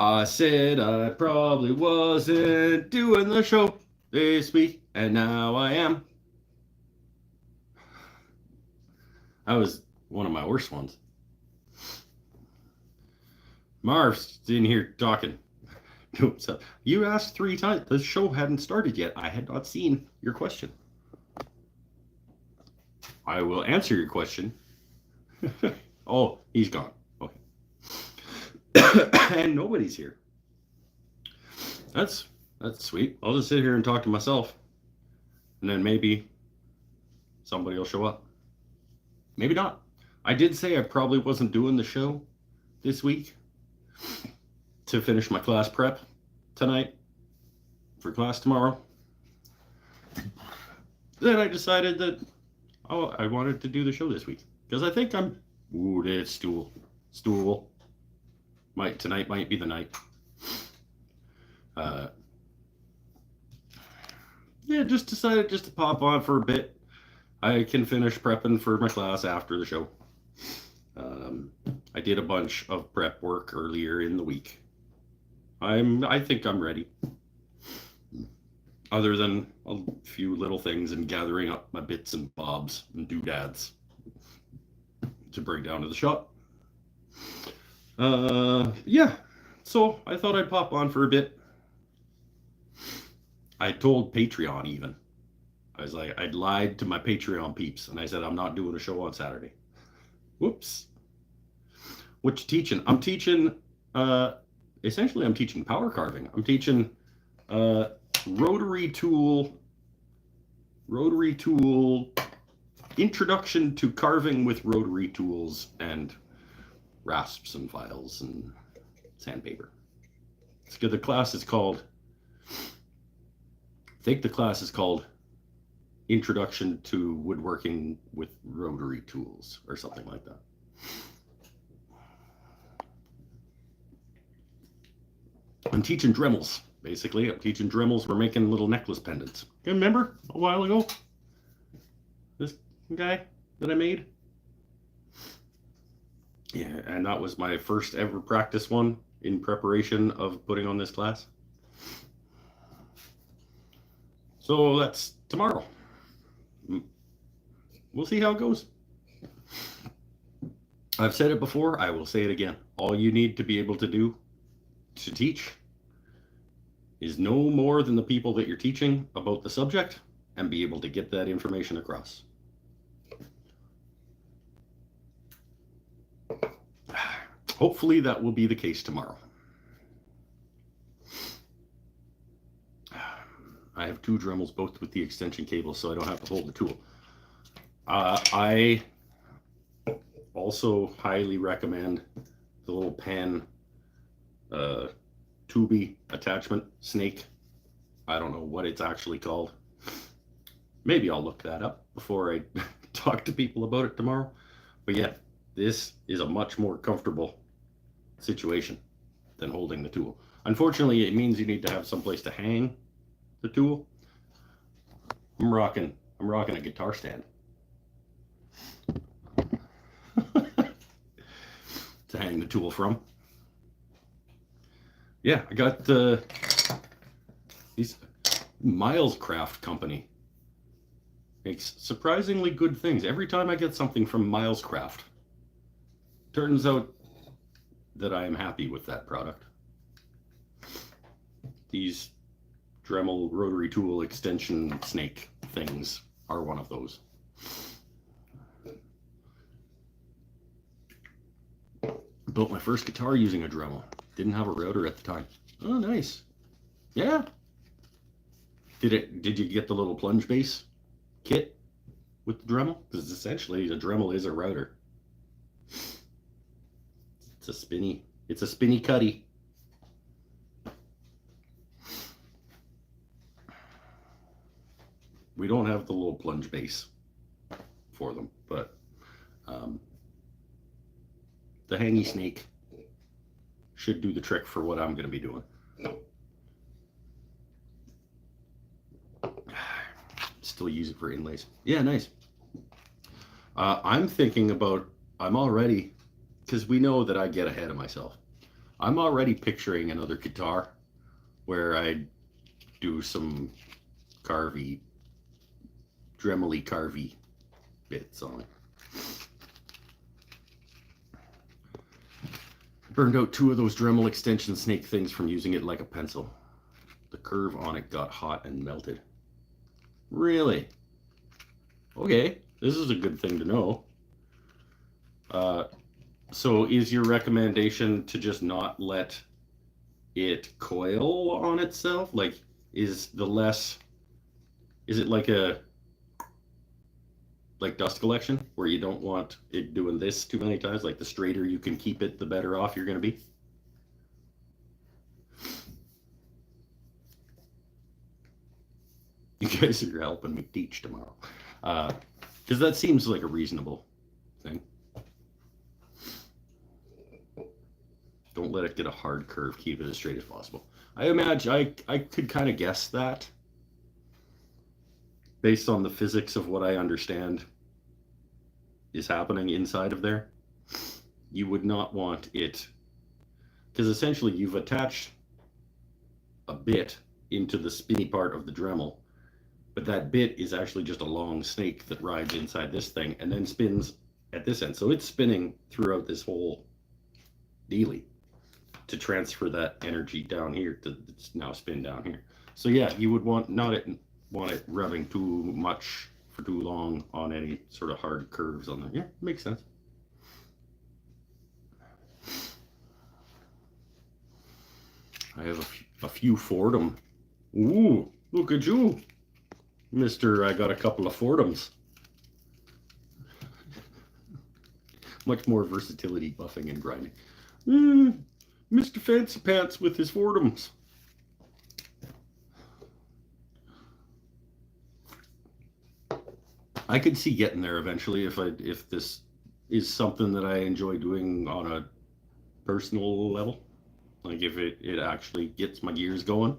I said I probably wasn't doing the show this week, and now I am. That was one of my worst ones. Marv's in here talking. So you asked 3 times. The show hadn't started yet. I had not seen your question. I will answer your question. Oh, he's gone. Okay. And nobody's here. That's sweet. I'll just sit here and talk to myself, and then maybe somebody will show up. Maybe not. I did say I probably wasn't doing the show this week to finish my class prep tonight for class tomorrow. Then I decided that I wanted to do the show this week because I think I'm. Ooh, this stool. Tonight might be the night. Yeah, just decided just to pop on for a bit. I can finish prepping for my class after the show. I did a bunch of prep work earlier in the week. I think I'm ready. Other than a few little things and gathering up my bits and bobs and doodads to bring down to the shop. Yeah. So I thought I'd pop on for a bit. I told Patreon even. I was like, I'd lied to my Patreon peeps, and I said I'm not doing a show on Saturday. Whoops. What you teaching? I'm teaching. Essentially, I'm teaching power carving. I'm teaching rotary tool introduction to carving with rotary tools and rasps and files and sandpaper. It's good. The class is called. I think the class is called Introduction to Woodworking with Rotary Tools or something like that. I'm teaching Dremels, basically. I'm teaching Dremels. We're making little necklace pendants. You remember a while ago? This guy that I made? Yeah, and that was my first ever practice one in preparation of putting on this class. So that's tomorrow. We'll see how it goes. I've said it before, I will say it again. All you need to be able to do to teach is know more than the people that you're teaching about the subject and be able to get that information across. Hopefully that will be the case tomorrow. I have 2 Dremels, both with the extension cable, so I don't have to hold the tool. I also highly recommend the little pen tubey attachment snake. I don't know what it's actually called. Maybe I'll look that up before I talk to people about it tomorrow. But yeah, this is a much more comfortable situation than holding the tool. Unfortunately, it means you need to have someplace to hang the tool. I'm rocking a guitar stand to hang the tool from. Yeah, I got these Miles Craft company makes surprisingly good things. Every time I get something from Miles Craft, turns out that I am happy with that product. These Dremel rotary tool extension snake things are one of those. Built my first guitar using a Dremel. Didn't have a router at the time. Oh, nice. Yeah. Did you get the little plunge bass kit with the Dremel? Because essentially the Dremel is a router. It's a spinny cutty. We don't have the little plunge bass for them, but the hangy snake should do the trick for what I'm going to be doing. Still use it for inlays. Yeah, nice. I'm already, because we know that I get ahead of myself. I'm already picturing another guitar where I do some carvy, Dremel carvy bits on it. Burned out 2 of those Dremel extension snake things from using it like a pencil. The curve on it got hot and melted. Really? Okay, this is a good thing to know. So is your recommendation to just not let it coil on itself? Like, is it like dust collection where you don't want it doing this too many times? Like, the straighter you can keep it, the better off you're going to be? You guys are helping me teach tomorrow. Because that seems like a reasonable thing. Don't let it get a hard curve. Keep it as straight as possible. I imagine I could kind of guess that based on the physics of what I understand is happening inside of there. You would not want it, because essentially you've attached a bit into the spinny part of the Dremel, but that bit is actually just a long snake that rides inside this thing and then spins at this end. So it's spinning throughout this whole dealie to transfer that energy down here to now spin down here. So yeah, you would want it rubbing too much for too long on any sort of hard curves on there. Yeah, makes sense. I have a few Fordham. Ooh, look at you, Mister. I got a couple of Fordhams. Much more versatility, buffing and grinding. Mr. Fancy Pants with his Fordhams. I could see getting there eventually if this is something that I enjoy doing on a personal level. Like if it actually gets my gears going.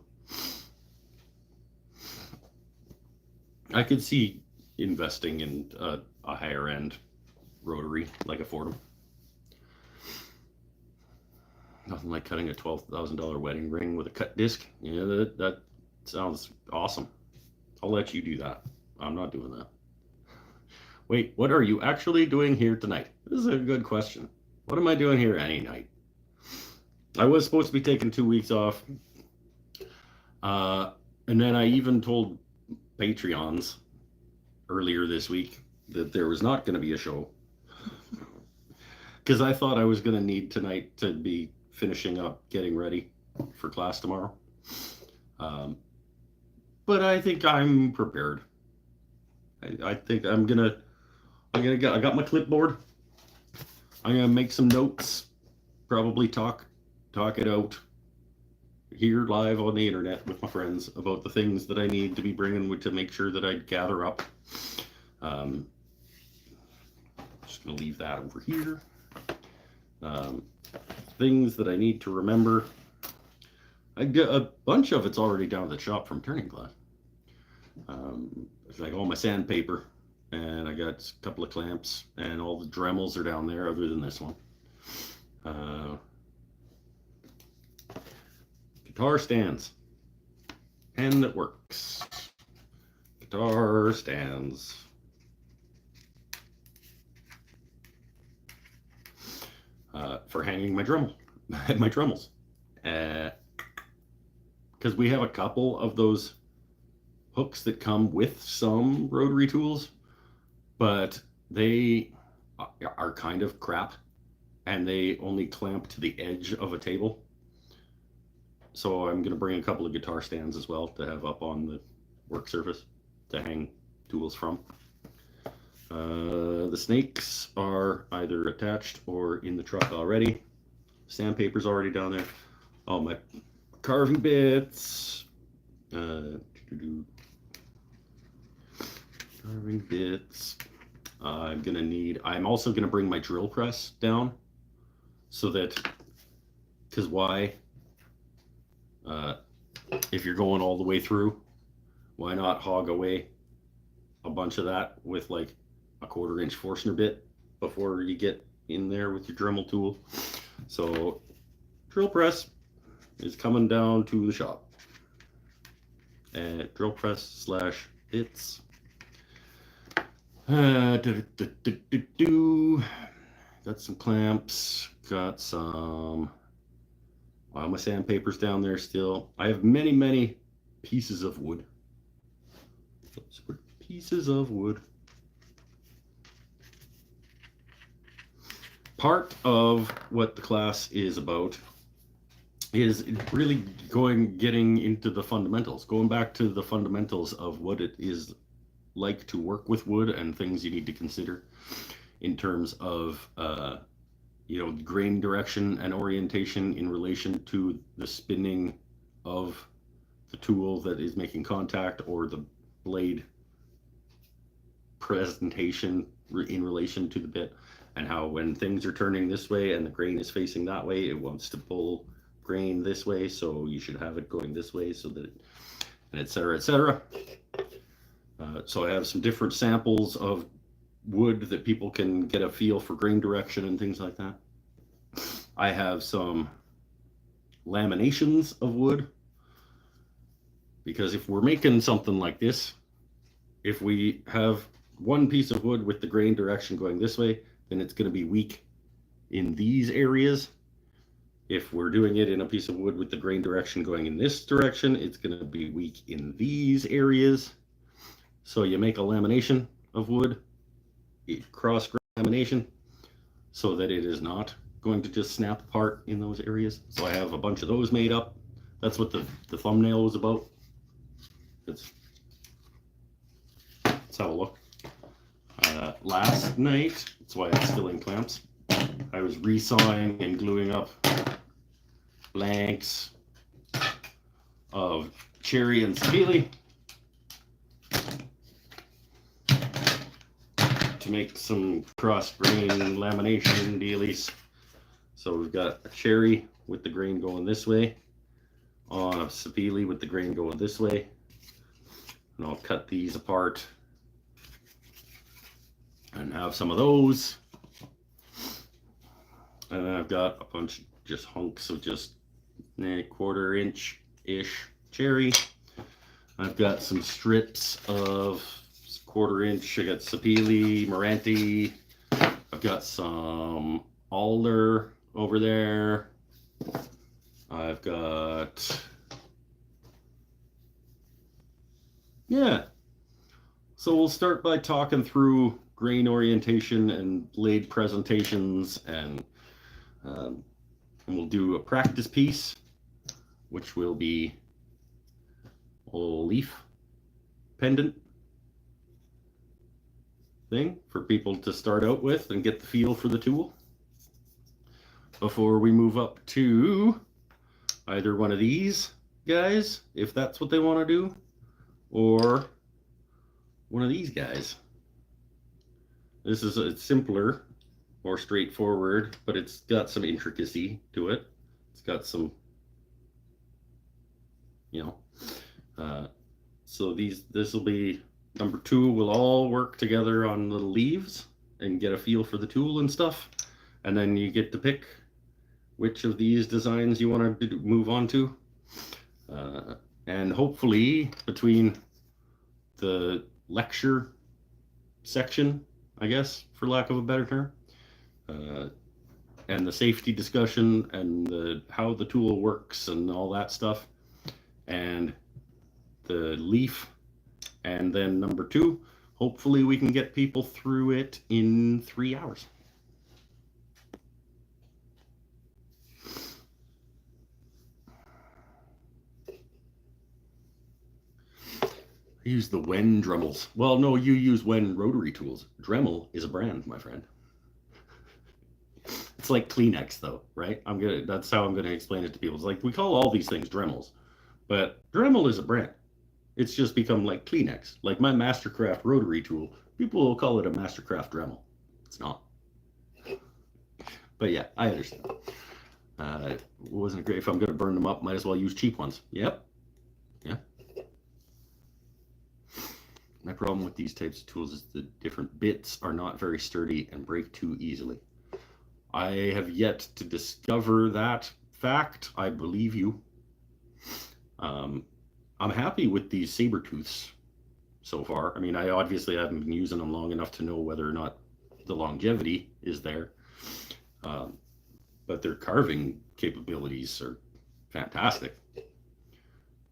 I could see investing in a higher end rotary like a Fordham. Nothing like cutting a $12,000 wedding ring with a cut disc. Yeah, that sounds awesome. I'll let you do that. I'm not doing that. Wait, what are you actually doing here tonight? This is a good question. What am I doing here any night? I was supposed to be taking 2 weeks off. And then I even told Patreons earlier this week that there was not going to be a show. Because I thought I was going to need tonight to be finishing up getting ready for class tomorrow. But I think I'm prepared. I think I got my clipboard. I'm gonna make some notes, probably talk it out here live on the internet with my friends about the things that I need to be bringing to make sure that I gather up. Just gonna leave that over here. Things that I need to remember. I got a bunch of it's already down at the shop from Turning Glass. It's like all my sandpaper, and I got a couple of clamps, and all the Dremels are down there other than this one. Guitar stands. Pen that works. Guitar stands. For hanging my Dremel, my Dremels. Because we have a couple of those hooks that come with some rotary tools, but they are kind of crap and they only clamp to the edge of a table. So I'm going to bring a couple of guitar stands as well to have up on the work surface to hang tools from. The snakes are either attached or in the truck already. Sandpaper's already down there. All my carving bits. Carving bits. I'm also gonna bring my drill press down so that, because why? If you're going all the way through, why not hog away a bunch of that with like a 1/4 inch Forstner bit before you get in there with your Dremel tool? So drill press is coming down to the shop. And drill press slash bits. Got some clamps, got some, my sandpaper's down there still. I have many pieces of wood. Pieces of wood. Part of what the class is about is really getting into the fundamentals, going back to the fundamentals of what it is like to work with wood and things you need to consider in terms of grain direction and orientation in relation to the spinning of the tool that is making contact, or the blade presentation in relation to the bit, and how when things are turning this way and the grain is facing that way, it wants to pull grain this way, so you should have it going this way, so that, and etc. etc. So I have some different samples of wood that people can get a feel for grain direction and things like that. I have some laminations of wood, because if we're making something like this, if we have one piece of wood with the grain direction going this way, then it's going to be weak in these areas. If we're doing it in a piece of wood with the grain direction going in this direction, it's going to be weak in these areas. So you make a lamination of wood, cross lamination, so that it is not going to just snap apart in those areas. So I have a bunch of those made up. That's what the thumbnail was about. Let's have a look. Last night, that's why I'm still in clamps, I was resawing and gluing up blanks of cherry and sapele to make some cross grain lamination dealies. So we've got a cherry with the grain going this way, on a sapele with the grain going this way, and I'll cut these apart and have some of those. And then I've got a bunch of just hunks of just a 1/4 inch-ish cherry. I've got some strips of 1/4 inch. I got sapele, Meranti. I've got some alder over there. I've got, yeah. So we'll start by talking through grain orientation and blade presentations, and we'll do a practice piece, which will be a leaf pendant thing for people to start out with and get the feel for the tool before we move up to either one of these guys, if that's what they want to do, or one of these guys. This is it's simpler, more straightforward, but it's got some intricacy to it. It's got some, so this will be number 2. We'll all work together on little leaves and get a feel for the tool and stuff, and then you get to pick which of these designs you want to move on to, and hopefully between the lecture section, I guess, for lack of a better term, and the safety discussion and how the tool works and all that stuff, and the leaf, and then number 2, hopefully we can get people through it in 3 hours. I use the Wen Dremels. Well, no, you use Wen rotary tools. Dremel is a brand, my friend. It's like Kleenex, though, right? That's how I'm gonna explain it to people. It's like, we call all these things Dremels, but Dremel is a brand. It's just become like Kleenex. Like my Mastercraft rotary tool, people will call it a Mastercraft Dremel. It's not. But yeah, I understand. Wasn't great. If I'm gonna burn them up, might as well use cheap ones. Yep. Yeah. My problem with these types of tools is the different bits are not very sturdy and break too easily. I have yet to discover that fact, I believe you. I'm happy with these saber tooths so far. I mean, I obviously haven't been using them long enough to know whether or not the longevity is there. But their carving capabilities are fantastic,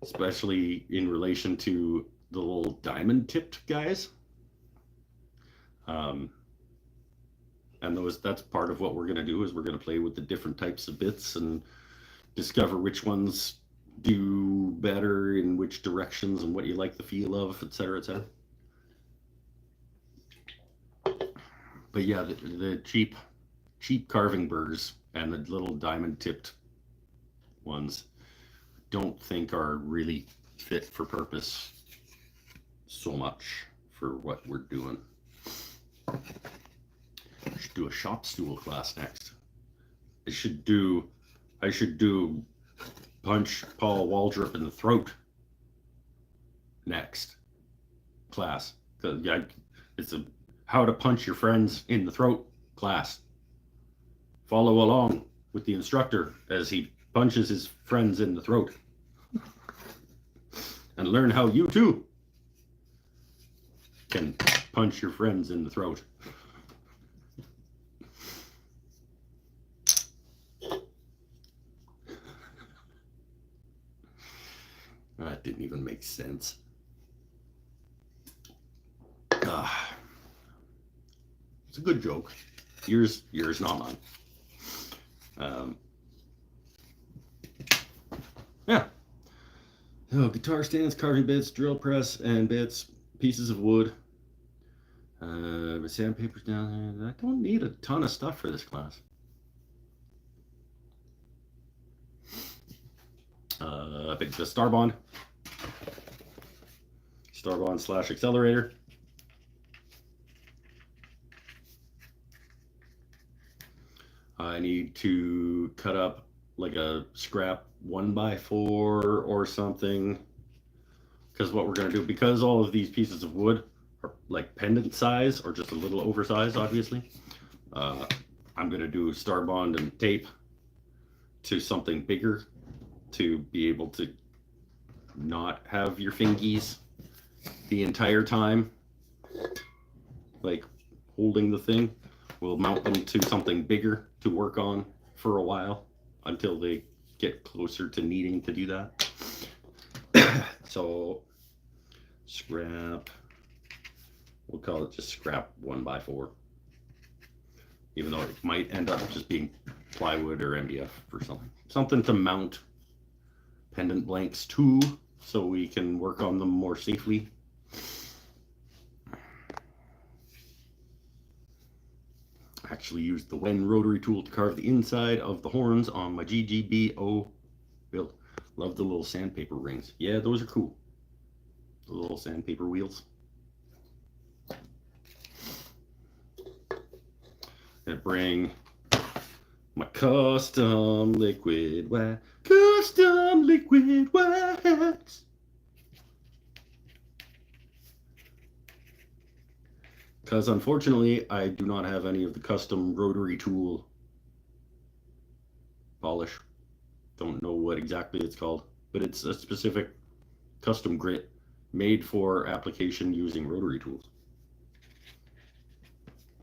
especially in relation to the little diamond tipped guys. And that's part of what we're going to do is we're going to play with the different types of bits and discover which ones do better in which directions and what you like the feel of, etc., etc. But yeah, the cheap carving burrs and the little diamond tipped ones don't think are really fit for purpose so much for what we're doing. I should do a shop stool class next. I should do punch Paul Waldrop in the throat next class. Yeah, it's a how to punch your friends in the throat class. Follow along with the instructor as he punches his friends in the throat. And learn how you too can punch your friends in the throat. That didn't even make sense. It's a good joke. Yours, not mine. Yeah. Oh, guitar stands, carving bits, drill press, and bits, pieces of wood. Sandpaper's down there. I don't need a ton of stuff for this class. The Starbond / accelerator. I need to cut up like a scrap 1x4 or something, because what we're going to do, because all of these pieces of wood are like pendant size or just a little oversized, obviously, I'm going to do Starbond and tape to something bigger to be able to not have your fingies the entire time like holding the thing. We'll mount them to something bigger to work on for a while until they get closer to needing to do that. So scrap, we'll call it just scrap 1x4, even though it might end up just being plywood or MDF or something to mount pendant blanks to, so we can work on them more safely. Actually used the Wen rotary tool to carve the inside of the horns on my GGBO build. Love the little sandpaper rings. Yeah, those are cool. The little sandpaper wheels. Gonna bring my custom liquid wax. Custom liquid wax. Because unfortunately, I do not have any of the custom rotary tool polish. Don't know what exactly it's called, but it's a specific custom grit made for application using rotary tools.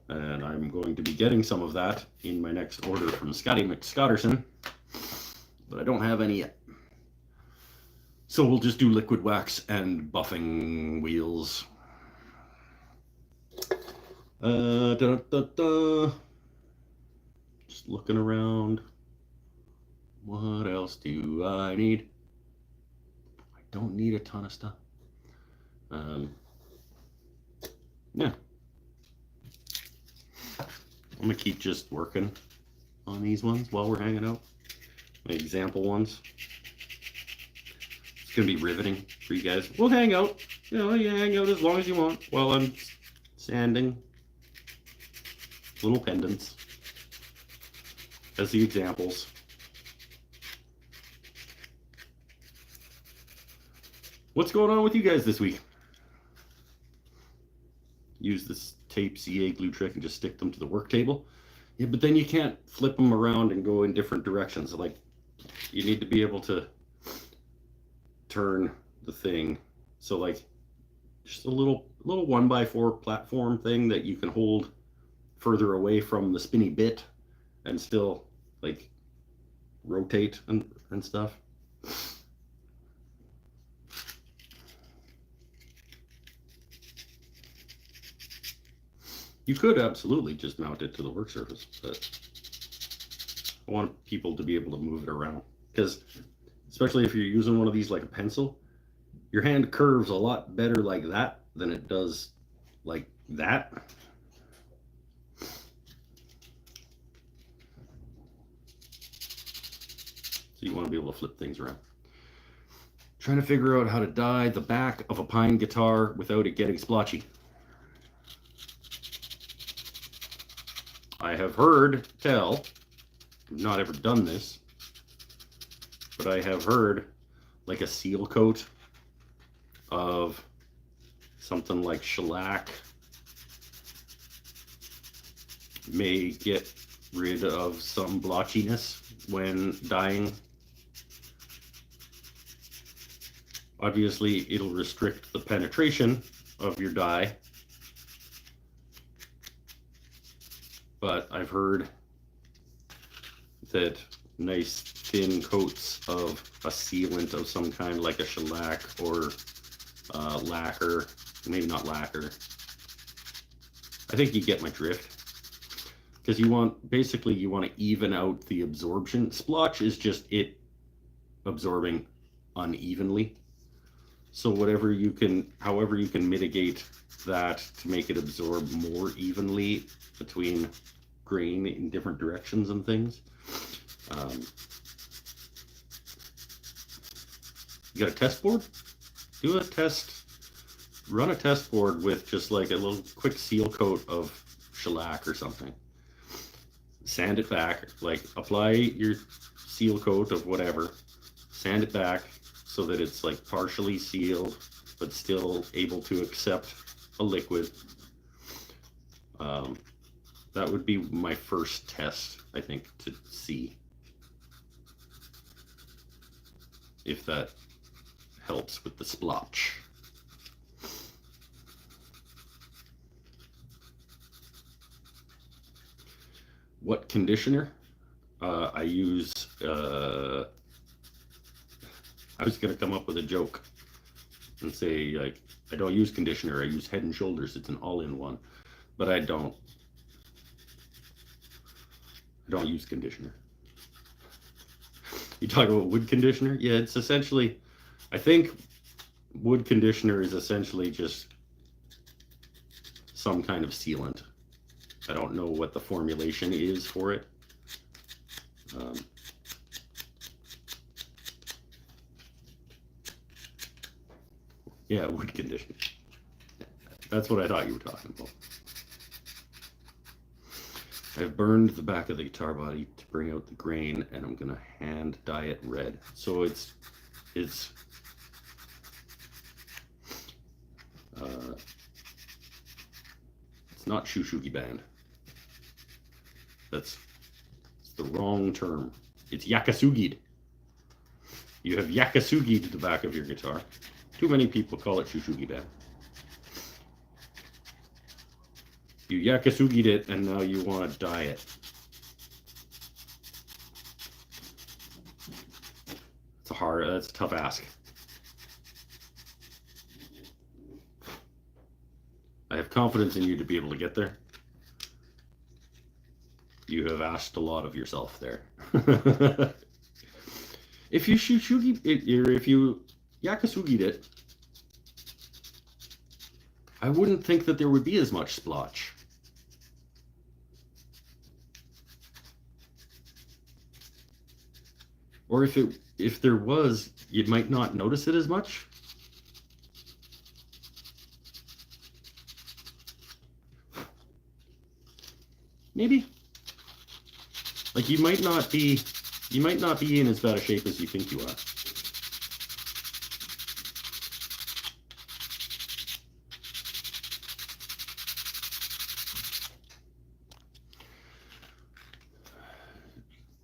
And I'm going to be getting some of that in my next order from Scotty McScotterson, but I don't have any yet. So we'll just do liquid wax and buffing wheels. Just looking around. What else do I need? I don't need a ton of stuff. Yeah. I'm gonna keep just working on these ones while we're hanging out. My example ones. It's gonna be riveting for you guys. We'll hang out. You know, you hang out as long as you want while I'm sanding little pendants as the examples. What's going on with you guys this week? Use this tape CA glue trick and just stick them to the work table. Yeah, but then you can't flip them around and go in different directions. Like you need to be able to turn the thing. So like just a little 1x4 platform thing that you can hold further away from the spinny bit and still like rotate and stuff. You could absolutely just mount it to the work surface, but I want people to be able to move it around, because especially if you're using one of these like a pencil, your hand curves a lot better like that than it does like that. So you want to be able to flip things around. Trying to figure out how to dye the back of a pine guitar without it getting splotchy. I have heard tell, I've not ever done this, but I have heard like a seal coat of something like shellac may get rid of some blotchiness when dyeing. Obviously, it'll restrict the penetration of your dye, but I've heard that nice thin coats of a sealant of some kind, like a shellac or lacquer, maybe not lacquer. I think you get my drift. Because you want, basically you want to even out the absorption. Splotch is just it absorbing unevenly. So whatever you can, however you can mitigate that to make it absorb more evenly between grain in different directions and things. You got a test board? Do a test, run a test board with just like a little quick seal coat of shellac or something. Sand it back, like apply your seal coat of whatever, sand it back so that it's like partially sealed but still able to accept a liquid. That would be my first test, I think, to see if that helps with the splotch. What conditioner? I use, I was gonna come up with a joke and say, like, I don't use conditioner, I use Head and Shoulders, it's an all-in-one, but I don't use conditioner. You talk about wood conditioner? Yeah, it's essentially, I think wood conditioner is essentially just some kind of sealant. I don't know what the formulation is for it. Yeah, wood conditioner. That's what I thought you were talking about. I've burned the back of the guitar body to bring out the grain, and I'm gonna hand dye it red. So it's not Shushugi band. It's the wrong term. It's Yakasugi'd. You have Yakasugi'd the back of your guitar. Too many people call it Shushugi band. You Yakasugi'd it, and now you want to dye it. That's a tough ask. I have confidence in you to be able to get there. You have asked a lot of yourself there. If you Shushugi it, or if you Yakasugi'd it, I wouldn't think that there would be as much splotch. Or if there was, you might not notice it as much. Maybe. Like you might not be in as bad a shape as you think you are.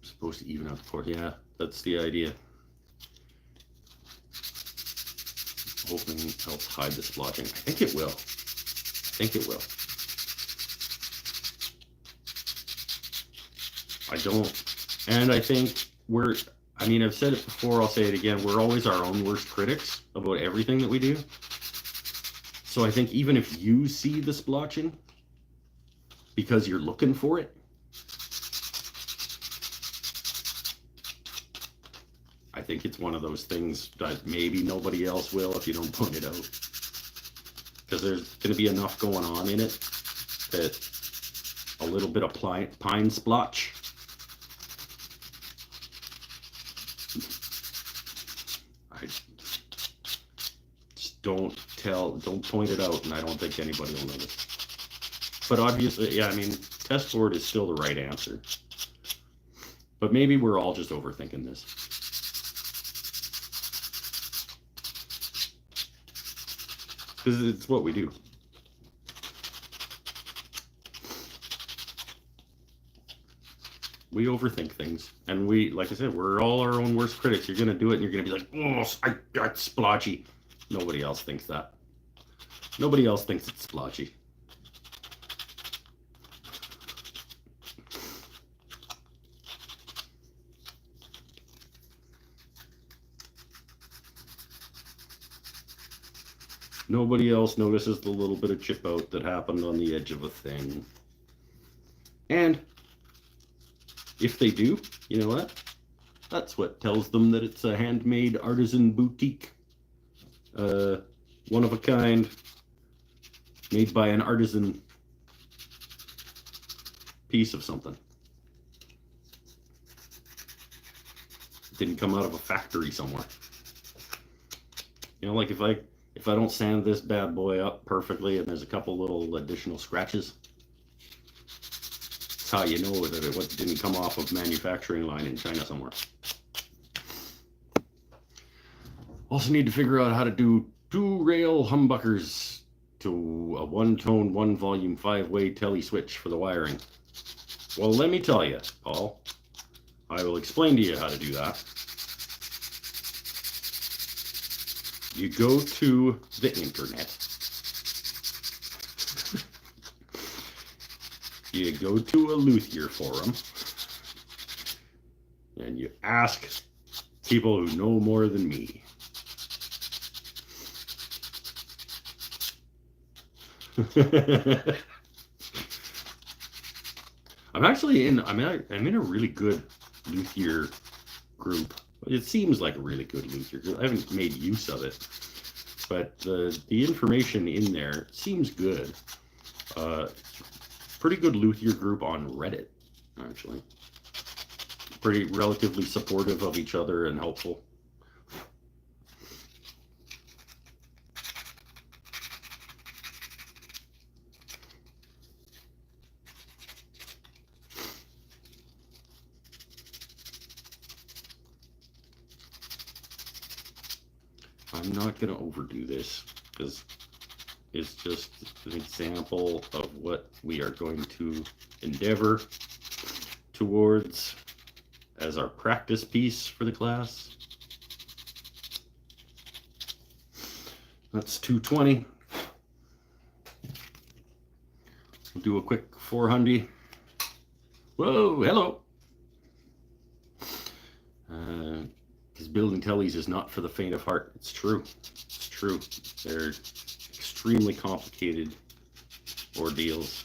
Supposed to even out the core, yeah. That's the idea. Hoping it helps hide the splotching. I think it will. I think it will. I don't. And I think I mean, I've said it before, I'll say it again. We're always our own worst critics about everything that we do. So I think even if you see the splotching, because you're looking for it, I think it's one of those things that maybe nobody else will if you don't point it out. Because there's going to be enough going on in it that a little bit of pine splotch. I just don't point it out, and I don't think anybody will notice. But obviously, yeah, I mean, test board is still the right answer. But maybe we're all just overthinking this. Because it's what we do. We overthink things. And we, like I said, we're all our own worst critics. You're going to do it and you're going to be like, oh, I got splotchy. Nobody else thinks that. Nobody else thinks it's splotchy. Nobody else notices the little bit of chip out that happened on the edge of a thing. And if they do, you know what? That's what tells them that it's a handmade artisan boutique. One of a kind, made by an artisan piece of something. It didn't come out of a factory somewhere. You know, like if I don't sand this bad boy up perfectly and there's a couple little additional scratches, that's how you know that it didn't come off of manufacturing line in China somewhere. Also need to figure out how to do 2-rail humbuckers to a 1-tone, 1-volume, 5-way telly switch for the wiring. Well, let me tell you, Paul, I will explain to you how to do that. You go to the internet. You go to a luthier forum and you ask people who know more than me. I'm in a really good luthier group. It seems like a really good luthier group. I haven't made use of it, but the information in there seems good. Pretty good luthier group on Reddit, actually. Pretty relatively supportive of each other and helpful. I'm not going to overdo this because it's just an example of what we are going to endeavor towards as our practice piece for the class. That's 220. We'll do a quick 400. Whoa, hello. Because building tellies is not for the faint of heart. It's true. It's true. They're extremely complicated ordeals.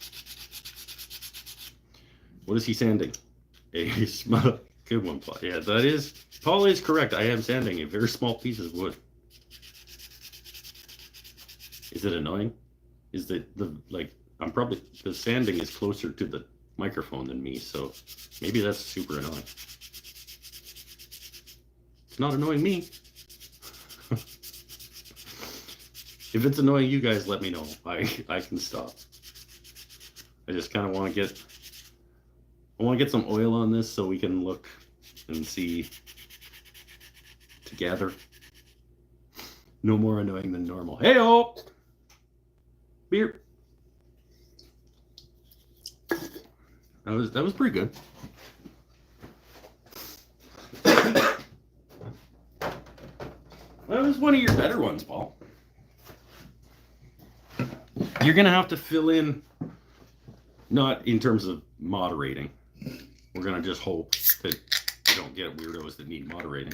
What is he sanding? A small, good one, Paul. Yeah, that is. Paul is correct. I am sanding a very small piece of wood. Is it annoying? Is the the sanding is closer to the microphone than me, so maybe that's super annoying. It's not annoying me. If it's annoying you guys, let me know. I can stop. I just kind of want to get some oil on this so we can look and see together. No more annoying than normal. Hey-o! Beer. That was pretty good. That was one of your better ones, Paul. You're going to have to fill in, not in terms of moderating. We're going to just hope that you don't get weirdos that need moderating.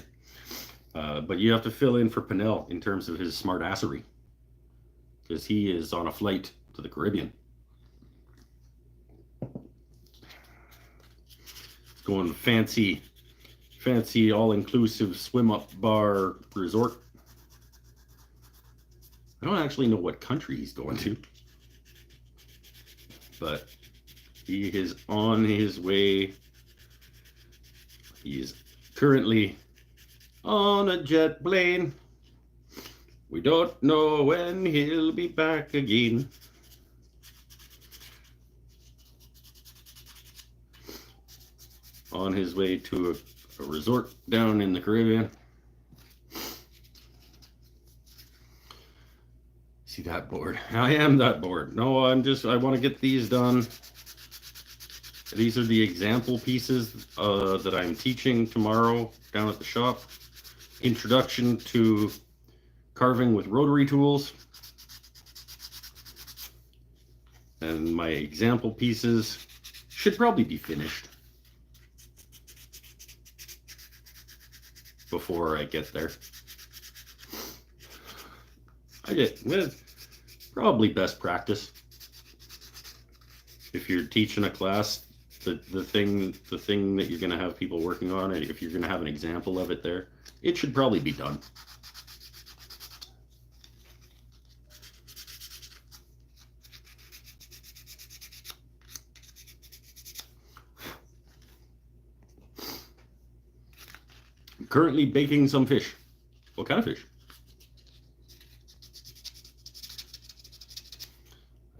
But you have to fill in for Pinnell in terms of his smartassery. Because he is on a flight to the Caribbean. He's going fancy all-inclusive swim-up bar resort. I don't actually know what country he's going to. But he is on his way. He is currently on a jet plane. We don't know when he'll be back again. On his way to a resort down in the Caribbean. See that bored? I am that bored. No, I want to get these done. These are the example pieces that I'm teaching tomorrow down at the shop. Introduction to carving with rotary tools. And my example pieces should probably be finished before I get there. Probably best practice. If you're teaching a class, the thing that you're going to have people working on, and if you're going to have an example of it there, it should probably be done. I'm currently baking some fish. What kind of fish?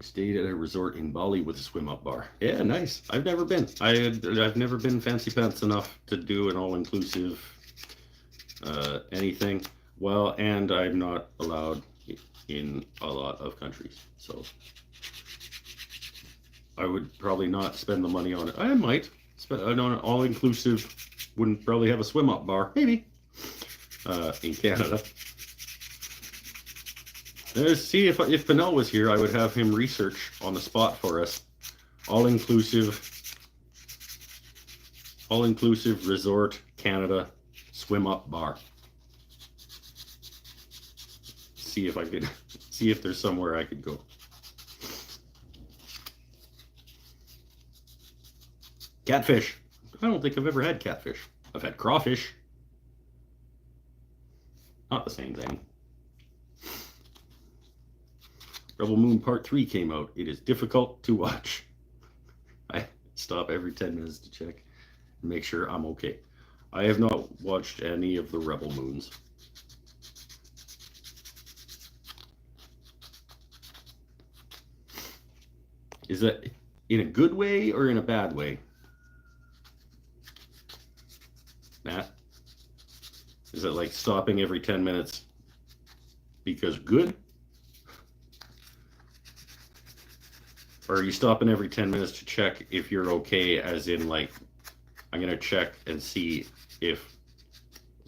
Stayed at a resort in Bali with a swim-up bar. Yeah, nice. I've never been. I've never been fancy pants enough to do an all-inclusive anything. Well, and I'm not allowed in a lot of countries, so I would probably not spend the money on it. I might spend on an all-inclusive. Wouldn't probably have a swim-up bar, maybe, in Canada. See, if Pinnell was here, I would have him research on the spot for us. All-inclusive resort, Canada, swim-up bar. See if there's somewhere I could go. Catfish. I don't think I've ever had catfish. I've had crawfish. Not the same thing. Rebel Moon Part 3 came out. It is difficult to watch. I stop every 10 minutes to check and make sure I'm okay. I have not watched any of the Rebel Moons. Is that in a good way or in a bad way? Matt? Is it like stopping every 10 minutes because good? Or are you stopping every 10 minutes to check if you're okay, as in, like, I'm going to check and see if,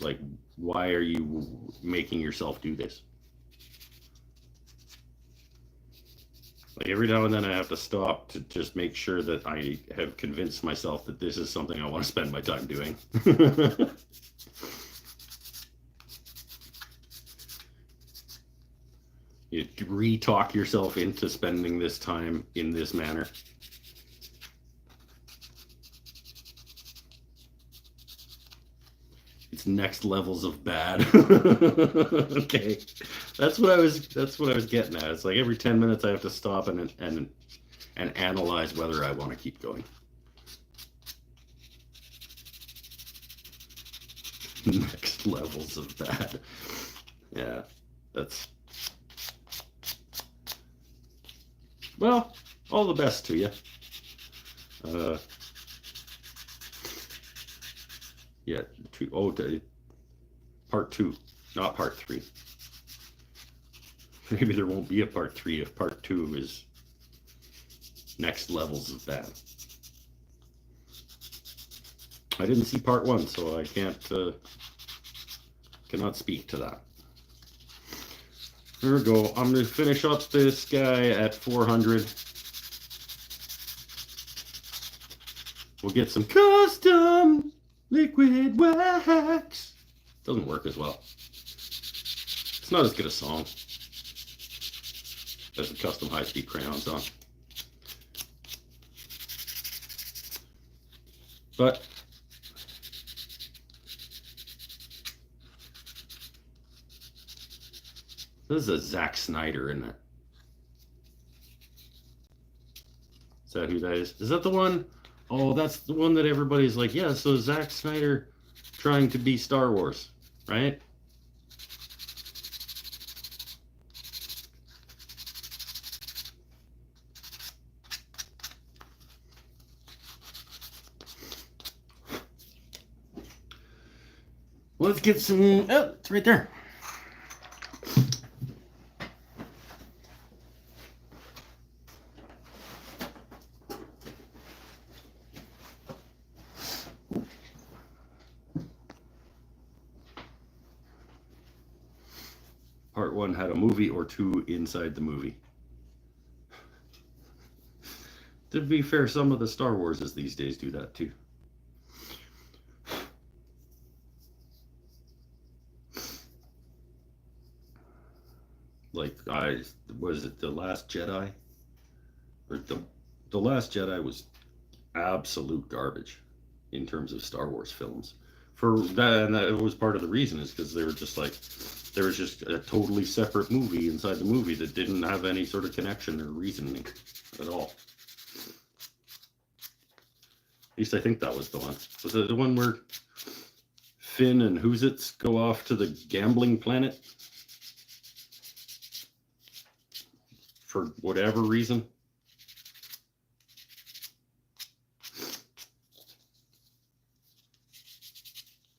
like, why are you making yourself do this? Like, every now and then I have to stop to just make sure that I have convinced myself that this is something I want to spend my time doing. You re-talk yourself into spending this time in this manner. It's next levels of bad. Okay, that's what I was getting at. It's like every 10 minutes I have to stop and analyze whether I want to keep going. Next levels of bad. Yeah, that's. Well, all the best to you. Yeah, part 2, not part 3. Maybe there won't be a part 3 if part 2 is next levels of bad. I didn't see part 1, so I cannot speak to that. There we go. I'm going to finish up this guy at 400. We'll get some custom liquid wax. Doesn't work as well. It's not as good a song as the custom high-speed crayon song. But this is a Zack Snyder, isn't it? Is that who that is? Is that the one? Oh, that's the one that everybody's like, yeah, so Zack Snyder trying to be Star Wars, right? Let's get some. Oh, it's right there. Part 1 had a movie or two inside the movie. To be fair, some of the Star Warses these days do that too. Like, was it The Last Jedi? Or the Last Jedi was absolute garbage in terms of Star Wars films. For that, and that was part of the reason, is because they were just like, there was just a totally separate movie inside the movie that didn't have any sort of connection or reasoning at all. At least I think that was the one. Was it the one where Finn and Hoozits go off to the gambling planet? For whatever reason.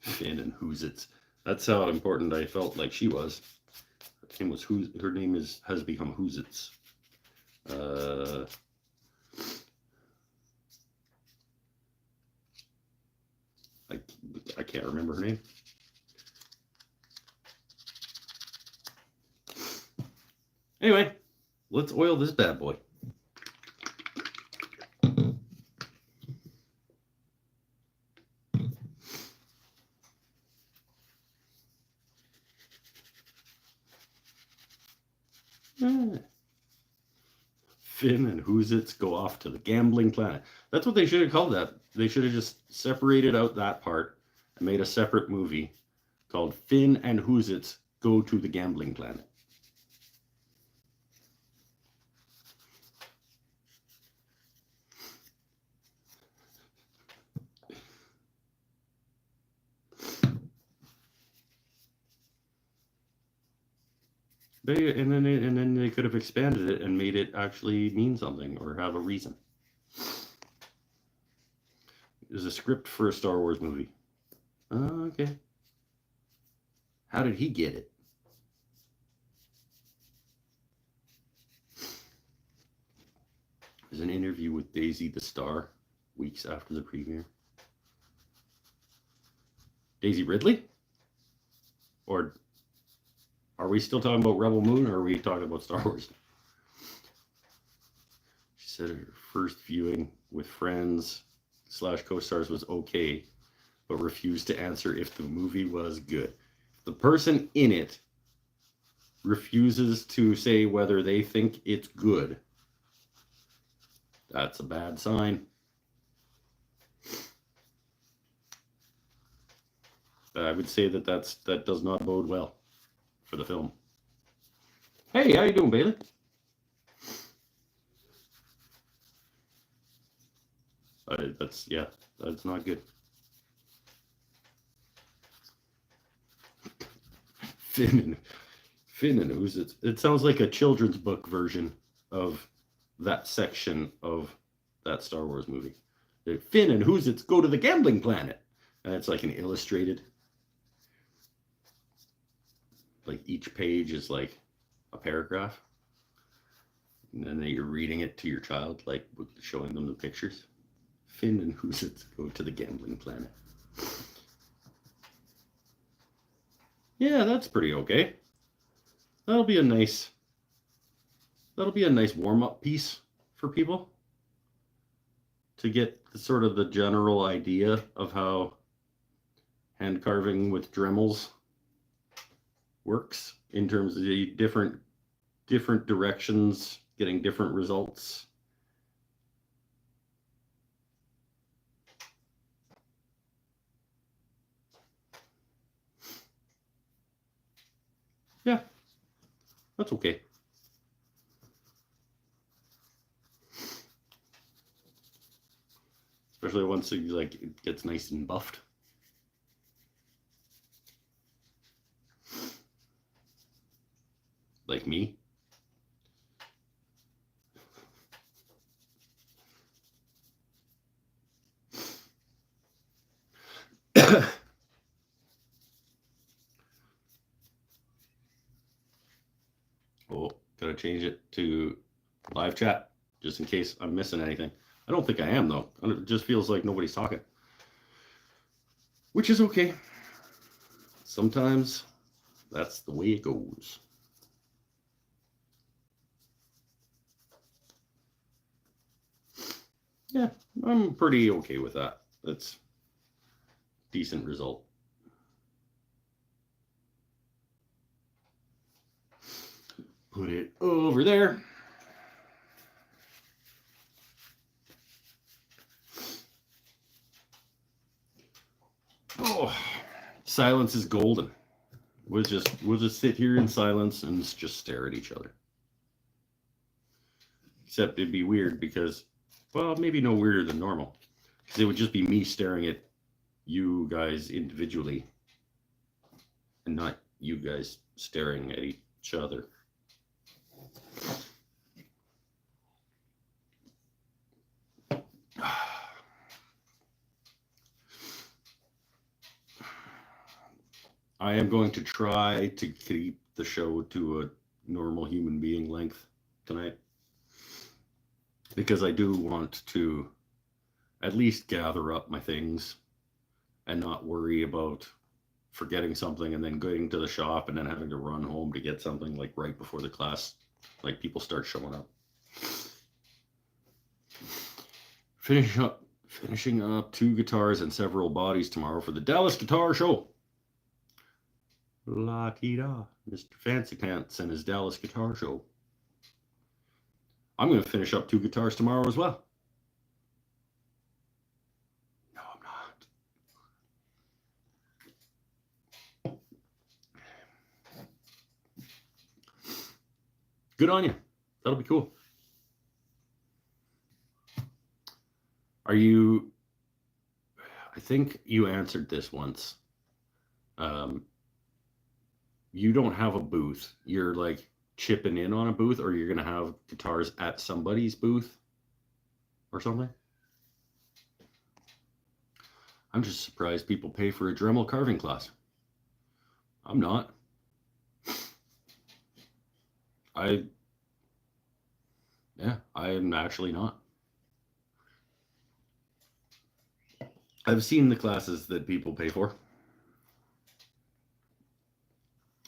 Finn and Hoozits. That's how important I felt like she was. Her name has become Hoozits. I can't remember her name. Anyway, let's oil this bad boy. Finn and Hoozits go off to the gambling planet. That's what they should have called that. They should have just separated out that part and made a separate movie called Finn and Hoozits Go to the Gambling Planet. And then they could have expanded it and made it actually mean something or have a reason. There's a script for a Star Wars movie. Oh, okay. How did he get it? There's an interview with Daisy the Star weeks after the premiere. Daisy Ridley? Or are we still talking about Rebel Moon, or are we talking about Star Wars? She said her first viewing with friends / co-stars was okay, but refused to answer if the movie was good. The person in it refuses to say whether they think it's good. That's a bad sign. I would say that that does not bode well for the film. Hey, how you doing, Bailey? That's not good. Finn and Hoozits. It sounds like a children's book version of that section of that Star Wars movie. Finn and Hoozits go to the gambling planet. And it's like an illustrated. Like each page is like a paragraph. And then you're reading it to your child, like showing them the pictures. Finn and Hoozits go to the gambling planet. Yeah, that's pretty okay. that'll be a nice warm-up piece for people to get sort of the general idea of how hand carving with Dremels works in terms of the different directions, getting different results. Yeah, that's okay. Especially once it gets nice and buffed. Like me. Oh, gotta change it to live chat just in case I'm missing anything. I don't think I am though. It just feels like nobody's talking, which is okay. Sometimes that's the way it goes. Yeah, I'm pretty okay with that. That's a decent result. Put it over there. Oh, silence is golden. We'll just sit here in silence and just stare at each other. Except it'd be weird because, well, maybe no weirder than normal. Because it would just be me staring at you guys individually and not you guys staring at each other. I am going to try to keep the show to a normal human being length tonight, because I do want to at least gather up my things and not worry about forgetting something and then going to the shop and then having to run home to get something like right before the class, like people start showing up. Finishing up 2 guitars and several bodies tomorrow for the Dallas Guitar Show. La-ti-da, Mr. Fancy Pants and his Dallas Guitar Show. I'm going to finish up 2 guitars tomorrow as well. No, I'm not. Good on you. That'll be cool. Are you... I think you answered this once. You don't have a booth. You're like chipping in on a booth, or you're going to have guitars at somebody's booth or something? I'm just surprised people pay for a Dremel carving class. I'm not. I am actually not. I've seen the classes that people pay for.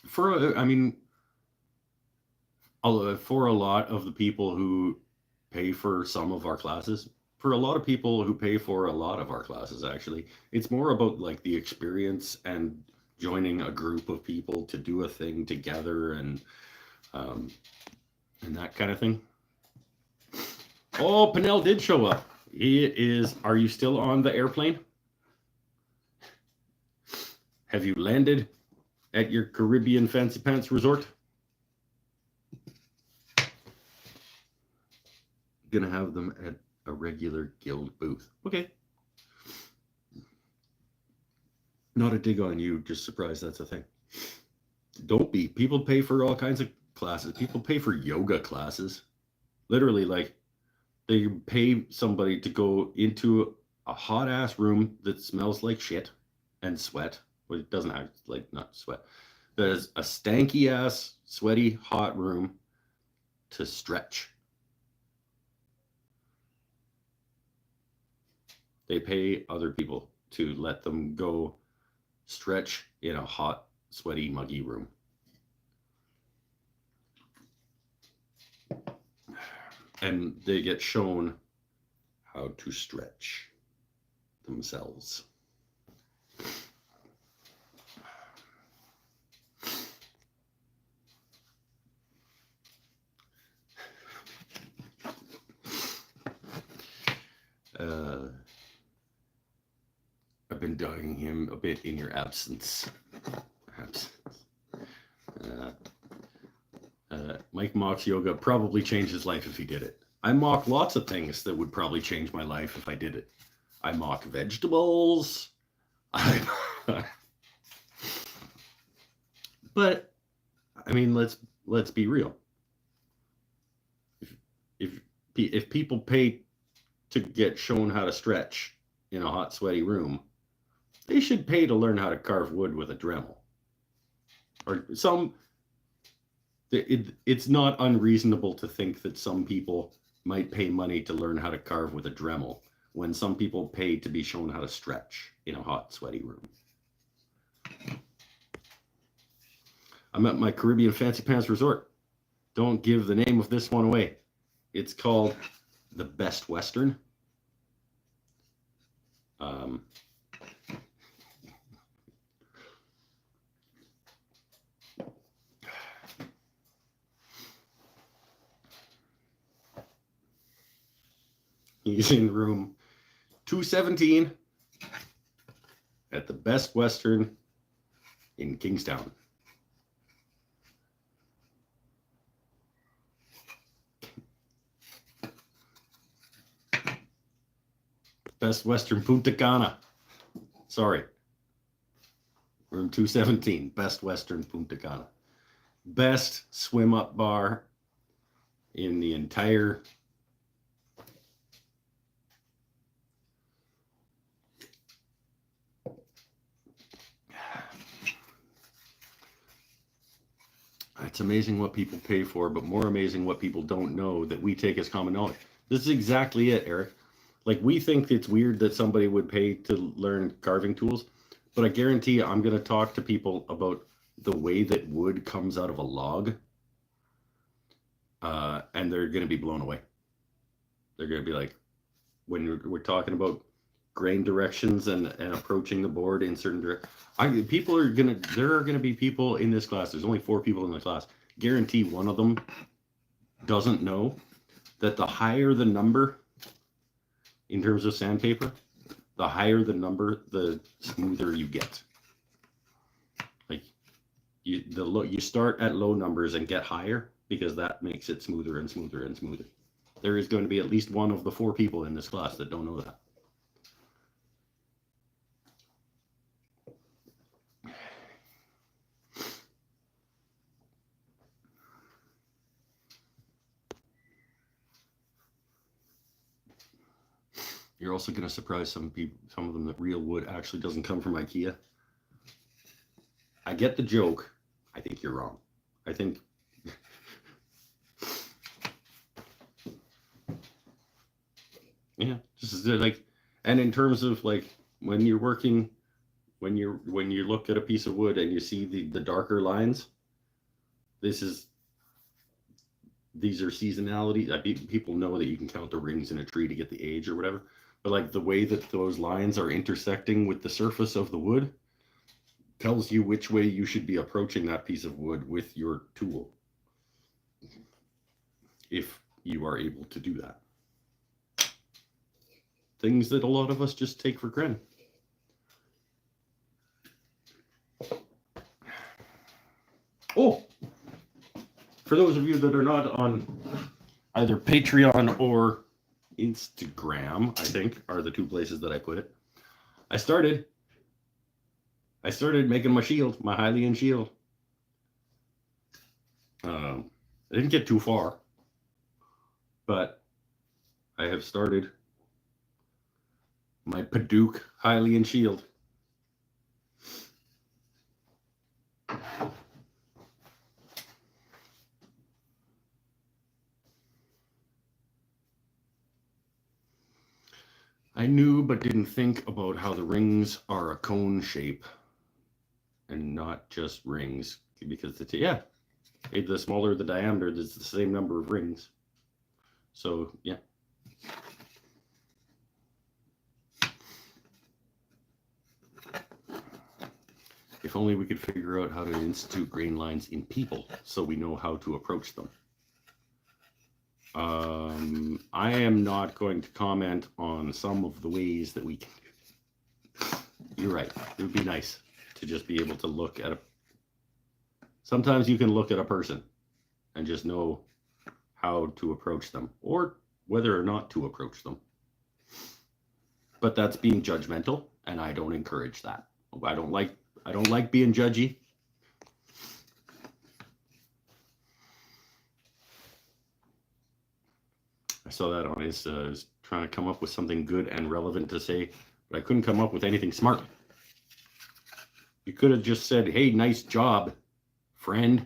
For a lot of the people who pay for some of our classes, for a lot of people who pay for a lot of our classes, actually, it's more about like the experience and joining a group of people to do a thing together and that kind of thing. Oh, Pinnell did show up. He is. Are you still on the airplane? Have you landed at your Caribbean Fancy Pants resort? Gonna have them at a regular guild booth. Okay. Not a dig on you, just surprised that's a thing. Don't be. People pay for all kinds of classes. People pay for yoga classes. Literally, like, they pay somebody to go into a hot ass room that smells like shit and sweat. Well, it doesn't have, like, not sweat. There's a stanky ass, sweaty, hot room to stretch. They pay other people to let them go stretch in a hot, sweaty, muggy room. and they get shown how to stretch themselves. I've been dogging him a bit in your absence. Mike mocks yoga. Probably change his life if he did it. I mock lots of things that would probably change my life if I did it. I mock vegetables. But I mean, let's be real. If people pay to get shown how to stretch in a hot, sweaty room, they should pay to learn how to carve wood with a Dremel. Or it's not unreasonable to think that some people might pay money to learn how to carve with a Dremel when some people pay to be shown how to stretch in a hot, sweaty room. I'm at my Caribbean Fancy Pants Resort. Don't give the name of this one away. It's called the Best Western. He's in room 217 at the Best Western in Kingstown. Best Western Punta Cana. Sorry. Room 217, Best Western Punta Cana. Best swim up bar in the entire It's amazing what people pay for, but more amazing what people don't know that we take as common knowledge. This is exactly it, Eric. Like, we think it's weird that somebody would pay to learn carving tools, but I guarantee you I'm going to talk to people about the way that wood comes out of a log, and they're going to be blown away. They're going to be like, when we're talking about grain directions and approaching the board in certain directions. There are gonna be people in this class. There's only 4 people in the class. Guarantee one of them doesn't know that the higher the number in terms of sandpaper, the higher the number, the smoother you get. Like you start at low numbers and get higher because that makes it smoother and smoother and smoother. There is going to be at least one of the 4 people in this class that don't know that. You're also going to surprise some of them that real wood actually doesn't come from IKEA. I get the joke. I think you're wrong. I think yeah, just like, and in terms of like when you're working, when you look at a piece of wood and you see the darker lines, these are seasonality. People know that you can count the rings in a tree to get the age or whatever. But like the way that those lines are intersecting with the surface of the wood tells you which way you should be approaching that piece of wood with your tool, if you are able to do that. Things that a lot of us just take for granted. Oh, for those of you that are not on either Patreon or Instagram, I think, are the 2 places that I put it. I started making my shield, my Hylian shield. I didn't get too far, but I have started my Paduk Hylian shield. I knew but didn't think about how the rings are a cone shape and not just rings, because the smaller the diameter, there's the same number of rings. So, yeah. If only we could figure out how to institute grain lines in people so we know how to approach them. I am not going to comment on some of the ways that we can. You're right. It would be nice to just be able to look at a. Sometimes you can look at a person and just know how to approach them or whether or not to approach them. But that's being judgmental, and I don't encourage that. I don't like being judgy. I saw that on his trying to come up with something good and relevant to say, but I couldn't come up with anything smart. You could have just said, "Hey, nice job, friend."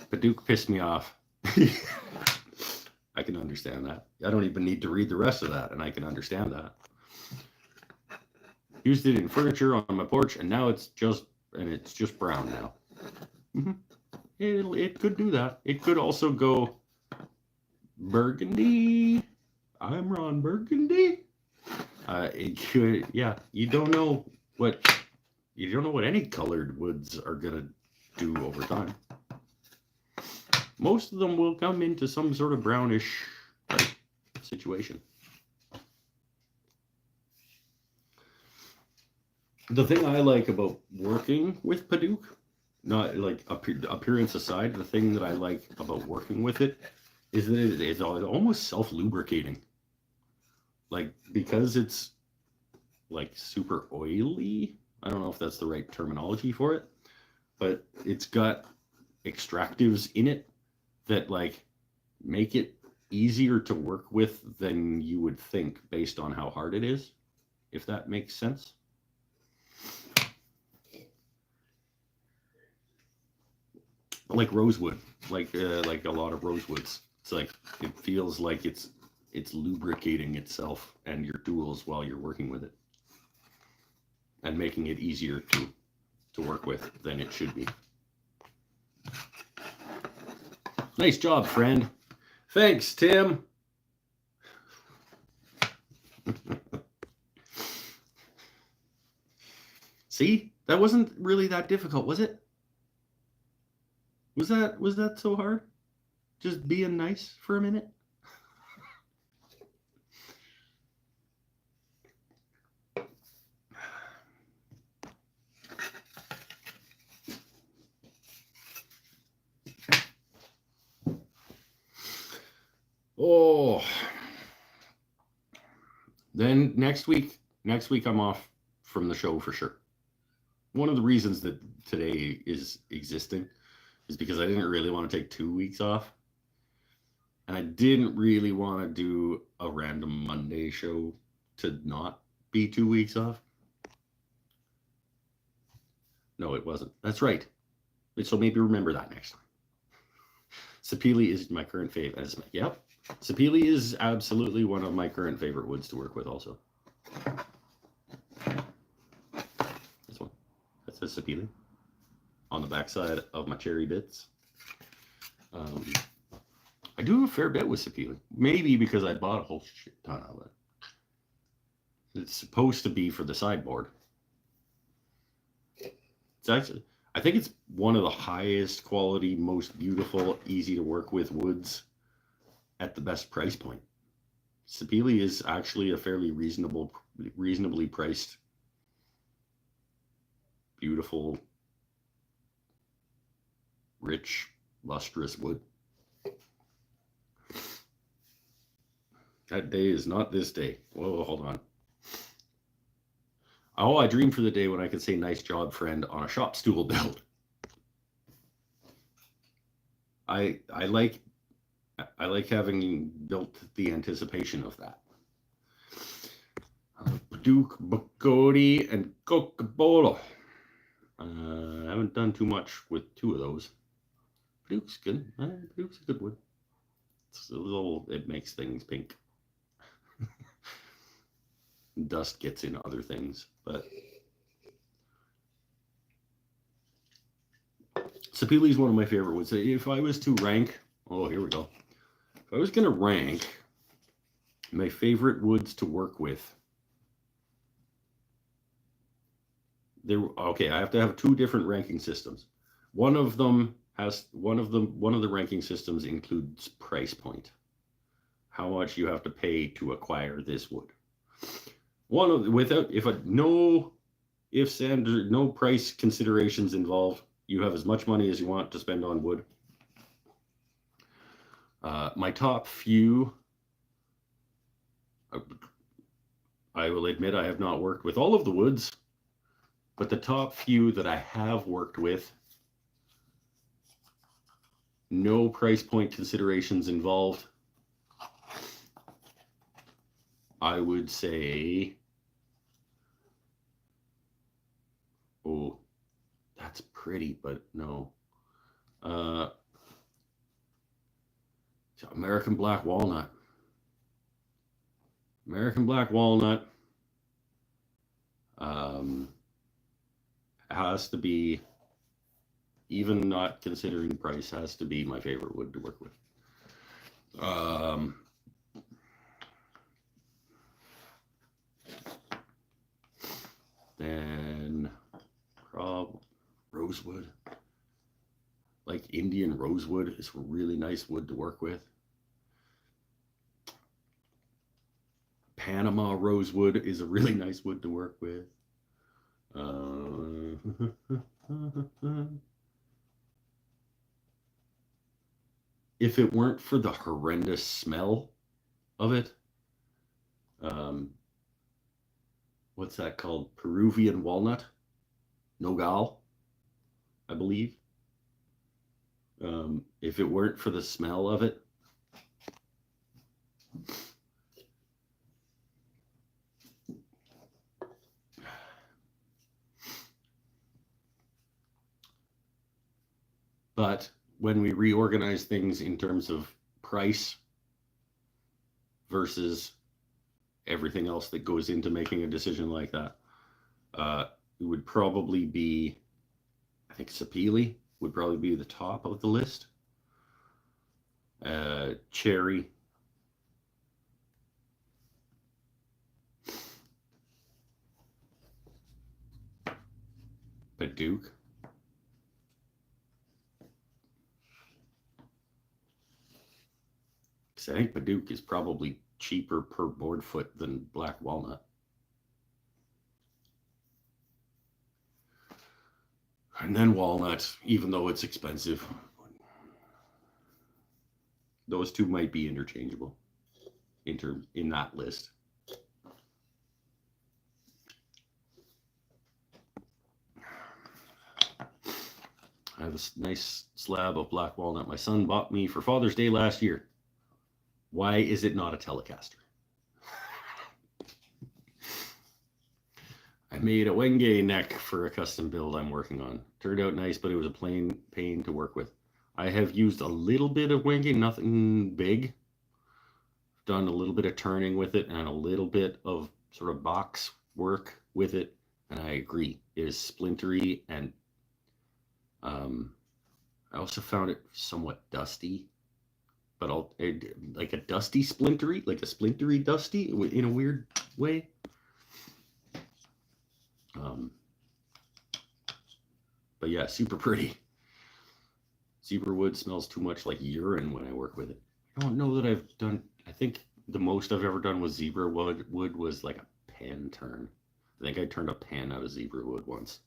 Paduke pissed me off. I can understand that. I don't even need to read the rest of that, and I can understand that. Used it in furniture on my porch, and now it's just brown now. Mm-hmm. It could do that. It could also go burgundy. I'm Ron Burgundy. It could, yeah. You don't know what any colored woods are gonna do over time. Most of them will come into some sort of brownish situation. The thing I like about working with Paduke, not like appearance aside, the thing that I like about working with it is that it's almost self-lubricating. Like, because it's like super oily, I don't know if that's the right terminology for it, but it's got extractives in it that like make it easier to work with than you would think based on how hard it is, if that makes sense. Like rosewood, like a lot of rosewoods. It's like it feels like it's lubricating itself and your tools while you're working with it, and making it easier to work with than it should be. Nice job, friend. Thanks, Tim. See, that wasn't really that difficult, was it? Was that so hard? Just being nice for a minute? Oh. Then next week I'm off from the show for sure. One of the reasons that today is existing is because I didn't really want to take 2 weeks off. And I didn't really want to do a random Monday show to not be 2 weeks off. No, it wasn't. That's right. So maybe remember that next time. Sapele is my current favorite. Yep. Sapele is absolutely one of my current favorite woods to work with also. This one. That says Sapele on the backside of my cherry bits. I do a fair bit with Sapele. Maybe because I bought a whole shit ton of it. It's supposed to be for the sideboard. It's actually, I think it's one of the highest quality, most beautiful, easy to work with woods at the best price point. Sapele is actually a fairly reasonably priced, beautiful, rich, lustrous wood. That day is not this day. Whoa, hold on. Oh, I dream for the day when I could say "nice job, friend" on a shop stool build. I like having built the anticipation of that. Duke, Bacodi, and Coca-Cola. I haven't done too much with 2 of those. Duke's good. Duke's a good wood. It's a little. It makes things pink. Dust gets in other things, but Sapele is one of my favorite woods. If I was to rank, oh, here we go. If I was going to rank my favorite woods to work with, I have to have two different ranking systems. One of the ranking systems includes price point, how much you have to pay to acquire this wood. No ifs and no price considerations involved. You have as much money as you want to spend on wood. My top few, I will admit I have not worked with all of the woods, but the top few that I have worked with, no price point considerations involved. I would say, oh, that's pretty, but no. American Black Walnut. American Black Walnut has to be, even not considering price, has to be my favorite wood to work with. Then rosewood. Like Indian rosewood is a really nice wood to work with. Panama rosewood is a really nice wood to work with. If it weren't for the horrendous smell of it, what's that called? Peruvian walnut? Nogal, I believe. If it weren't for the smell of it, but when we reorganize things in terms of price versus everything else that goes into making a decision like that, it would probably be, I think Sapele would probably be the top of the list. Cherry. Padauk. I think Padauk is probably cheaper per board foot than black walnut. And then walnut, even though it's expensive. Those two might be interchangeable in that list. I have a nice slab of black walnut my son bought me for Father's Day last year. Why is it not a Telecaster? I made a Wenge neck for a custom build I'm working on. Turned out nice, but it was a plain pain to work with. I have used a little bit of Wenge, nothing big. Done a little bit of turning with it and a little bit of sort of box work with it. And I agree, it is splintery, and I also found it somewhat dusty. But like a dusty splintery, like a splintery dusty in a weird way. But yeah, super pretty. Zebra wood smells too much like urine when I work with it. I don't know that I've done, I think the most I've ever done with zebra wood was like a pen turn. I think I turned a pen out of zebra wood once.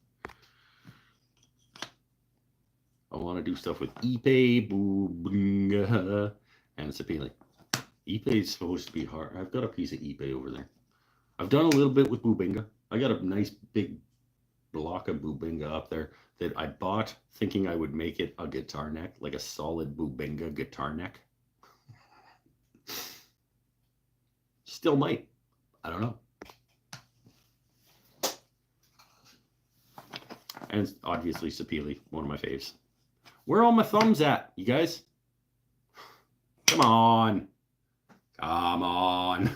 I want to do stuff with Ipe, Bubinga, and Sapele. Ipe is supposed to be hard. I've got a piece of Ipe over there. I've done a little bit with Bubinga. I got a nice big block of Bubinga up there that I bought thinking I would make it a guitar neck, like a solid Bubinga guitar neck. Still might. I don't know. And obviously Sapele, one of my faves. Where are all my thumbs at, you guys? Come on. Come on.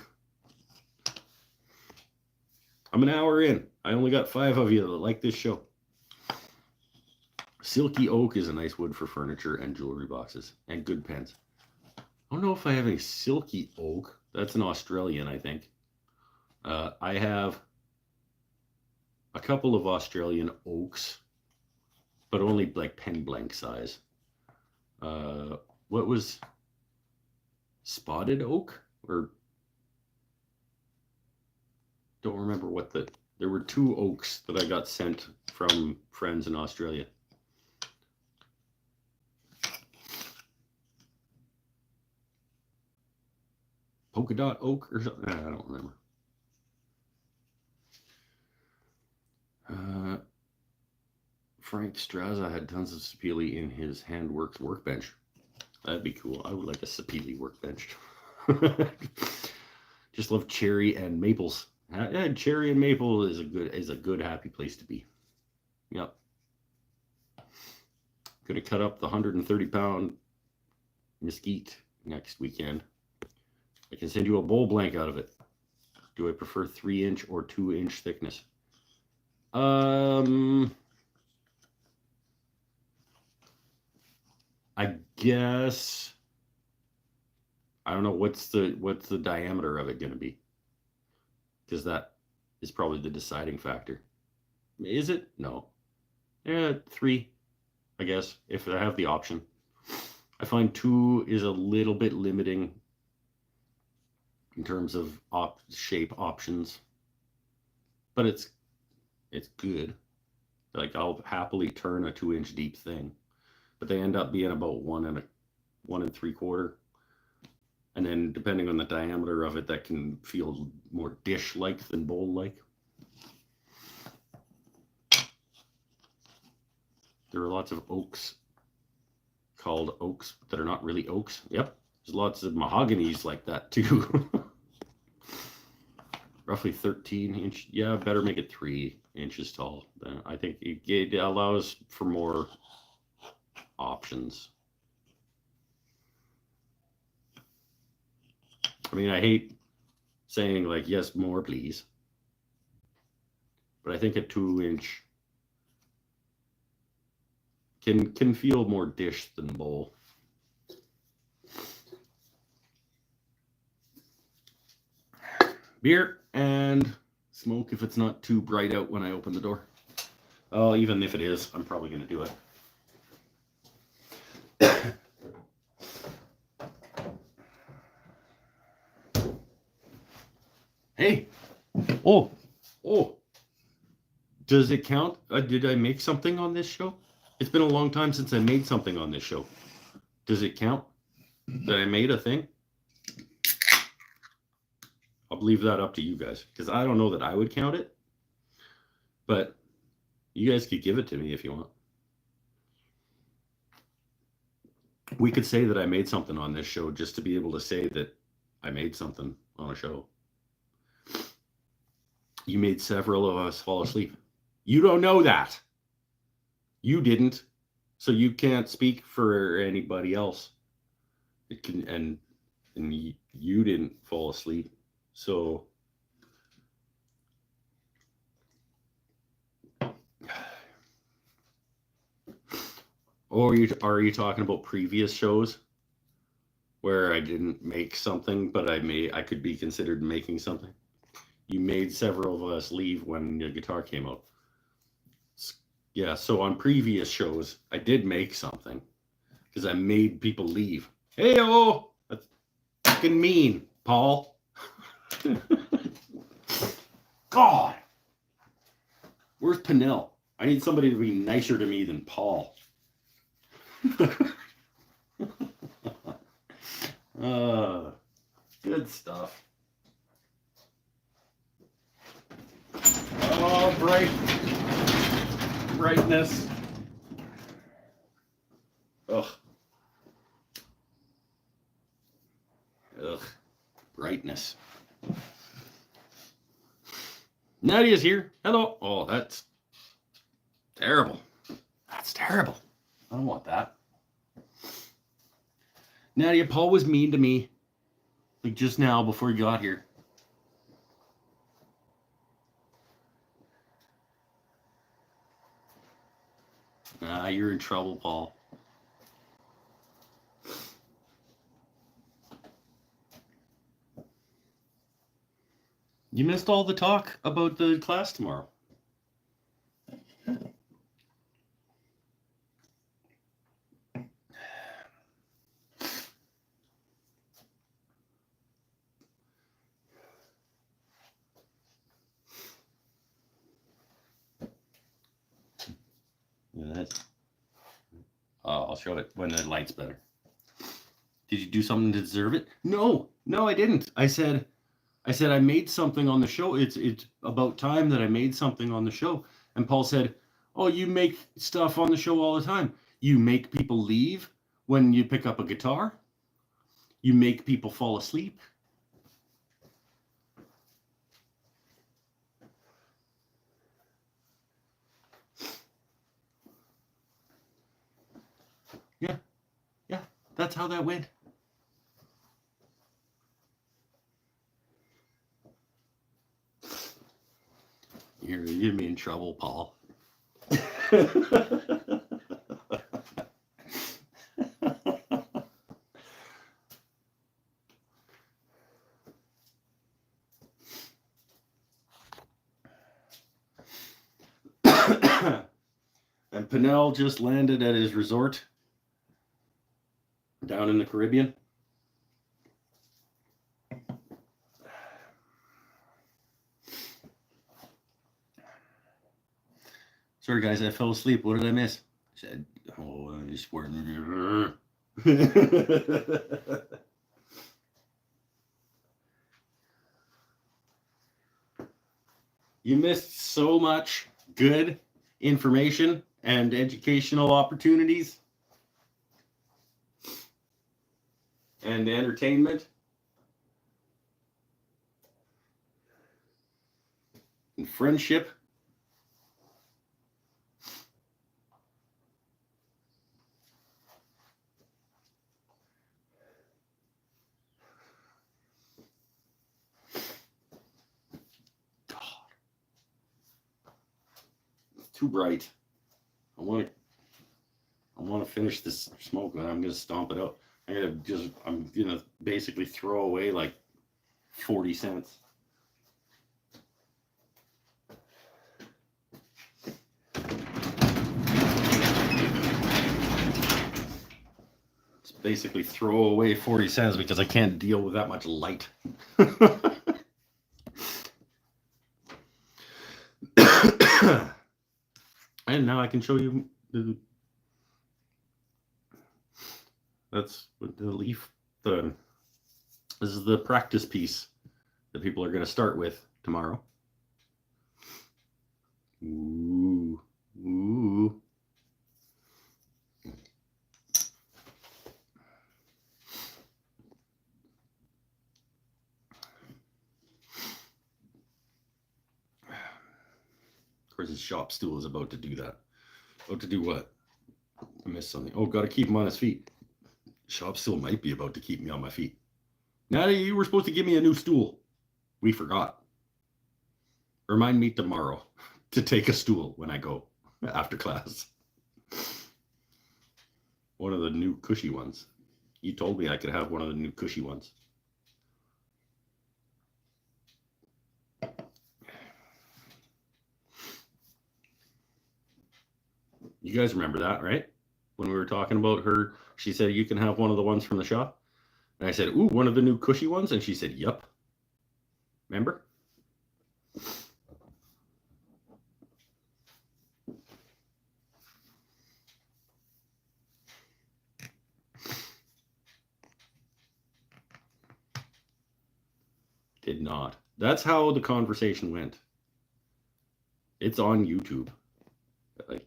I'm an hour in. I only got 5 of you that like this show. Silky oak is a nice wood for furniture and jewelry boxes and good pens. I don't know if I have any silky oak. That's an Australian, I think. I have a couple of Australian oaks, but only like pen blank size. What was spotted oak? Or don't remember what there were 2 oaks that I got sent from friends in Australia. Polka dot oak or something? I don't remember. Frank Straza had tons of sapele in his handworks workbench. That'd be cool. I would like a sapele workbench. Just love cherry and maples. Yeah, cherry and maple is a good happy place to be. Yep. Gonna cut up the 130-pound mesquite next weekend. I can send you a bowl blank out of it. Do I prefer 3-inch or 2-inch thickness? I guess I don't know what's the diameter of it going to be, because that is probably the deciding factor. Is it? No. Yeah, 3, I guess, if I have the option. I find 2 is a little bit limiting in terms of shape options, but it's good. Like, I'll happily turn a 2-inch deep thing, but they end up being about 1 3/4. And then depending on the diameter of it, that can feel more dish-like than bowl-like. There are lots of oaks called oaks that are not really oaks. Yep, there's lots of mahoganies like that too. Roughly 13-inch. Yeah, better make it 3 inches tall. I think it allows for more options. I mean, I hate saying like, yes, more please, but I think a 2-inch can feel more dish than bowl. Beer and smoke if it's not too bright out when I open the door. Oh, even if it is, I'm probably going to do it. Hey. Oh. Does it count? Did I make something on this show? It's been a long time since I made something on this show. Does it count that I made a thing? I'll leave that up to you guys, because I don't know that I would count it, but you guys could give it to me if you want. We could say that I made something on this show just to be able to say that I made something on a show. You made several of us fall asleep. You don't know that. You didn't, so you can't speak for anybody else. It can, and you didn't fall asleep, so or are you talking about previous shows where I didn't make something, but I could be considered making something? You made several of us leave when the guitar came out. Yeah, so on previous shows, I did make something because I made people leave. Hey-oh! That's fucking mean, Paul. God! Where's Pinnell? I need somebody to be nicer to me than Paul. Good stuff. Oh, brightness. Ugh. Brightness. Nadia's here. Hello. Oh, that's terrible. That's terrible. I don't want that. Nadia, Paul was mean to me, like just now before he got here. Ah, you're in trouble, Paul. You missed all the talk about the class tomorrow. Yeah, that's. I'll show it when the light's better. Did you do something to deserve it? No, I didn't. I said I made something on the show. It's about time that I made something on the show. And Paul said, "Oh, you make stuff on the show all the time. You make people leave when you pick up a guitar. You make people fall asleep." Yeah, that's how that went. You're getting me in trouble, Paul. And Pinnell just landed at his resort down in the Caribbean. Sorry, guys, I fell asleep. What did I miss? I said, "Oh, I just weren't." You missed so much good information and educational opportunities and entertainment and friendship. It's too bright. I want to finish this smoke, and I'm gonna stomp it out. I'm gonna basically throw away like 40 cents. It's basically throw away 40 cents because I can't deal with that much light. And now I can show you that's the leaf. This is the practice piece that people are going to start with tomorrow. Ooh, ooh. Of course, his shop stool is about to do that. About to do what? I missed something. Oh, got to keep him on his feet. Shop stool might be about to keep me on my feet. Now that you were supposed to give me a new stool, we forgot. Remind me tomorrow to take a stool when I go after class. One of the new cushy ones. You told me I could have one of the new cushy ones. You guys remember that, right? When we were talking about her, she said, "You can have one of the ones from the shop." And I said, "Ooh, one of the new cushy ones?" And she said, "Yup." Remember? Did not. That's how the conversation went. It's on YouTube. Like,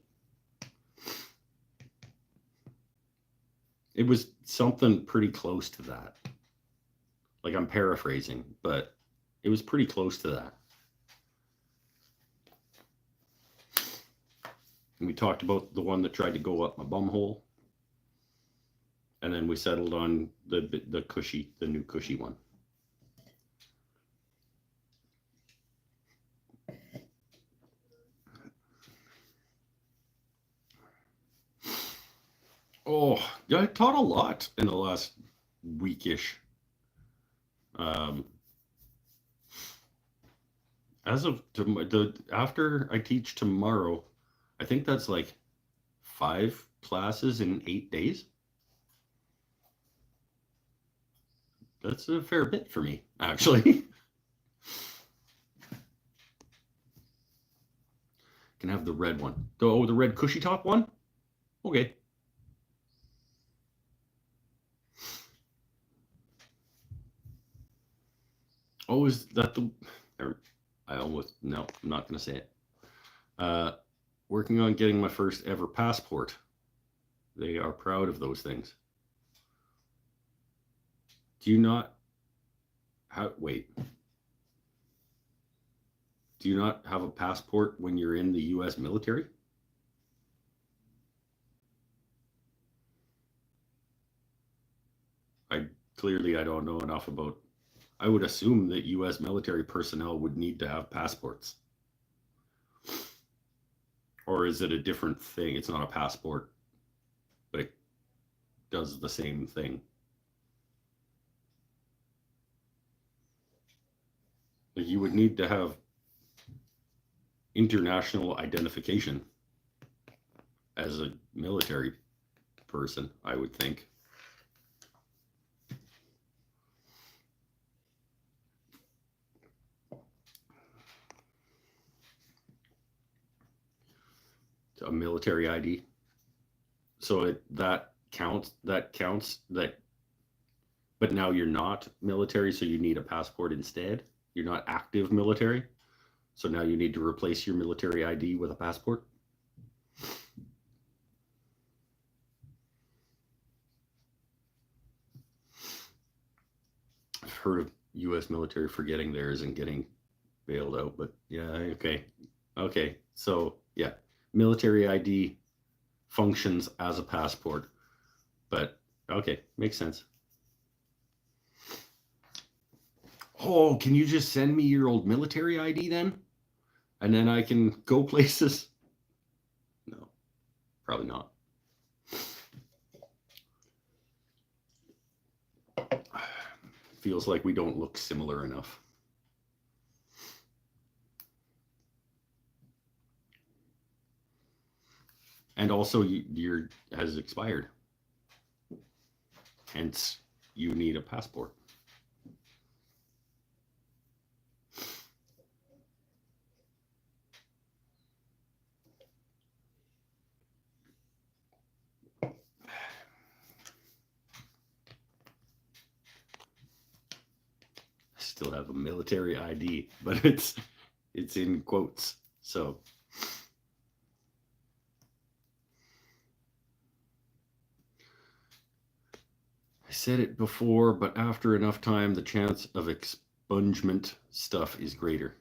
it was something pretty close to that. Like, I'm paraphrasing, but it was pretty close to that. And we talked about the one that tried to go up my bum hole. And then we settled on the new cushy one. Oh, yeah, I taught a lot in the last weekish. Um, as of after I teach tomorrow, I think that's like 5 classes in 8 days. That's a fair bit for me, actually. Can have the red one. Oh, the red cushy top one? Okay. Oh, is that the. I almost. No, I'm not going to say it. Working on getting my first ever passport. They are proud of those things. Do you not. Wait. Do you not have a passport when you're in the U.S. military? I don't know enough about. I would assume that U.S. military personnel would need to have passports. Or is it a different thing? It's not a passport, but it does the same thing. Like you would need to have international identification as a military person, I would think. A military ID. So that counts. That counts. That. But now you're not military, so you need a passport instead. You're not active military, so now you need to replace your military ID with a passport. I've heard of U.S. military forgetting theirs and getting bailed out, but yeah, okay. So yeah, military ID functions as a passport, but okay, makes sense. Oh, can you just send me your old military ID then? And then I can go places? No, probably not. Feels like we don't look similar enough. And also, your has expired. Hence, you need a passport. I still have a military ID, but it's in quotes. So I said it before, but after enough time, the chance of expungement stuff is greater.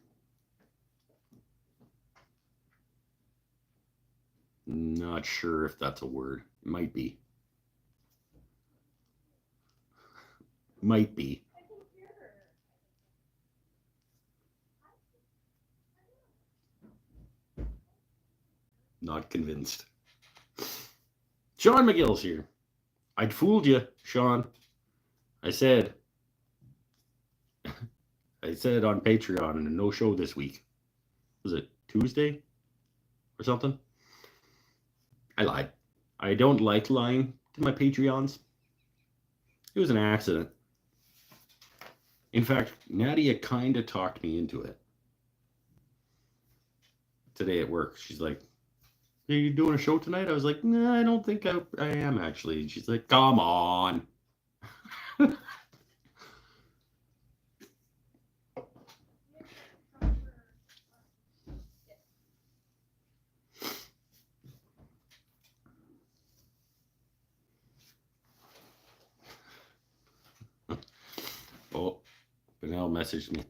Not sure if that's a word. Might be. Might be. Not convinced. Sean McGill's here. I'd fooled you, Sean. I said on Patreon and a no show this week. Was it Tuesday or something? I lied. I don't like lying to my Patreons. It was an accident. In fact, Nadia kind of talked me into it. Today at work, she's like, "Are you doing a show tonight?" I was like, "Nah, I don't think I am actually." She's like, "Come on." Oh, Benel messaged me.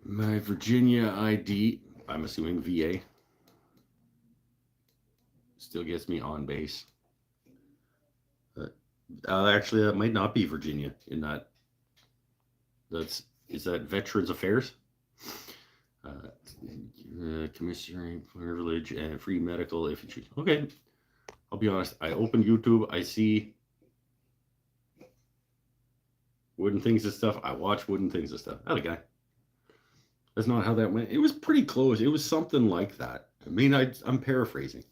My Virginia ID, I'm assuming VA, still gets me on base. Actually, that might not be Virginia. In that, is that Veterans Affairs? Commissioning privilege and free medical if you choose. Okay, I'll be honest. I open YouTube. I see wooden things and stuff. I watch wooden things and stuff. That a guy. That's not how that went. It was pretty close. It was something like that. I mean, I'm paraphrasing.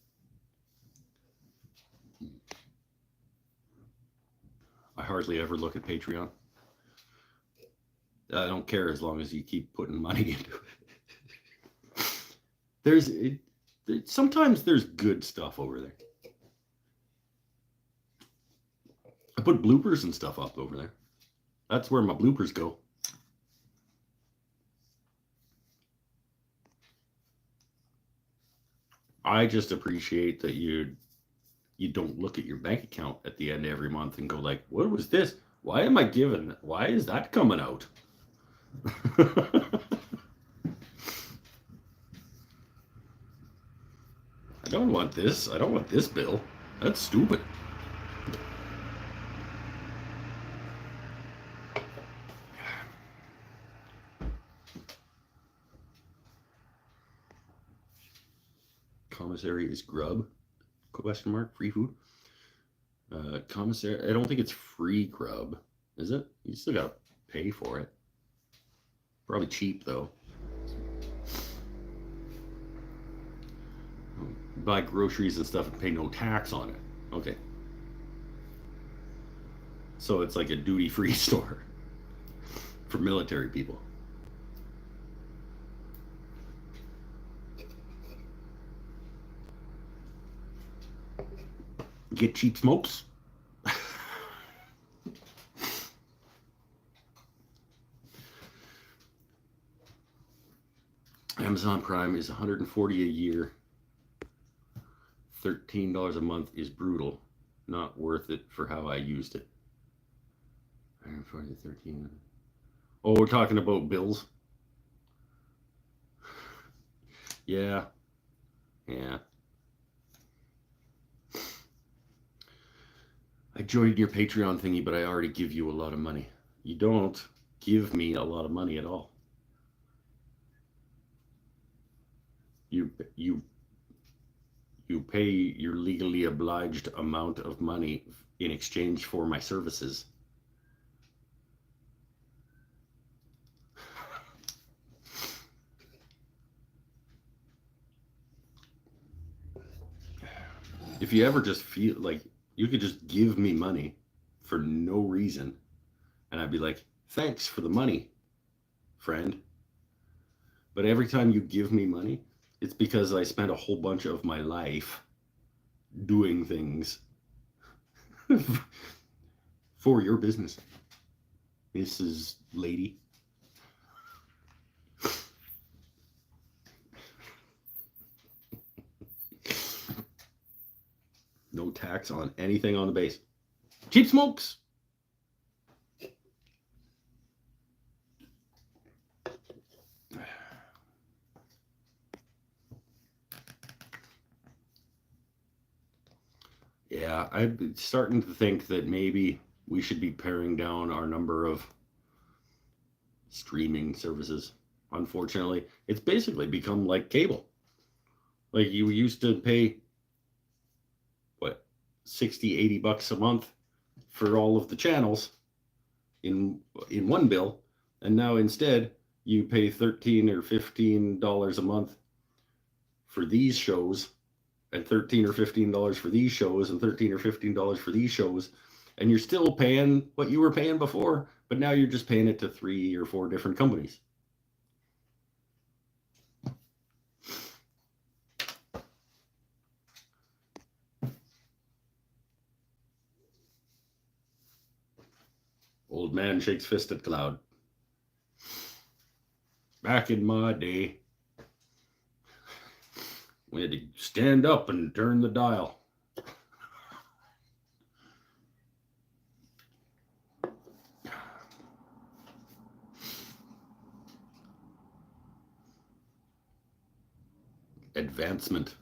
I hardly ever look at Patreon. I don't care as long as you keep putting money into it. Sometimes there's good stuff over there. I put bloopers and stuff up over there. That's where my bloopers go. I just appreciate that you don't look at your bank account at the end of every month and go like, what was this? Why am I giving? Why is that coming out? I don't want this. I don't want this bill. That's stupid. Commissary is grub? Question mark. Free food. Commissary. I don't think it's free grub, is it? You still gotta pay for it. Probably cheap though. Buy groceries and stuff and pay no tax on it. Okay. So it's like a duty-free store for military people. Get cheap smokes. Amazon Prime is $140 a year. $13 a month is brutal. Not worth it for how I used it. 140 13. Oh, we're talking about bills. Yeah. I joined your Patreon thingy, but I already give you a lot of money. You don't give me a lot of money at all. You pay your legally obliged amount of money in exchange for my services. If you ever just feel like you could just give me money for no reason, and I'd be like, thanks for the money, friend. But every time you give me money, it's because I spent a whole bunch of my life doing things for your business, Mrs. Lady. No tax on anything on the base. Cheap smokes. Yeah, I'm starting to think that maybe we should be paring down our number of streaming services. Unfortunately, it's basically become like cable. Like you used to pay, what, 60, 80 bucks a month for all of the channels in one bill, and now instead you pay $13 or $15 a month for these shows, and $13 or $15 for these shows, and $13 or $15 for these shows, and you're still paying what you were paying before, but now you're just paying it to 3 or 4 different companies. Old man shakes fist at cloud. Back in my day, we had to stand up and turn the dial. Advancement.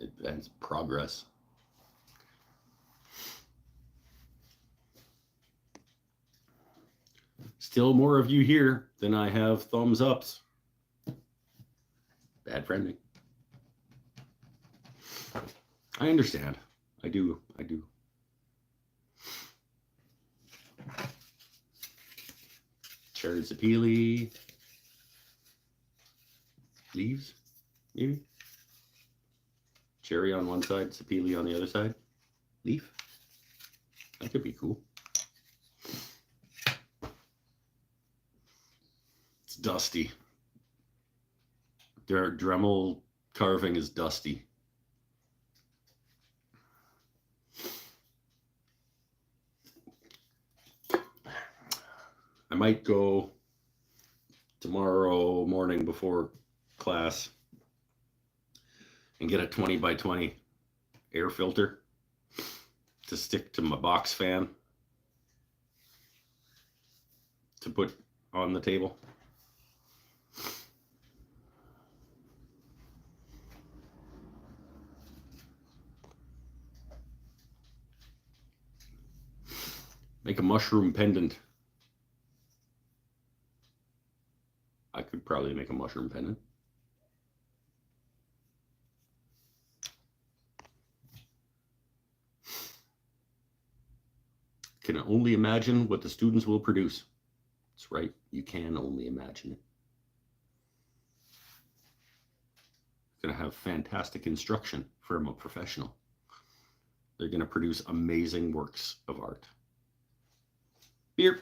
Advanced progress. Still more of you here than I have thumbs ups. Bad friending. I understand. I do. Cherry sapili. Leaves, maybe? Cherry on one side, sapili on the other side. Leaf. That could be cool. It's dusty. Their Dremel carving is dusty. I might go tomorrow morning before class and get a 20 by 20 air filter to stick to my box fan to put on the table. Make a mushroom pendant. I could probably make a mushroom pendant. Can only imagine what the students will produce. That's right, you can only imagine it. Going to have fantastic instruction from a professional. They're going to produce amazing works of art. Beer.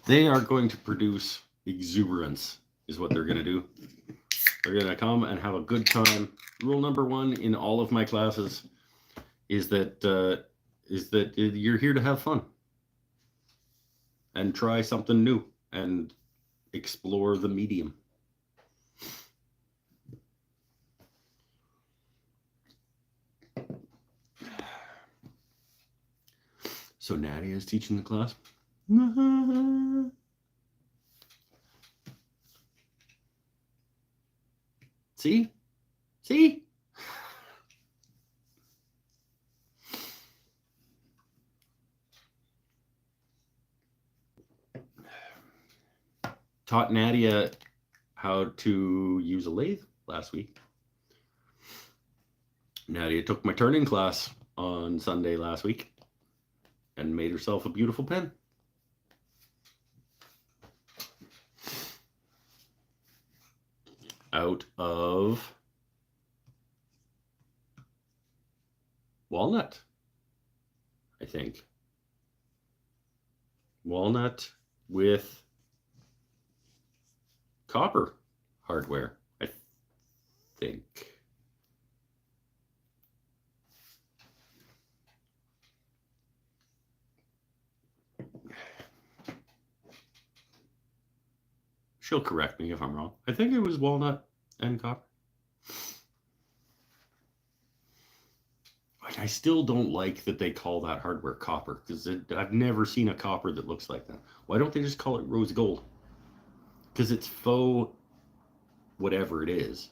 They are going to produce exuberance, is what they're going to do. They're going to come and have a good time. Rule number one in all of my classes is that you're here to have fun and try something new and explore the medium. So Nadia is teaching the class. See? Taught Nadia how to use a lathe last week. Nadia took my turning class on Sunday last week and made herself a beautiful pen. Out of walnut, I think. Walnut with copper hardware, I think. She'll correct me if I'm wrong. I think it was walnut and copper. I still don't like that they call that hardware copper, because I've never seen a copper that looks like that. Why don't they just call it rose gold? Because it's faux whatever it is.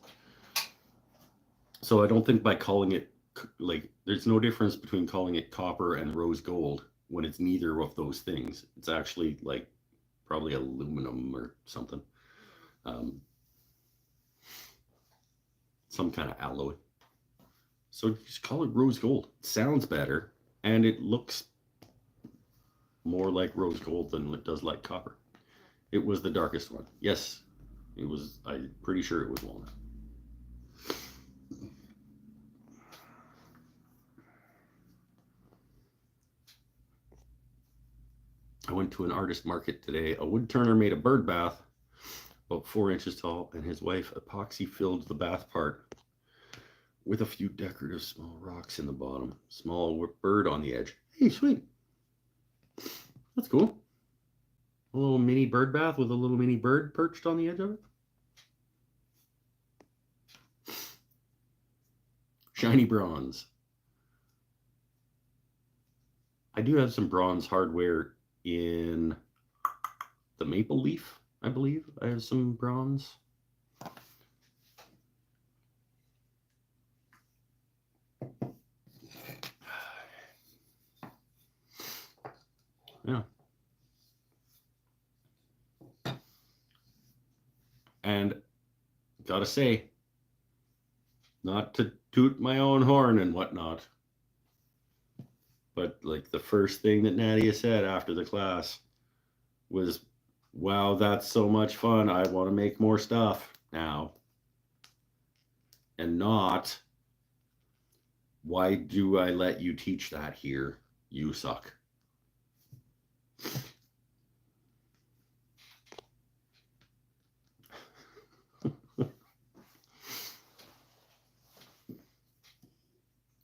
So I don't think by calling it, like, there's no difference between calling it copper and rose gold when it's neither of those things. It's actually like probably aluminum or something. Some kind of alloy. So just call it rose gold. It sounds better, and it looks more like rose gold than it does like copper. It was the darkest one. Yes, it was. I'm pretty sure it was walnut. I went to an artist market today. A wood turner made a bird bath about 4 inches tall, and his wife epoxy filled the bath part with a few decorative small rocks in the bottom. Small bird on the edge. Hey, sweet. That's cool. A little mini bird bath with a little mini bird perched on the edge of it. Shiny bronze. I do have some bronze hardware in the maple leaf I believe. I have some bronze. Yeah. And gotta say, not to toot my own horn and whatnot, but like the first thing that Nadia said after the class was, wow, that's so much fun. I want to make more stuff now. And not, why do I let you teach that here? You suck.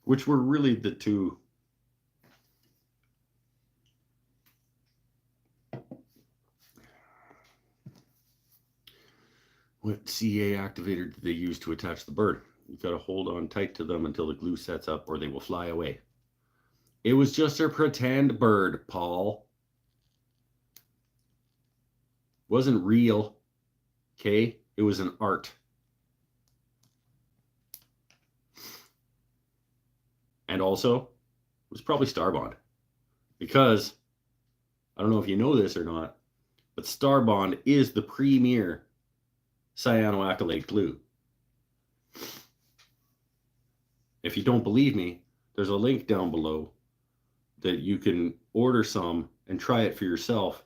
Which were really the two what CA activator did they use to attach the bird? You got to hold on tight to them until the glue sets up or they will fly away. It was just a pretend bird, Paul. Wasn't real. Okay? It was an art. And also, it was probably Starbond. Because, I don't know if you know this or not, but Starbond is the premier cyanoacrylate glue. If you don't believe me, there's a link down below that you can order some and try it for yourself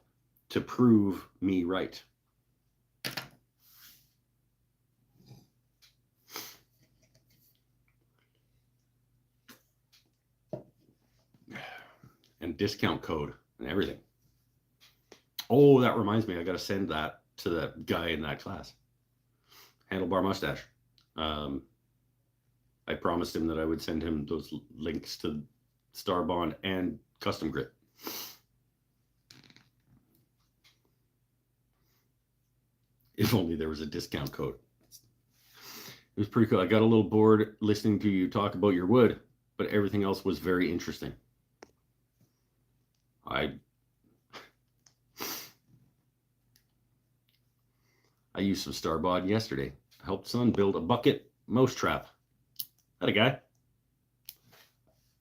to prove me right. And discount code and everything. Oh, that reminds me, I got to send that to that guy in that class. Handlebar Mustache. I promised him that I would send him those links to Starbond and Custom Grit. If only there was a discount code. It was pretty cool. I got a little bored listening to you talk about your wood, but everything else was very interesting. I used some Starbond yesterday. I helped son build a bucket mousetrap. That a guy.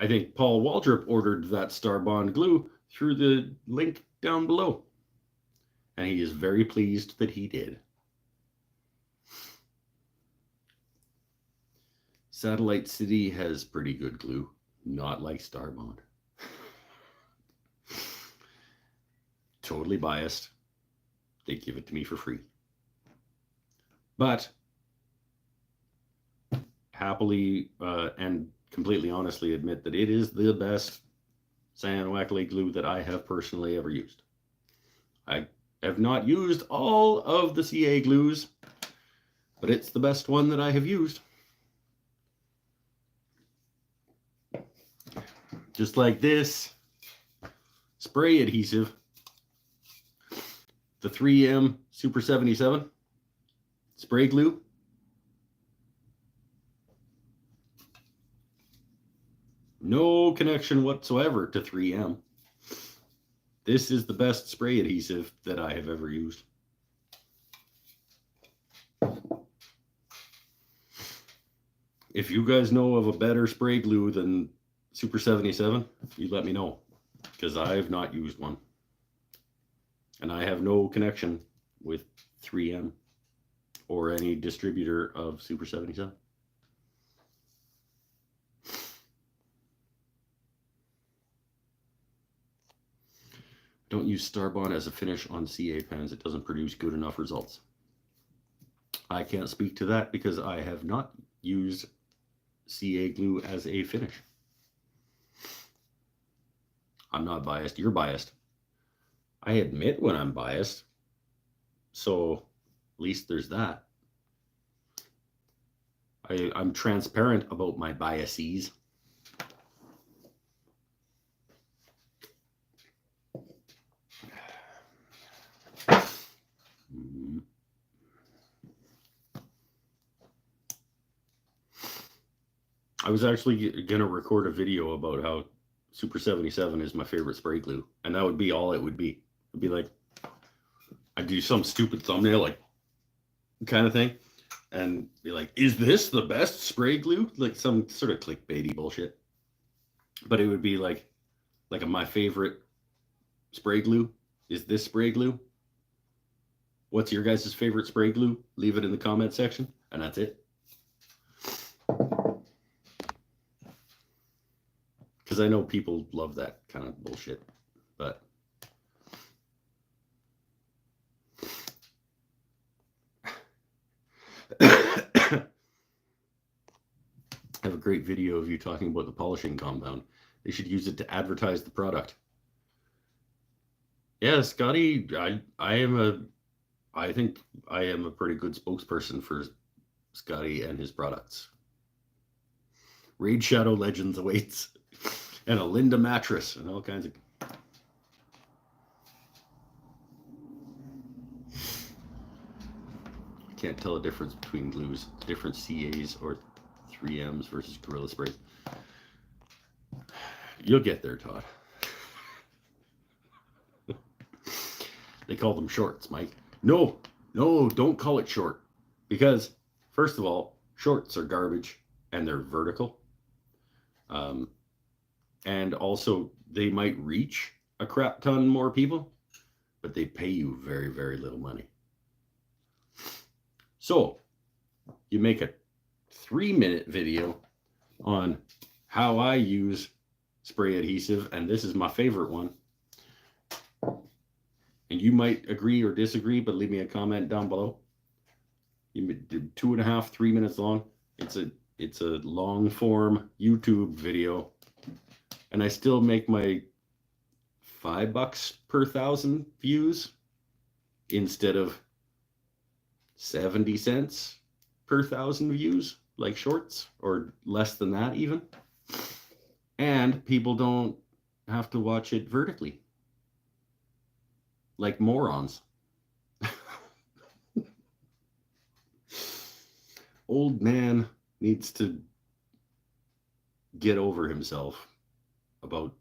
I think Paul Waldrop ordered that Starbond glue through the link down below. And he is very pleased that he did. Satellite City has pretty good glue. Not like Starbond. Totally biased. They give it to me for free. But happily and completely honestly admit that it is the best cyanoacrylate glue that I have personally ever used. I have not used all of the CA glues, but it's the best one that I have used. Just like this spray adhesive, the 3M Super 77 spray glue. No connection whatsoever to 3M. This is the best spray adhesive that I have ever used. If you guys know of a better spray glue than Super 77, you let me know, because I have not used one. And I have no connection with 3M or any distributor of Super 77. Don't use Starbond as a finish on CA pens. It doesn't produce good enough results. I can't speak to that because I have not used CA glue as a finish. I'm not biased. You're biased. I admit when I'm biased. So at least there's that. I'm transparent about my biases. I was actually going to record a video about how Super 77 is my favorite spray glue. And that would be all it would be. It'd be like, I do some stupid thumbnail like kind of thing and be like, is this the best spray glue? Like some sort of clickbaity bullshit. But it would be like my favorite spray glue is this spray glue. What's your guys' favorite spray glue? Leave it in the comment section, and that's it. Because I know people love that kind of bullshit, but I have a great video of you talking about the polishing compound. They should use it to advertise the product. Yeah, Scotty, I think I am a pretty good spokesperson for Scotty and his products. Raid Shadow Legends awaits, and a Linda mattress, and all kinds of. I can't tell the difference between glues, different CAs or 3Ms versus Gorilla Sprays. You'll get there, Todd. They call them shorts, Mike. No, don't call it short. Because, first of all, shorts are garbage and they're vertical. And also, they might reach a crap ton more people, but they pay you very, very little money. So, you make a 3-minute video on how I use spray adhesive, and this is my favorite one. And you might agree or disagree, but leave me a comment down below. You did 2.5, 3 minutes long. It's a long form YouTube video, and I still make my $5 per 1,000 views instead of 70 cents per 1,000 views, like shorts, or less than that even. And people don't have to watch it vertically like morons. Old man needs to get over himself about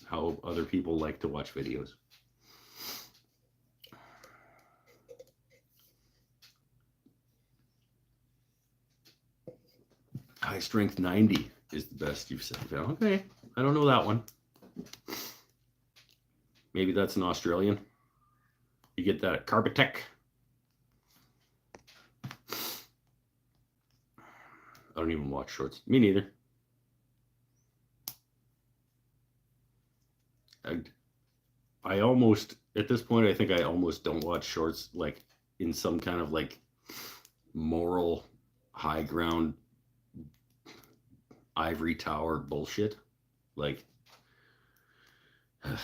how other people like to watch videos. High Strength 90 is the best you've said. Okay, I don't know that one. Maybe that's an Australian. You get that at Carbotech. I don't even watch shorts. Me neither. I almost, at this point, I think I almost don't watch shorts like in some kind of like moral high ground ivory tower bullshit. Like, at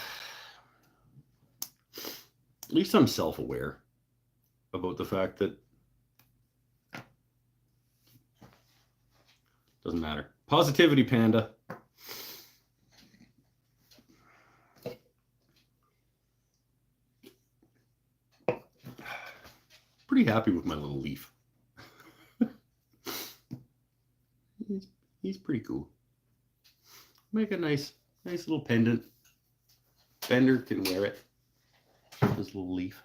least I'm self-aware about the fact that doesn't matter. Positivity Panda. Pretty happy with my little leaf. He's pretty cool. Make a nice little pendant. Bender can wear it. This little leaf.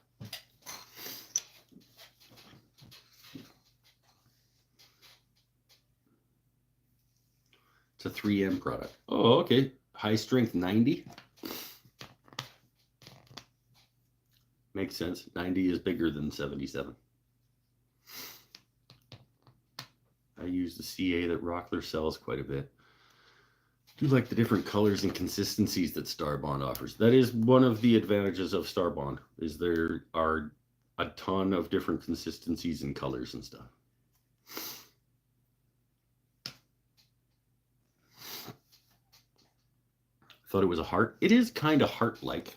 It's a 3M product. Oh, okay. High Strength 90. Makes sense. 90 is bigger than 77. I use the CA that Rockler sells quite a bit. I do like the different colors and consistencies that Starbond offers. That is one of the advantages of Starbond, is there are a ton of different consistencies and colors and stuff. Thought it was a heart. It is kind of heart-like.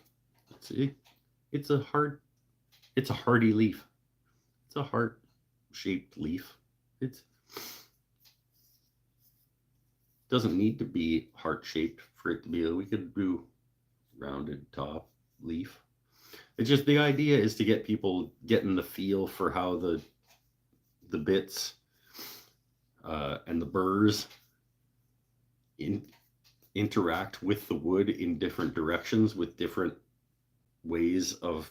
See, it's a hardy leaf. It's a heart-shaped leaf. It doesn't need to be heart-shaped for it to be. We could do rounded top leaf. It's just the idea is to get people getting the feel for how the bits and the burrs interact with the wood in different directions with different ways of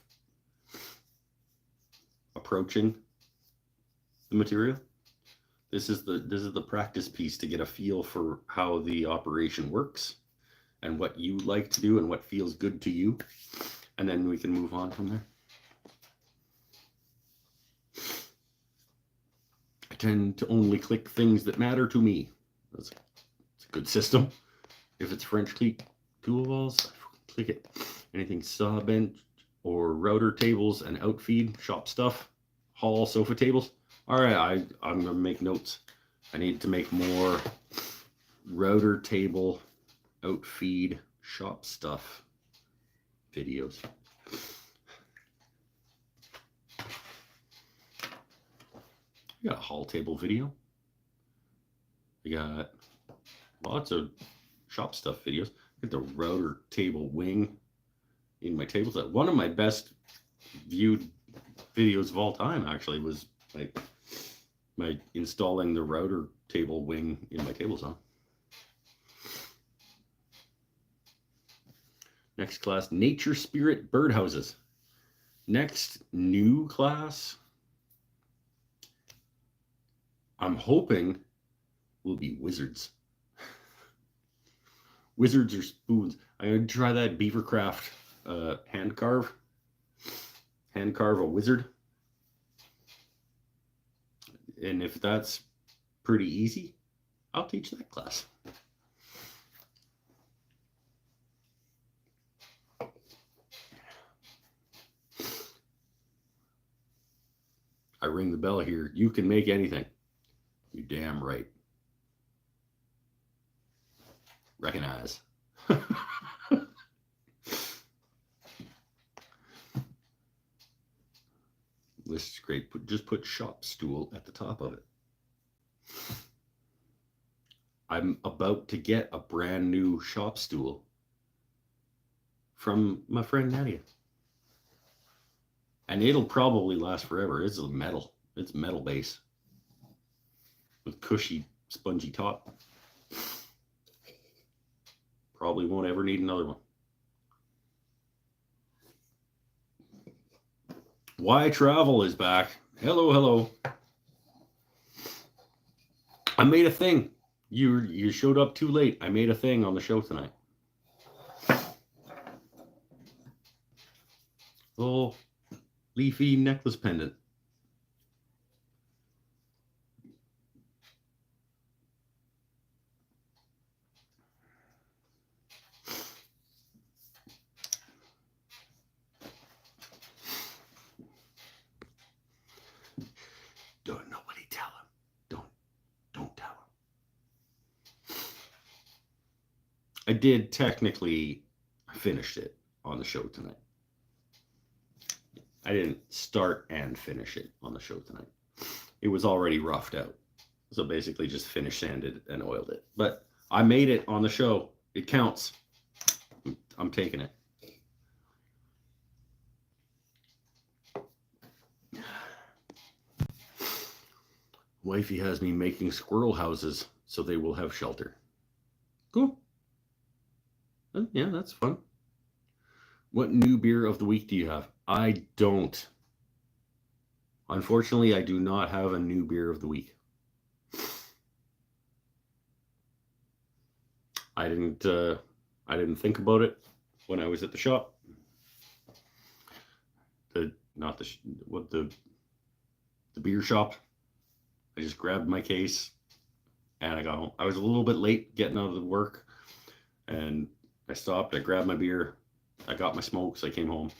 approaching the material. This is the practice piece to get a feel for how the operation works and what you like to do and what feels good to you. And then we can move on from there. I tend to only click things that matter to me. It's a good system. If it's French click toolballs, click it. Anything saw bench or router tables and outfeed, shop stuff, hall sofa tables. All right, I'm gonna make notes. I need to make more router table, outfeed, shop stuff videos. I got a hall table video. I got lots of shop stuff videos. I got the router table wing in my tables. One of my best viewed videos of all time actually was like my installing the router table wing in my table saw. Next class, Nature Spirit Birdhouses. Next new class, I'm hoping, will be wizards. Wizards or spoons. I'm going to try that Beavercraft hand carve a wizard. And if that's pretty easy, I'll teach that class. I ring the bell here. You can make anything. You damn right. Recognize. This is great. Just put shop stool at the top of it. I'm about to get a brand new shop stool from my friend Nadia. And it'll probably last forever. It's metal. It's metal base with cushy, spongy top. Probably won't ever need another one. Why Travel is back. Hello, hello. I made a thing. You showed up too late. I made a thing on the show tonight. Little leafy necklace pendant. Don't nobody tell him. Don't tell him. I did technically finish it on the show tonight. I didn't start and finish it on the show tonight. It was already roughed out. So basically just finish sanded and oiled it. But I made it on the show. It counts. I'm taking it. Wifey has me making squirrel houses so they will have shelter. Cool. Yeah, that's fun. What new beer of the week do you have? I don't. Unfortunately, I do not have a new beer of the week. I didn't think about it when I was at the shop. The beer shop. I just grabbed my case and I got home. I was a little bit late getting out of work and I stopped. I grabbed my beer. I got my smokes. I came home.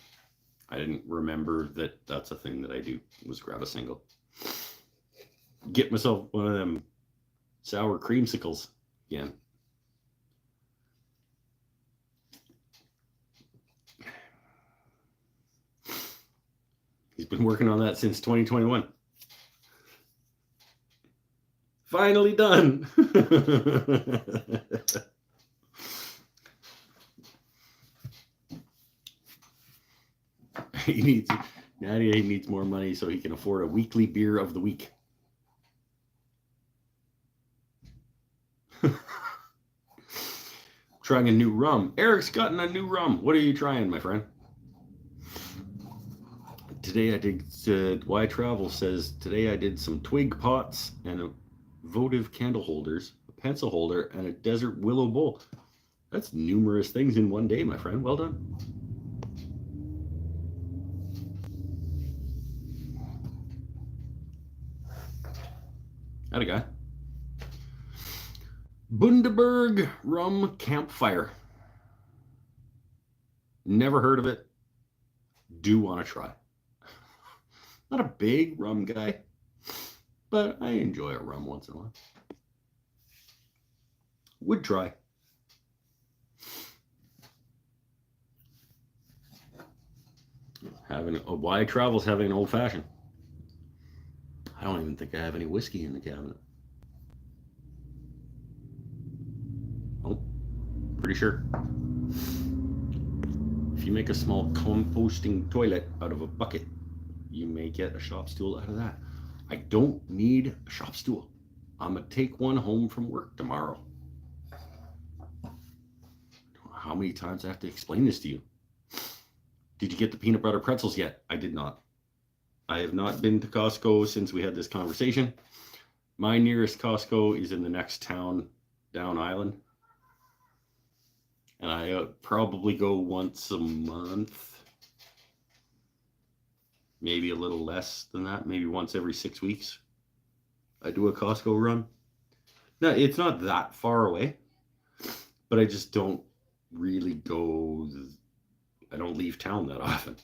I didn't remember that that's a thing that I do, was grab a single. Get myself one of them sour creamsicles again. He's been working on that since 2021. Finally done. Nadia needs more money so he can afford a weekly beer of the week. Trying a new rum. Eric's gotten a new rum. What are you trying, my friend? Today I did, Why Travel says, today I did some twig pots and a votive candle holders, a pencil holder, and a desert willow bowl. That's numerous things in one day, my friend. Well done. That a guy. Bundaberg Rum Campfire. Never heard of it. Do want to try. Not a big rum guy, but I enjoy a rum once in a while. Would try. Why Travel's having an old fashioned. I don't even think I have any whiskey in the cabinet. Oh, pretty sure. If you make a small composting toilet out of a bucket, you may get a shop stool out of that. I don't need a shop stool. I'm gonna take one home from work tomorrow. I don't know how many times I have to explain this to you. Did you get the peanut butter pretzels yet? I did not. I have not been to Costco since we had this conversation. My nearest Costco is in the next town down Island. And I probably go once a month. Maybe a little less than that. Maybe once every 6 weeks. I do a Costco run. Now, it's not that far away. But I just don't really go... I don't leave town that often.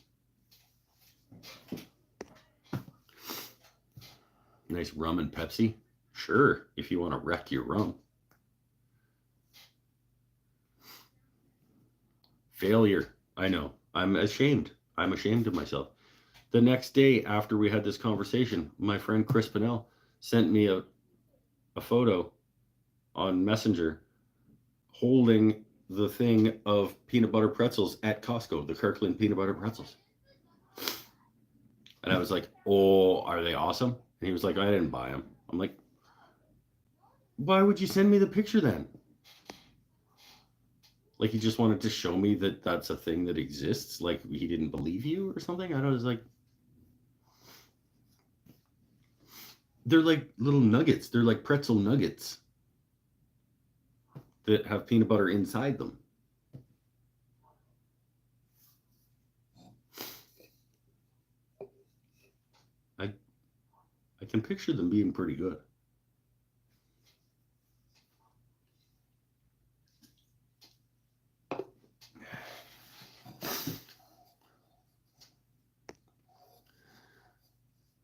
Nice rum and Pepsi. Sure, if you want to wreck your rum. Failure. I know. I'm ashamed. I'm ashamed of myself. The next day after we had this conversation, my friend Chris Pinnell sent me a photo on Messenger holding the thing of peanut butter pretzels at Costco, the Kirkland peanut butter pretzels. And I was like, oh, are they awesome? And he was like, I didn't buy them. I'm like, why would you send me the picture then? Like he just wanted to show me that that's a thing that exists. Like he didn't believe you or something. I was like, they're like little nuggets. They're like pretzel nuggets that have peanut butter inside them. I can picture them being pretty good.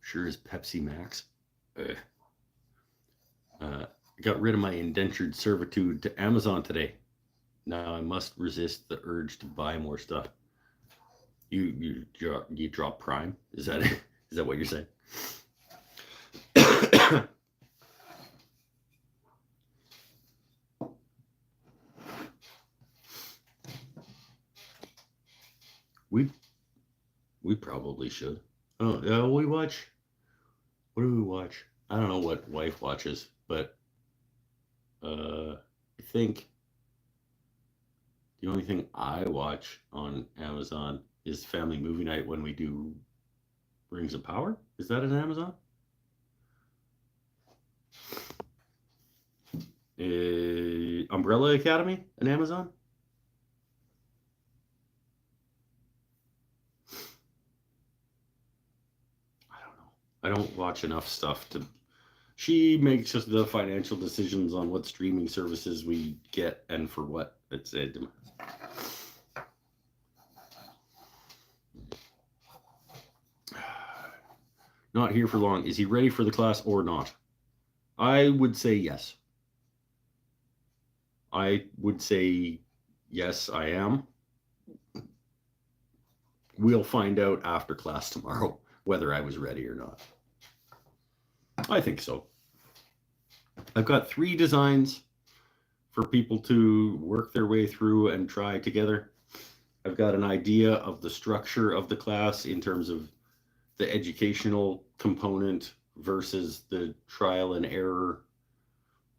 Sure is Pepsi Max. Got rid of my indentured servitude to Amazon today. Now I must resist the urge to buy more stuff. You drop Prime? Is that it? Is that what you're saying? We probably should. Oh, we watch. What do we watch? I don't know what wife watches, but I think the only thing I watch on Amazon is Family Movie Night when we do Rings of Power. Is that an Amazon? Umbrella Academy, an Amazon? I don't know. I don't watch enough stuff to. She makes us the financial decisions on what streaming services we get and for what. It's it. Not here for long. Is he ready for the class or not? I would say yes. I would say yes, I am. We'll find out after class tomorrow whether I was ready or not. I think so. I've got 3 designs for people to work their way through and try together. I've got an idea of the structure of the class in terms of the educational component versus the trial and error,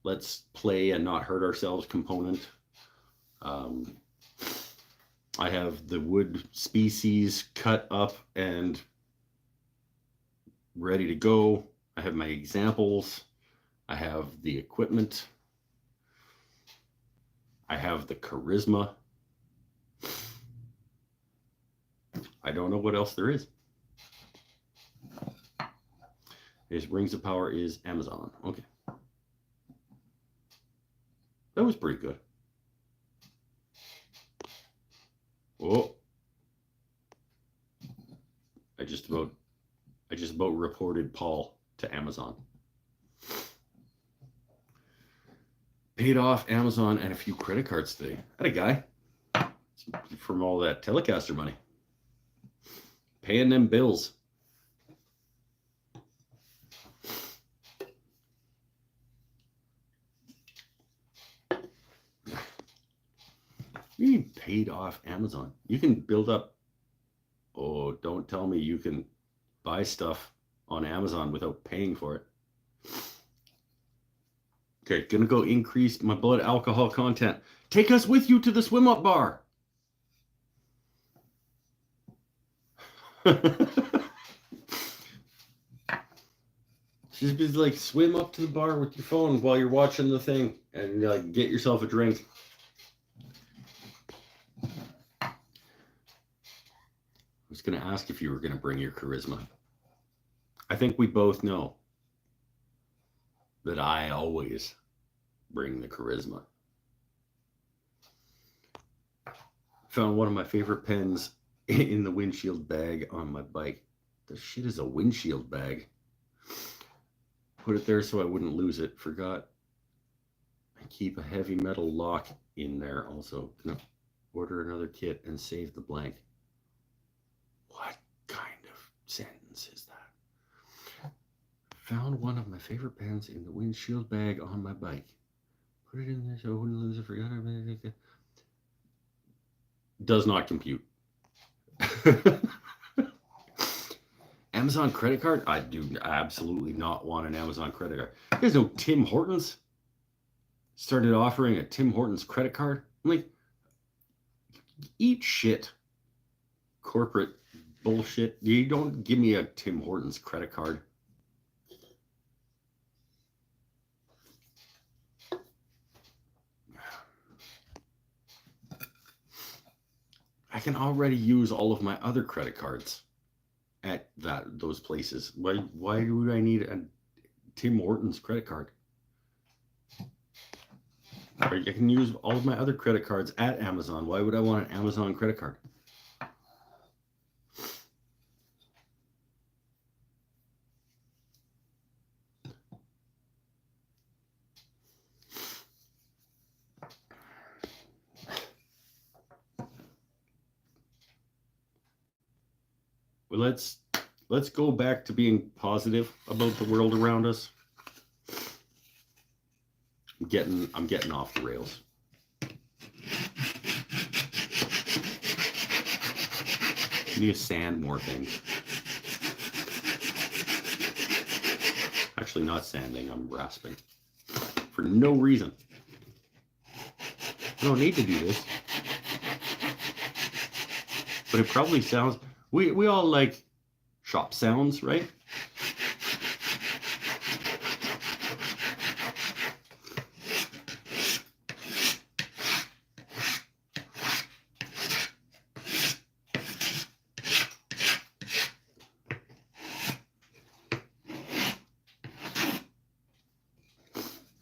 let's play and not hurt ourselves component. I have the wood species cut up and ready to go. I have my examples. I have the equipment. I have the charisma. I don't know what else there is. His Rings of Power is Amazon. Okay. That was pretty good. Oh. I just about reported Paul to Amazon. Paid off Amazon and a few credit cards today. Had a guy from all that Telecaster money. Paying them bills. You paid off Amazon. You can build up. Oh, don't tell me you can buy stuff on Amazon without paying for it. Okay, gonna go increase my blood alcohol content. Take us with you to the swim up bar. Just be like, swim up to the bar with your phone while you're watching the thing and like get yourself a drink. I was gonna ask if you were gonna bring your charisma. I think we both know that I always bring the charisma. Found one of my favorite pens in the windshield bag on my bike. The shit is a windshield bag. Put it there so I wouldn't lose it. Forgot I keep a heavy metal lock in there also. Gonna order another kit and save the blank. What kind of sentence is that? Found one of my favorite pens in the windshield bag on my bike. Put it in there so I wouldn't lose it. Forgot it. Does not compute. Amazon credit card? I do absolutely not want an Amazon credit card. You guys know Tim Hortons started offering a Tim Hortons credit card? I'm like, eat shit. Corporate bullshit. You don't give me a Tim Hortons credit card. I can already use all of my other credit cards at those places. Why would I need a Tim Hortons credit card? I can use all of my other credit cards at Amazon. Why would I want an Amazon credit card? Well, let's go back to being positive about the world around us. I'm getting off the rails. I need to sand more things. Actually, not sanding, I'm rasping. For no reason. I don't need to do this. But it probably sounds... We all like shop sounds, right?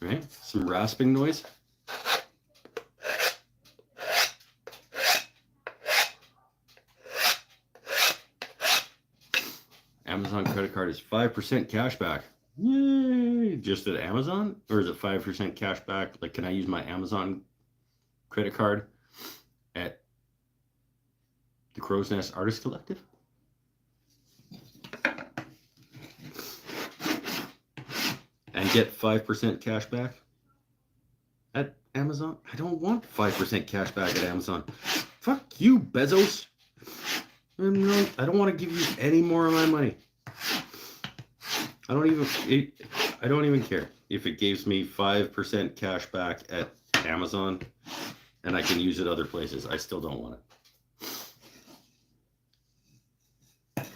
Right? Some rasping noise. Amazon credit card is 5% cash back. Yay! Just at Amazon? Or is it 5% cash back? Like, can I use my Amazon credit card at the Crow's Nest Artist Collective? And get 5% cash back at Amazon? I don't want 5% cash back at Amazon. Fuck you, Bezos. I don't want to give you any more of my money. I don't even care if it gives me 5% cash back at Amazon and I can use it other places. I still don't want it.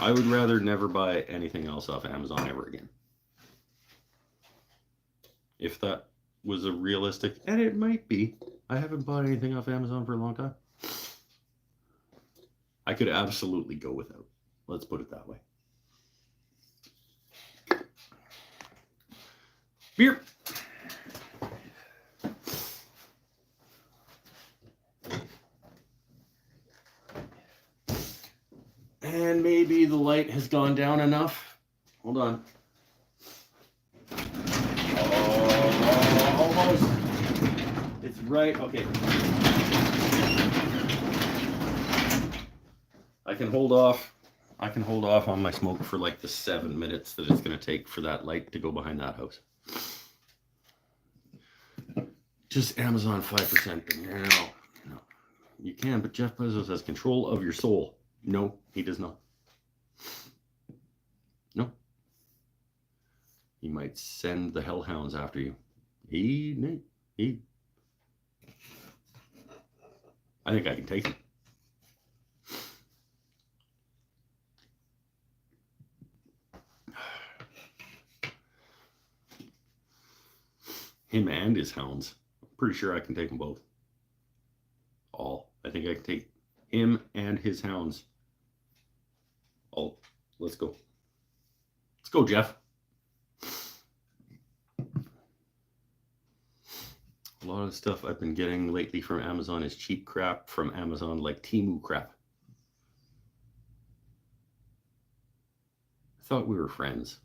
I would rather never buy anything else off Amazon ever again. If that was a realistic, and it might be. I haven't bought anything off Amazon for a long time. I could absolutely go without. Let's put it that way. Beer. And maybe the light has gone down enough. Hold on. Oh, almost. It's right. Okay. I can hold off. I can hold off on my smoke for like the 7 minutes that it's going to take for that light to go behind that house. Just Amazon 5%. No. You can, but Jeff Bezos has control of your soul. No, he does not. No. He might send the hellhounds after you. He. I think I can take him. Him and his hounds. I'm pretty sure I can take them both. All. I think I can take him and his hounds. All. Let's go. Let's go, Jeff. A lot of the stuff I've been getting lately from Amazon is cheap crap from Amazon, like Temu crap. I thought we were friends.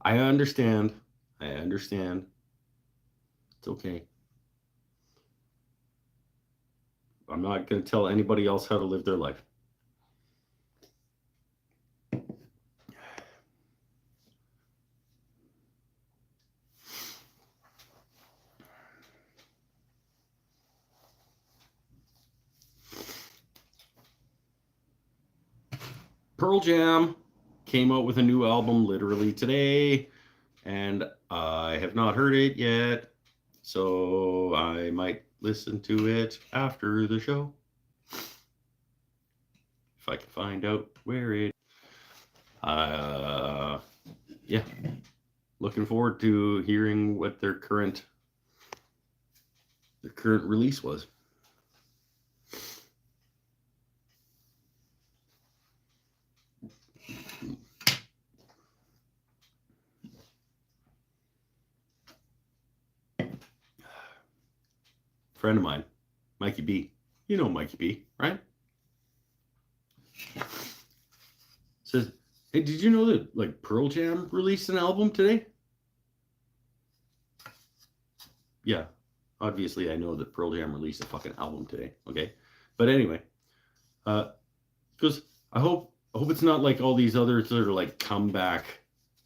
I understand. It's okay. I'm not going to tell anybody else how to live their life. Pearl Jam came out with a new album literally today, and I have not heard it yet, so I might listen to it after the show. If I can find out where it... yeah. Looking forward to hearing what their current release was. Friend of mine, Mikey B. You know Mikey B, right? Says, hey, did you know that like Pearl Jam released an album today? Yeah, obviously I know that Pearl Jam released a fucking album today. Okay, but anyway, because I hope it's not like all these others that are like comeback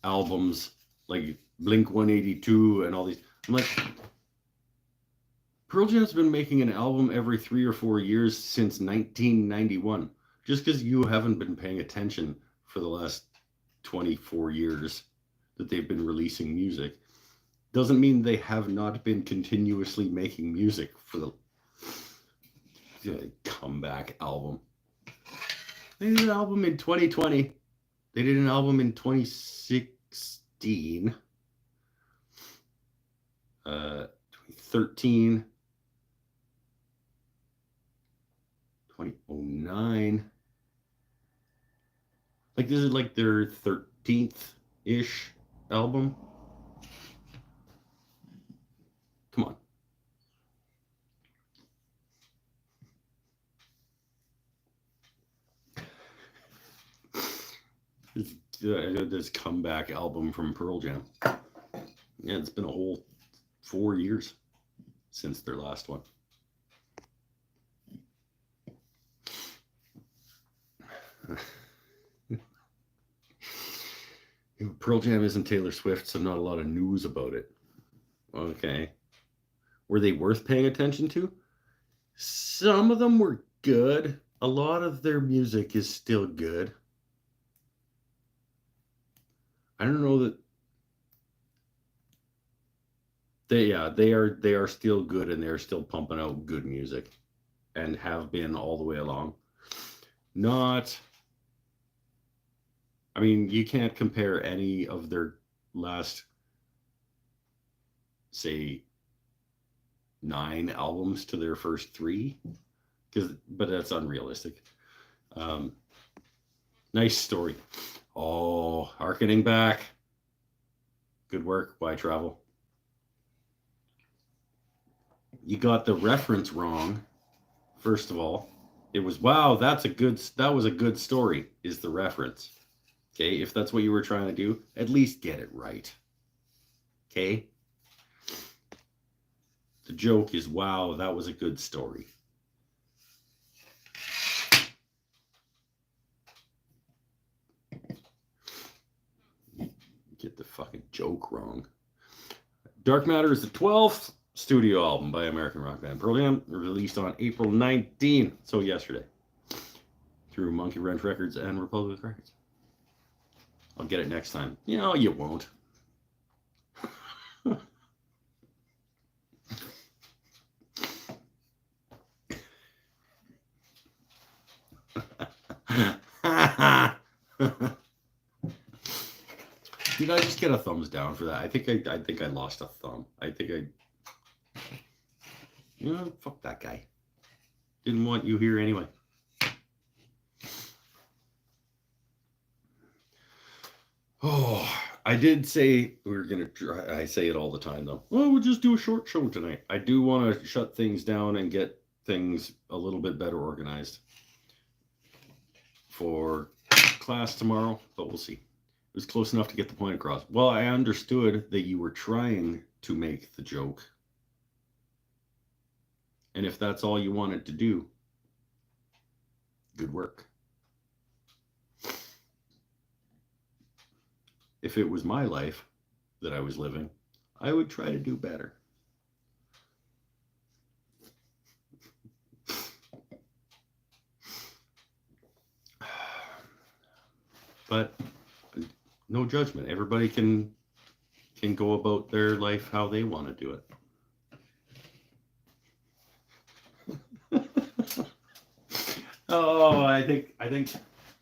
albums, like Blink 182 and all these. I'm like, Pearl Jam's been making an album every 3 or 4 years since 1991. Just because you haven't been paying attention for the last 24 years that they've been releasing music doesn't mean they have not been continuously making music for the comeback album. They did an album in 2020. They did an album in 2016. 2013. 2009. Like this is like their 13th-ish album. Come on. This comeback album from Pearl Jam. Yeah, it's been a whole 4 years since their last one. Pearl Jam isn't Taylor Swift, so not a lot of news about it. Okay. Were they worth paying attention to? Some of them were good. A lot of their music is still good. I don't know that they are still good, and they're still pumping out good music and have been all the way along. Not I mean, you can't compare any of their last, say, 9 albums to their first 3, but that's unrealistic. Um, nice story. Oh, harkening back. Good work. Why travel? You got the reference wrong. First of all, it was wow. That was a good story. Is the reference okay? If that's what you were trying to do, at least get it right. Okay. The joke is wow. That was a good story. Get the fucking joke wrong. Dark Matter is the 12th studio album by American rock band Pearl Jam, released on April 19, so yesterday, through Monkey Wrench Records and Republic Records. I'll get it next time. You know, you won't. Did I just get a thumbs down for that? I think I lost a thumb. You know, fuck that guy. Didn't want you here anyway. Oh, I did say we were gonna try. I say it all the time though. Oh, we'll just do a short show tonight. I do want to shut things down and get things a little bit better organized for class tomorrow, but we'll see. It was close enough to get the point across. Well, I understood that you were trying to make the joke. And if that's all you wanted to do, good work. If it was my life that I was living, I would try to do better. But no judgment. Everybody can go about their life how they want to do it. Oh, I think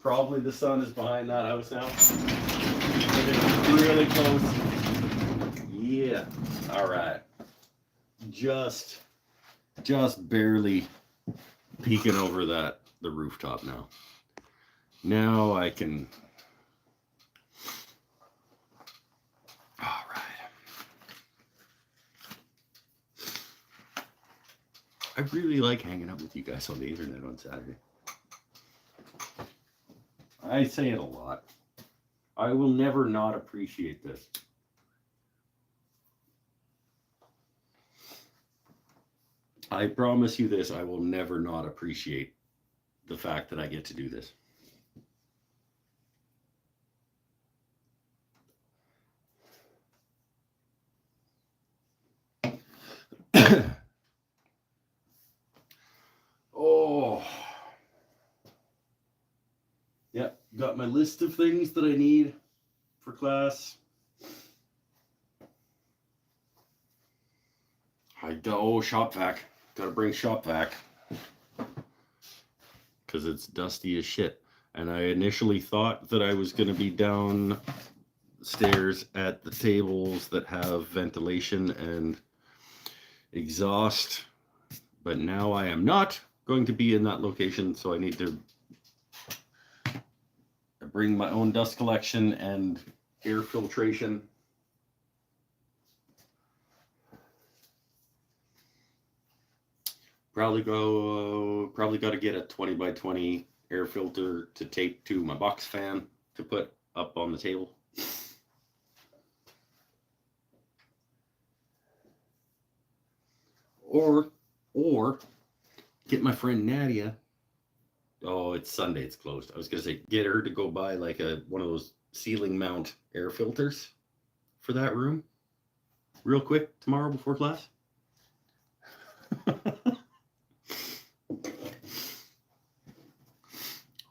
probably the sun is behind that house now. It's really close. Yeah. All right. Just barely peeking over the rooftop now. Now I can. All right. I really like hanging out with you guys on the internet on Saturday. I say it a lot. I will never not appreciate this. I promise you this, I will never not appreciate the fact that I get to do this. Oh. Yep, got my list of things that I need for class. Shop vac. Gotta bring shop vac. Because it's dusty as shit. And I initially thought that I was going to be downstairs at the tables that have ventilation and exhaust. But now I am not going to be in that location, so I need to bring my own dust collection and air filtration. Probably got to get a 20 by 20 air filter to tape to my box fan to put up on the table. Or get my friend Nadia. Oh, it's Sunday, it's closed. I was gonna say get her to go buy like one of those ceiling mount air filters for that room real quick tomorrow before class.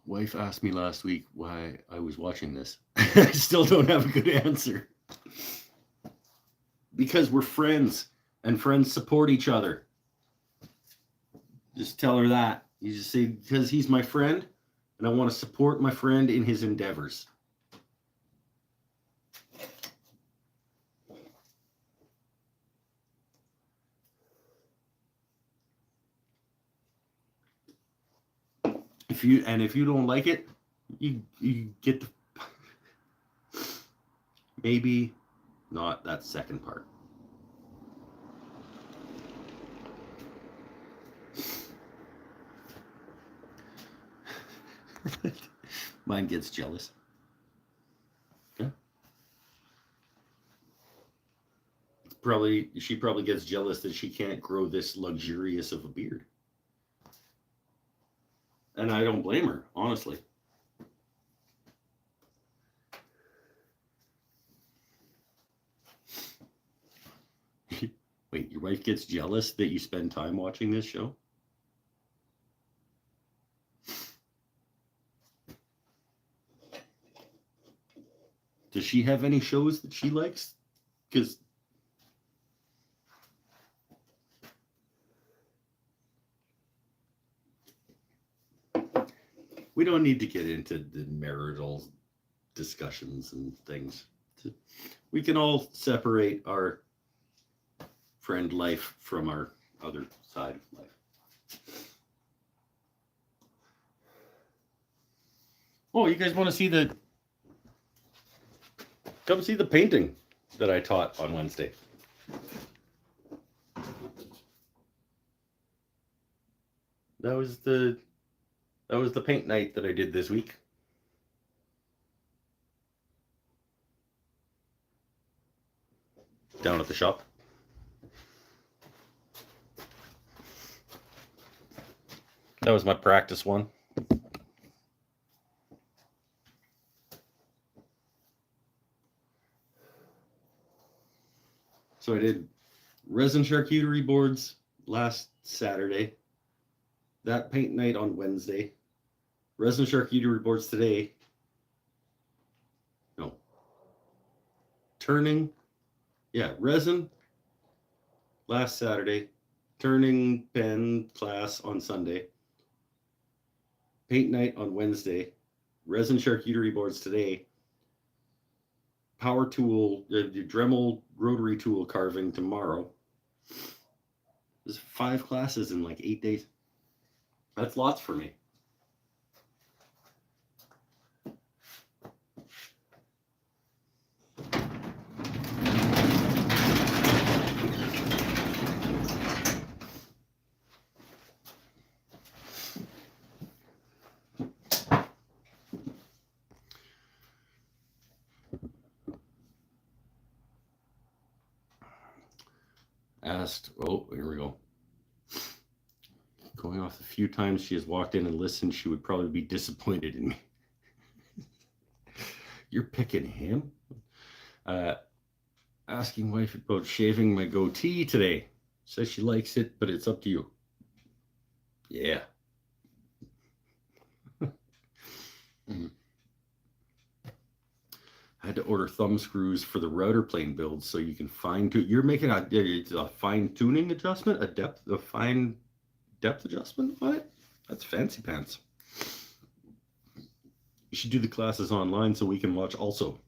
Wife asked me last week why I was watching this. I still don't have a good answer. Because we're friends and friends support each other. Just tell her that. You just say, because he's my friend and I want to support my friend in his endeavors. if you don't like it, you get the maybe not that second part. Mine gets jealous. Yeah. She probably gets jealous that she can't grow this luxurious of a beard. And I don't blame her, honestly. Wait, your wife gets jealous that you spend time watching this show? Does she have any shows that she likes? Because we don't need to get into the marital discussions and things. We can all separate our friend life from our other side of life. Oh, you guys want to see the... Come see the painting that I taught on Wednesday. That was the paint night that I did this week. Down at the shop. That was my practice one. So I did resin charcuterie boards last Saturday. That paint night on Wednesday. Resin charcuterie boards today. No. Turning. Yeah, resin last Saturday. Turning pen class on Sunday. Paint night on Wednesday. Resin charcuterie boards today. Power tool, Dremel rotary tool carving tomorrow. There's 5 classes in like 8 days. That's lots for me. Asked, oh, here we go. Going off the few times she has walked in and listened, she would probably be disappointed in me. You're picking him? Asking wife about shaving my goatee today. Says she likes it, but it's up to you. Yeah. I had to order thumb screws for the router plane build so you can fine tune. You're making a fine tuning adjustment, a fine depth adjustment on it. That's fancy pants. You should do the classes online so we can watch also.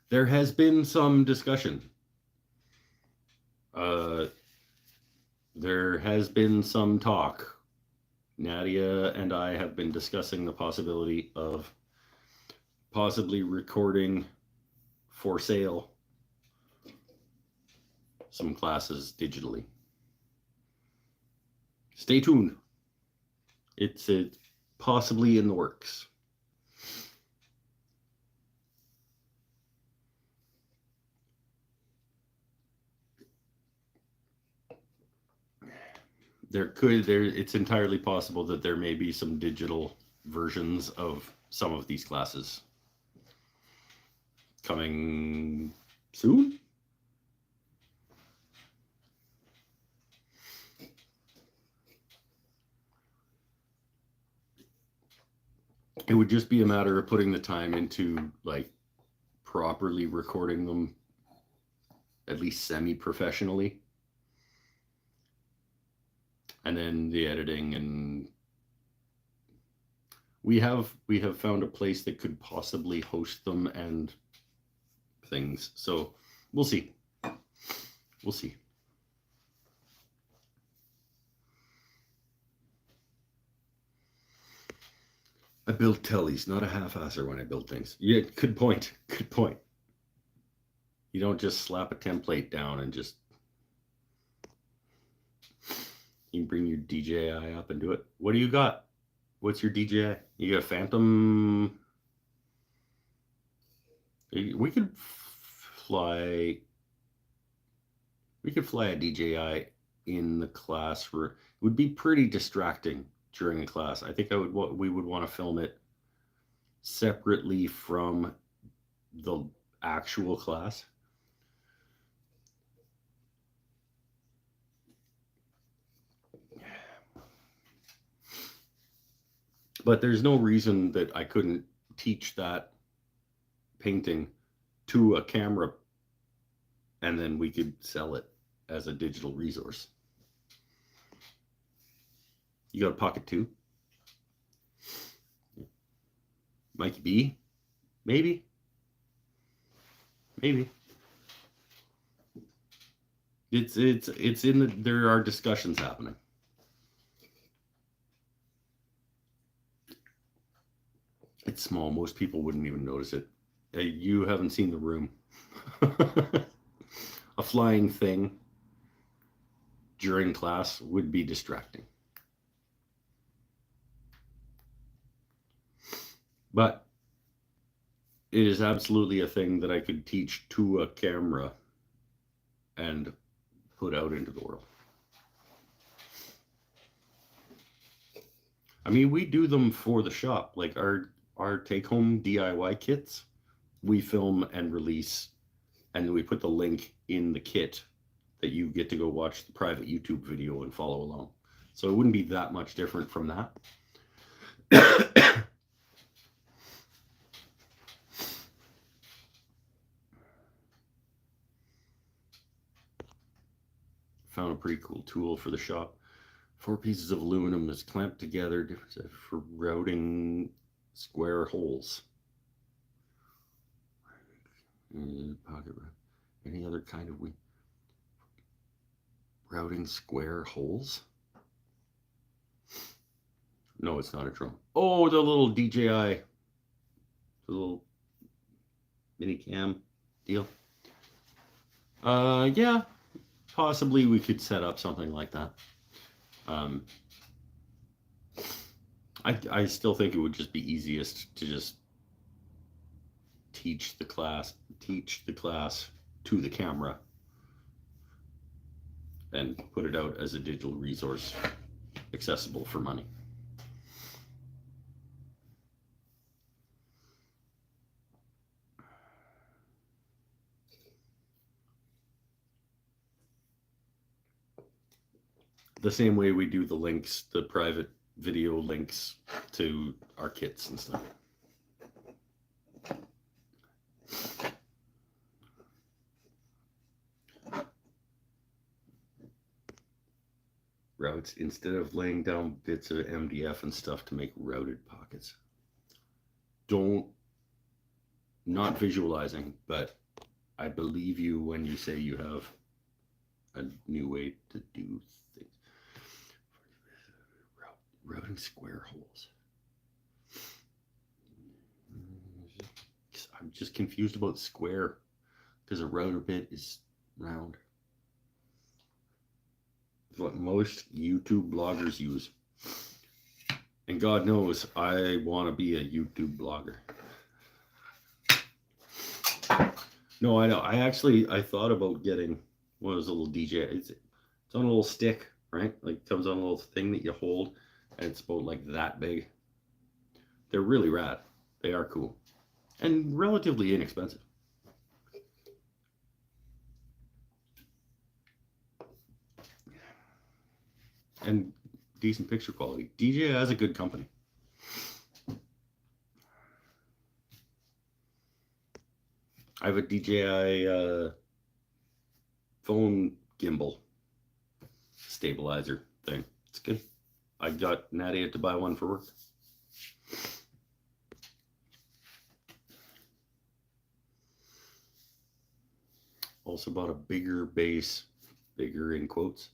There has been some discussion. There has been some talk. Nadia and I have been discussing the possibility of possibly recording for sale some classes digitally. Stay tuned. It's possibly in the works. It's entirely possible that there may be some digital versions of some of these classes coming soon. It would just be a matter of putting the time into like properly recording them, at least semi-professionally. And then the editing, and we have found a place that could possibly host them and things. So we'll see. We'll see. I build tellies, not a half-asser when I build things. Yeah, good point. Good point. You don't just slap a template down and just you can bring your DJI up and do it. What do you got? What's your DJI? You got a Phantom? We could fly. We could fly a DJI in the class for. It would be pretty distracting during a class. I think we would want to film it separately from the actual class. But there's no reason that I couldn't teach that painting to a camera and then we could sell it as a digital resource. You got a Pocket 2? Mikey B? Maybe? It's in the, there are discussions happening. It's small. Most people wouldn't even notice it. You haven't seen The Room. A flying thing during class would be distracting. But it is absolutely a thing that I could teach to a camera and put out into the world. I mean, we do them for the shop. Like our take-home DIY kits, we film and release, and we put the link in the kit that you get to go watch the private YouTube video and follow along. So it wouldn't be that much different from that. Found a pretty cool tool for the shop. 4 pieces of aluminum that's clamped together for routing square holes. Pocket any other kind of routing square holes? No, it's not a drone. Oh, the little DJI, the little mini cam deal. Yeah, possibly we could set up something like that. I still think it would just be easiest to just teach the class to the camera and put it out as a digital resource accessible for money. The same way we do the links, the private video links to our kits and stuff. Routes instead of laying down bits of MDF and stuff to make routed pockets. Not visualizing, but I believe you when you say you have a new way to do things. Routing square holes. I'm just confused about square because a router bit is round. It's what most YouTube bloggers use. And God knows I want to be a YouTube blogger. No, I know. I thought about getting one of those little DJ. It's on a little stick, right? Like it comes on a little thing that you hold, and it's about like that big. They're really rad. They are cool, and relatively inexpensive. And decent picture quality. DJI has a good company. I have a DJI phone gimbal stabilizer thing. It's good. I got Nadia to buy one for work. Also bought a bigger base, bigger in quotes,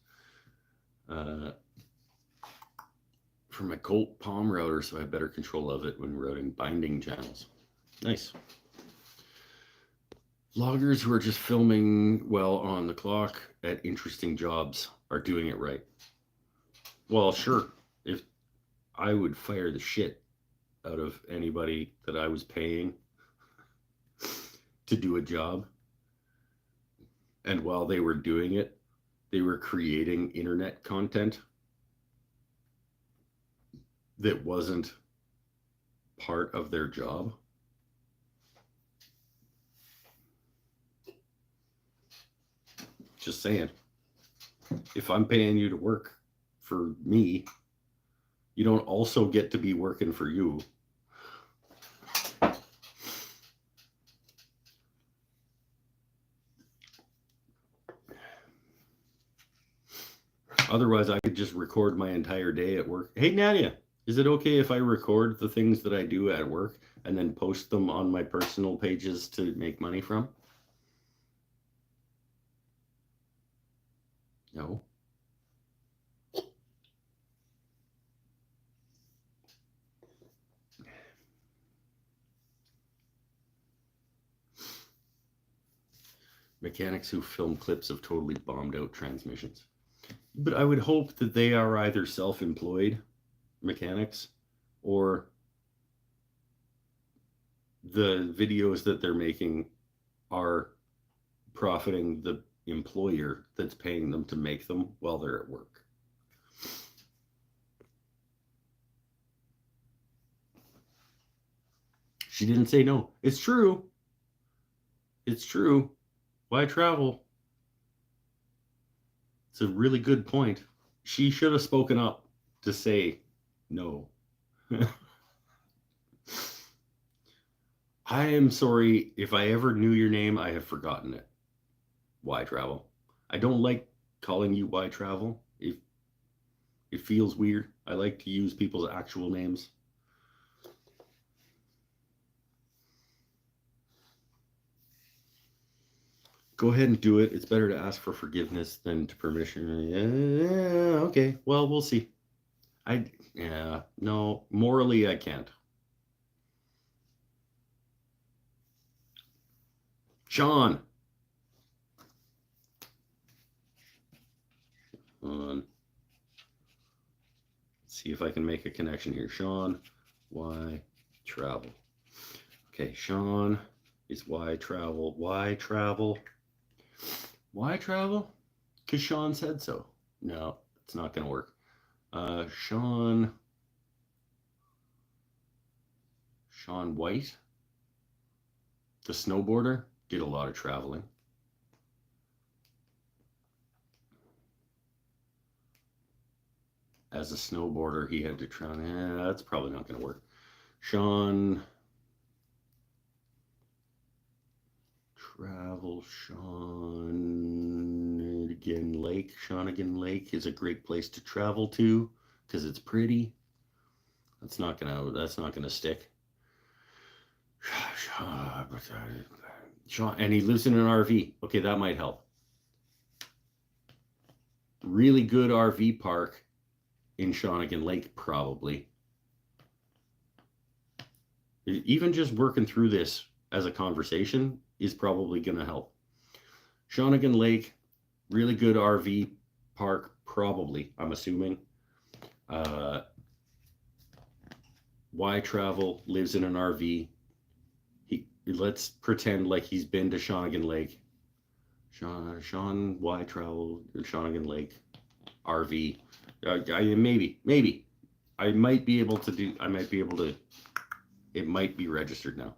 for my Colt Palm router, so I have better control of it when routing binding channels. Nice. Vloggers who are just filming well on the clock at interesting jobs are doing it right. Well, sure. If I would fire the shit out of anybody that I was paying to do a job, and while they were doing it, they were creating internet content that wasn't part of their job. Just saying. If I'm paying you to work for me, you don't also get to be working for you. Otherwise, I could just record my entire day at work. Hey, Nadia, is it okay if I record the things that I do at work and then post them on my personal pages to make money from? No. Mechanics who film clips of totally bombed out transmissions. But I would hope that they are either self-employed mechanics or the videos that they're making are profiting the employer that's paying them to make them while they're at work. She didn't say no. It's true. It's true. Why travel? It's a really good point. She should have spoken up to say no. I am sorry if I ever knew your name, I have forgotten it. Why travel? I don't like calling you why travel. It feels weird. I like to use people's actual names. Go ahead and do it. It's better to ask for forgiveness than to permission. Yeah, okay. Well, we'll see. No, morally I can't. Sean. Let's see if I can make a connection here. Sean, why travel? Okay, Sean is why travel. Why travel? Why travel? Because Sean said so. No, it's not going to work. Sean White, the snowboarder, did a lot of traveling. As a snowboarder, he had to travel. That's probably not going to work. Sean Shawnigan Lake. Shawnigan Lake is a great place to travel to because it's pretty. That's not gonna stick. Sean, and he lives in an RV. Okay, that might help. Really good RV park in Shawnigan Lake, probably. Even just working through this as a conversation is probably going to help. Shawnigan Lake, really good RV park, probably, I'm assuming. Why travel, lives in an RV. Let's pretend like he's been to Shawnigan Lake. Sean, why travel, Shawnigan Lake, RV. Maybe. It might be able to, it might be registered now.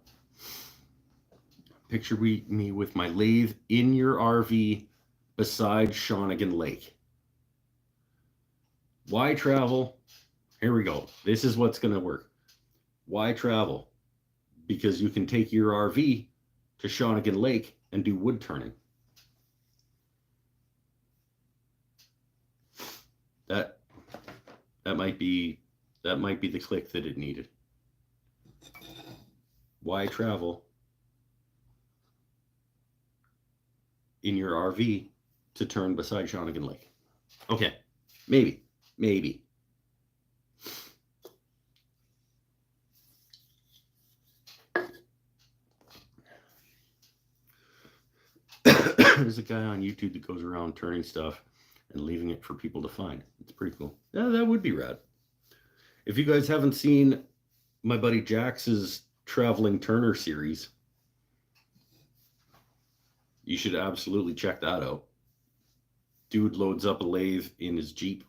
Picture me with my lathe in your RV beside Shawnigan Lake. Why travel? Here we go. This is what's going to work. Why travel? Because you can take your RV to Shawnigan Lake and do wood turning. That might be the click that it needed. Why travel in your RV to turn beside Shawnigan Lake? Okay, maybe. There's a guy on YouTube that goes around turning stuff and leaving it for people to find. It's pretty cool. Yeah, that would be rad. If you guys haven't seen my buddy Jax's Traveling Turner series, you should absolutely check that out. Dude loads up a lathe in his Jeep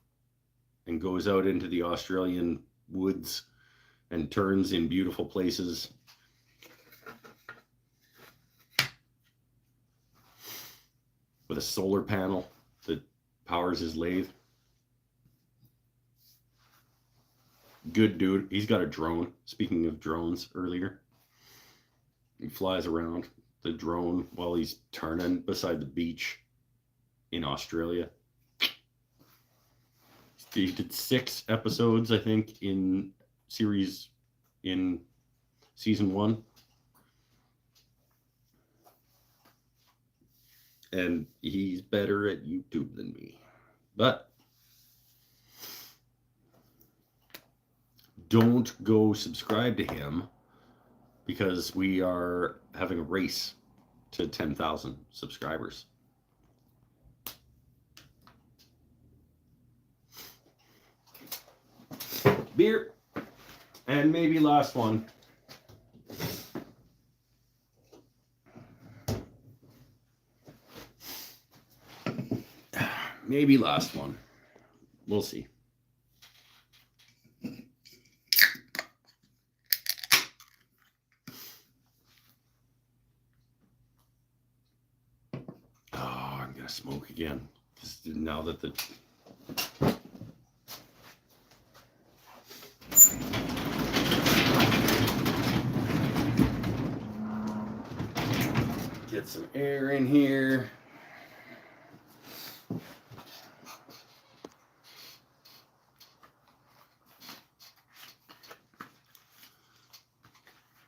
and goes out into the Australian woods and turns in beautiful places. With a solar panel that powers his lathe. Good dude. He's got a drone. Speaking of drones earlier, he flies around the drone while he's turning beside the beach in Australia. He did 6 episodes, I think, in season 1. And he's better at YouTube than me. But don't go subscribe to him, because we are having a race to 10,000 subscribers. Beer. And maybe last one. Maybe last one. We'll see. Oh, I'm going to smoke again. Just now that the... Get some air in here.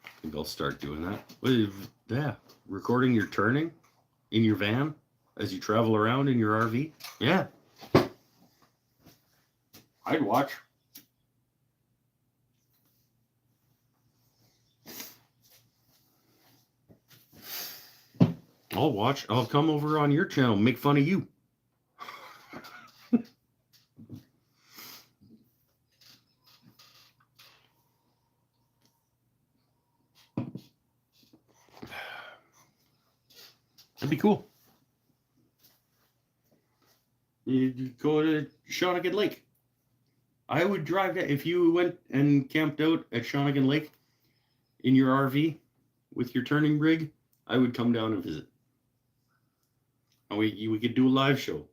I think I'll start doing that. Yeah, recording your turning in your van as you travel around in your RV. Yeah. I'd watch. I'll watch. I'll come over on your channel, make fun of you. That'd be cool. You go to Shawnigan Lake. I would drive that. If you went and camped out at Shawnigan Lake in your RV with your turning rig, I would come down and visit. And we could do a live show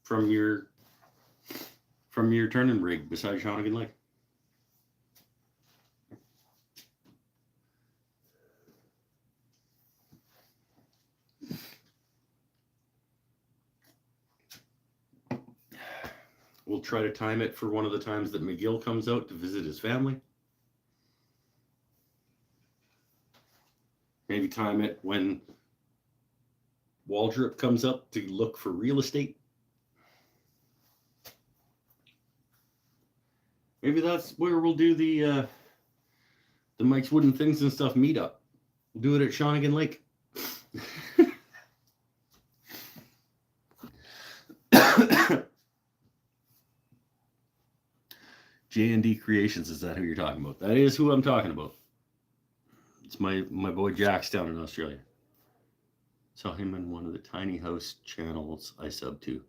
from your turning rig beside Shawnigan Lake. We'll try to time it for one of the times that McGill comes out to visit his family. Maybe time it when Waldrop comes up to look for real estate. Maybe that's where we'll do the Mike's Wooden Things and Stuff meetup. We'll do it at Shawnigan Lake. J&D Creations, is that who you're talking about? That is who I'm talking about. It's my boy Jax down in Australia. Saw him in one of the tiny house channels I sub to.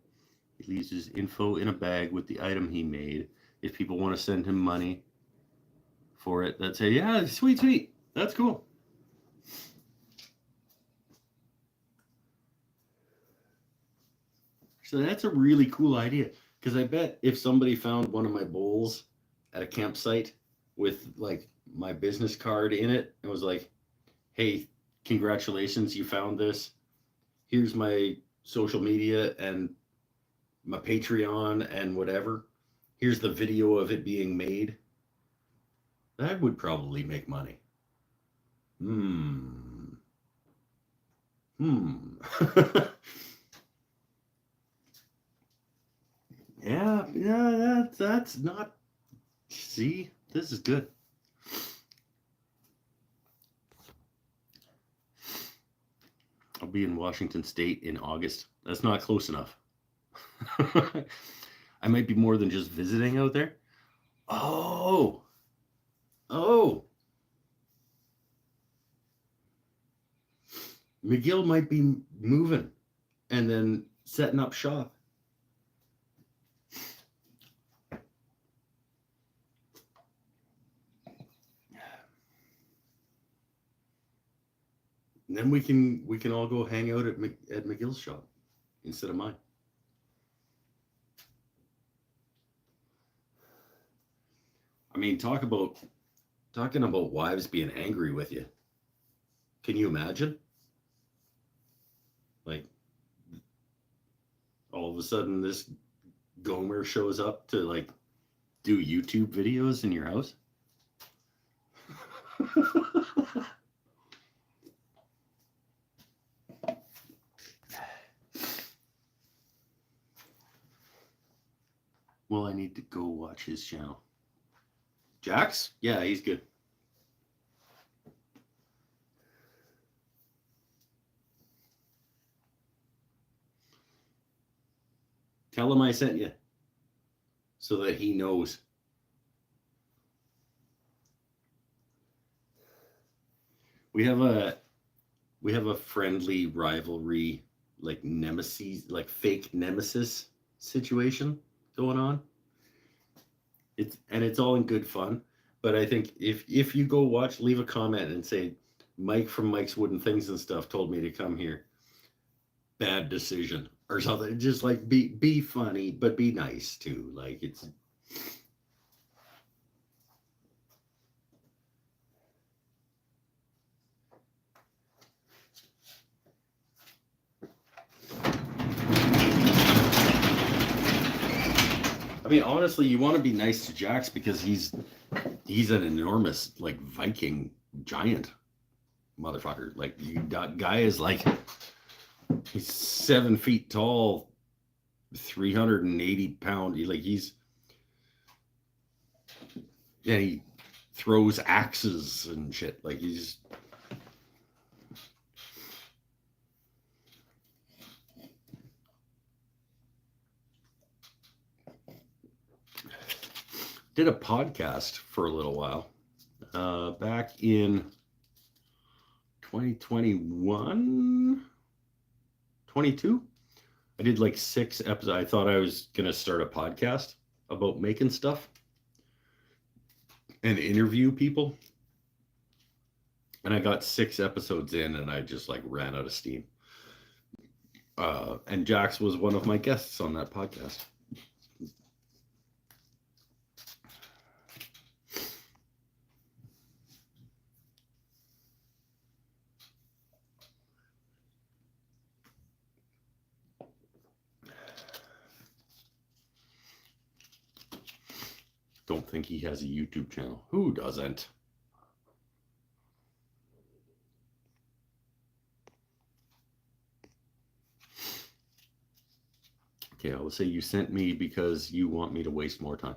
He leaves his info in a bag with the item he made. If people want to send him money for it, that's say, yeah, sweet. That's cool. So that's a really cool idea. Because I bet if somebody found one of my bowls at a campsite with like my business card in it and was like, hey, congratulations, you found this. Here's my social media and my Patreon and whatever. Here's the video of it being made. That would probably make money. Yeah, that's not... See, this is good. I'll be in Washington State in August. That's not close enough. I might be more than just visiting out there. Oh, oh, McGill might be moving and then setting up shop. And then we can all go hang out at McGill's shop instead of mine. I mean, talking about wives being angry with you. Can you imagine? Like, all of a sudden, this Gomer shows up to like do YouTube videos in your house. Well, I need to go watch his channel. Jax? Yeah, he's good. Tell him I sent you so that he knows. We have a friendly rivalry, like nemesis, like fake nemesis situation going on. It's all in good fun. But I think if you go watch, leave a comment and say Mike from Mike's Wooden Things and Stuff told me to come here. Bad decision or something. Just like be funny, but be nice too. Like it's. I mean, honestly, you want to be nice to Jax because he's an enormous like Viking giant motherfucker. Like that guy is like he's 7 feet tall, 380 pound. Like he throws axes and shit. Like he's. Did a podcast for a little while back in 2021, 22. I did like 6 episodes. I thought I was going to start a podcast about making stuff and interview people. And I got 6 episodes in and I just like ran out of steam. And Jax was one of my guests on that podcast. Don't think he has a YouTube channel. Who doesn't? Okay, I will say you sent me because you want me to waste more time.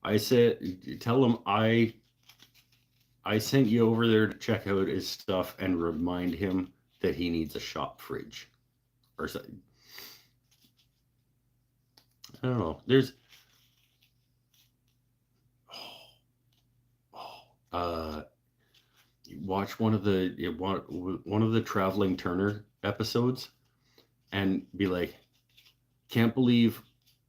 I said, tell him I sent you over there to check out his stuff and remind him that he needs a shop fridge or something. I don't know. There's watch one of the Traveling Turner episodes and be like, can't believe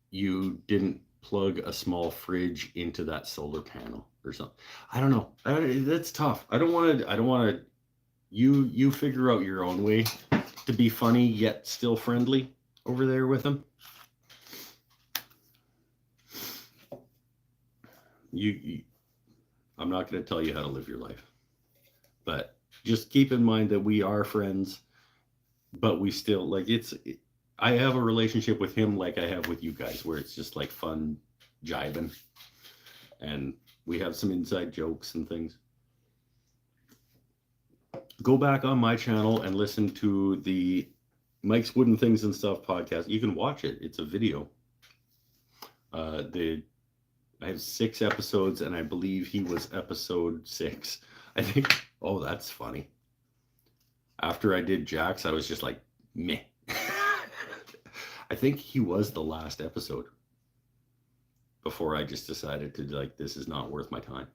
you didn't plug a small fridge into that solar panel or something. I don't know. That's tough. I don't want to. You figure out your own way to be funny yet still friendly over there with him. I'm not going to tell you how to live your life, but just keep in mind that we are friends, but we still like I have a relationship with him like I have with you guys, where it's just like fun jiving, and we have some inside jokes and things. Go back on my channel and listen to the Mike's Wooden Things and Stuff podcast. You can watch it. It's a video. I have 6 episodes, and I believe he was episode 6. I think. Oh, that's funny. After I did Jack's, I was just like, meh. I think he was the last episode before I just decided to, like, this is not worth my time.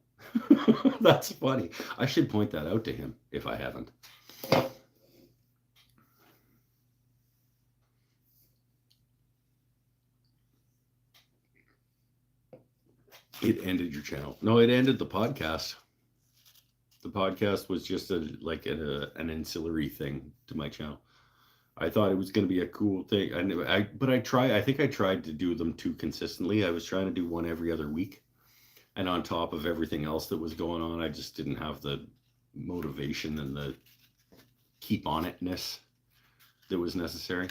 That's funny. I should point that out to him if I haven't. It ended your channel. No, it ended the podcast. The podcast was just an ancillary thing to my channel. I thought it was going to be a cool thing. I think I tried to do them too consistently. I was trying to do one every other week. And on top of everything else that was going on, I just didn't have the motivation and the keep on itness that was necessary.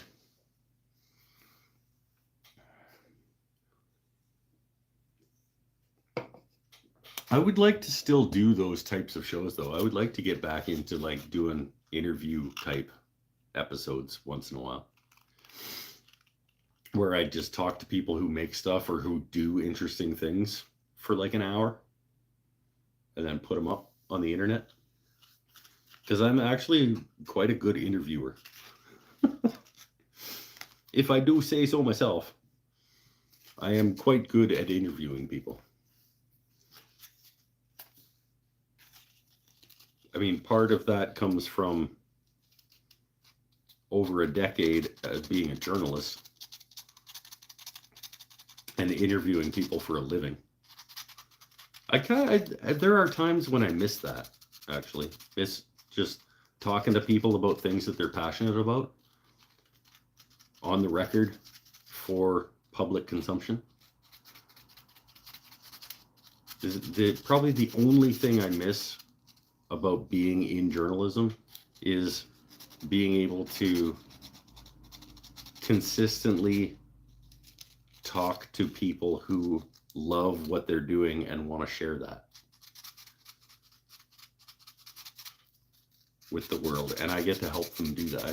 I would like to still do those types of shows, though. I would like to get back into like doing interview type episodes once in a while, where I just talk to people who make stuff or who do interesting things for like an hour and then put them up on the internet. Because I'm actually quite a good interviewer. If I do say so myself, I am quite good at interviewing people. I mean, part of that comes from over a decade as being a journalist and interviewing people for a living. There are times when I miss that, actually. It's just talking to people about things that they're passionate about on the record for public consumption. Probably the only thing I miss about being in journalism is being able to consistently talk to people who love what they're doing and want to share that with the world. And I get to help them do that.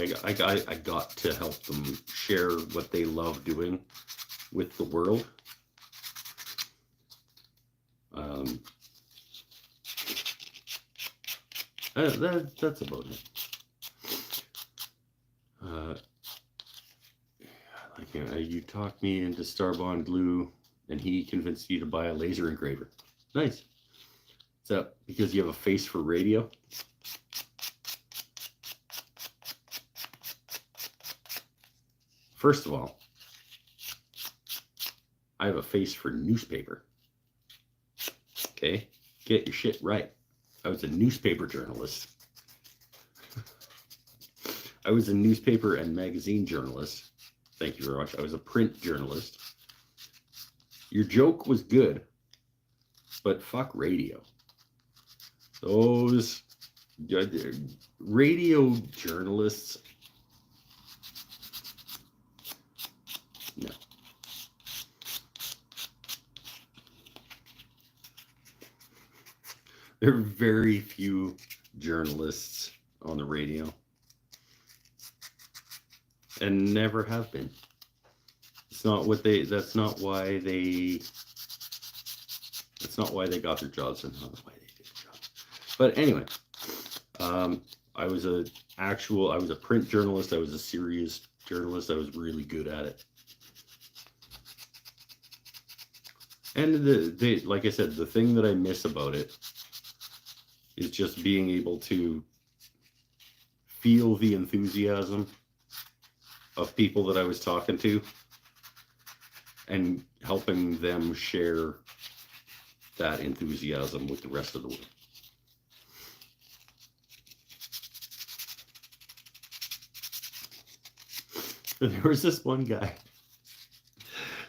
I got to help them share what they love doing with the world. That's about it. You talked me into Starbond glue, and he convinced you to buy a laser engraver. Nice. Is that because you have a face for radio? First of all, I have a face for newspaper. Okay? Get your shit right. I was a newspaper journalist. I was a newspaper and magazine journalist. Thank you very much. I was a print journalist. Your joke was good, but fuck radio. Those radio journalists, no. There are very few journalists on the radio, and never have been. It's not what they. That's not why they. That's not why they got their jobs, and not why they did the job. But anyway, I was a print journalist. I was a serious journalist. I was really good at it. And like I said, the thing that I miss about it is just being able to feel the enthusiasm of people that I was talking to and helping them share that enthusiasm with the rest of the world. There was this one guy.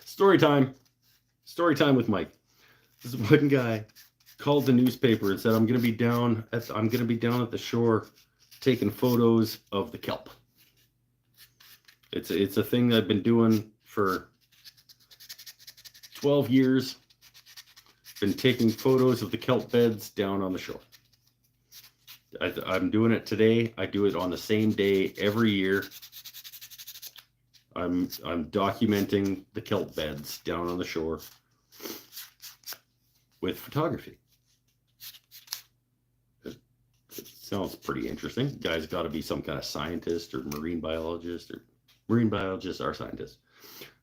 Story time with Mike. This one guy called the newspaper and said, I'm gonna be down at the shore taking photos of the kelp. It's a thing that I've been doing for 12 years. Been taking photos of the kelp beds down on the shore. I'm doing it today. I do it on the same day every year. I'm documenting the kelp beds down on the shore with photography. Sounds pretty interesting. Guy's got to be some kind of scientist or marine biologist, or marine biologists are scientists.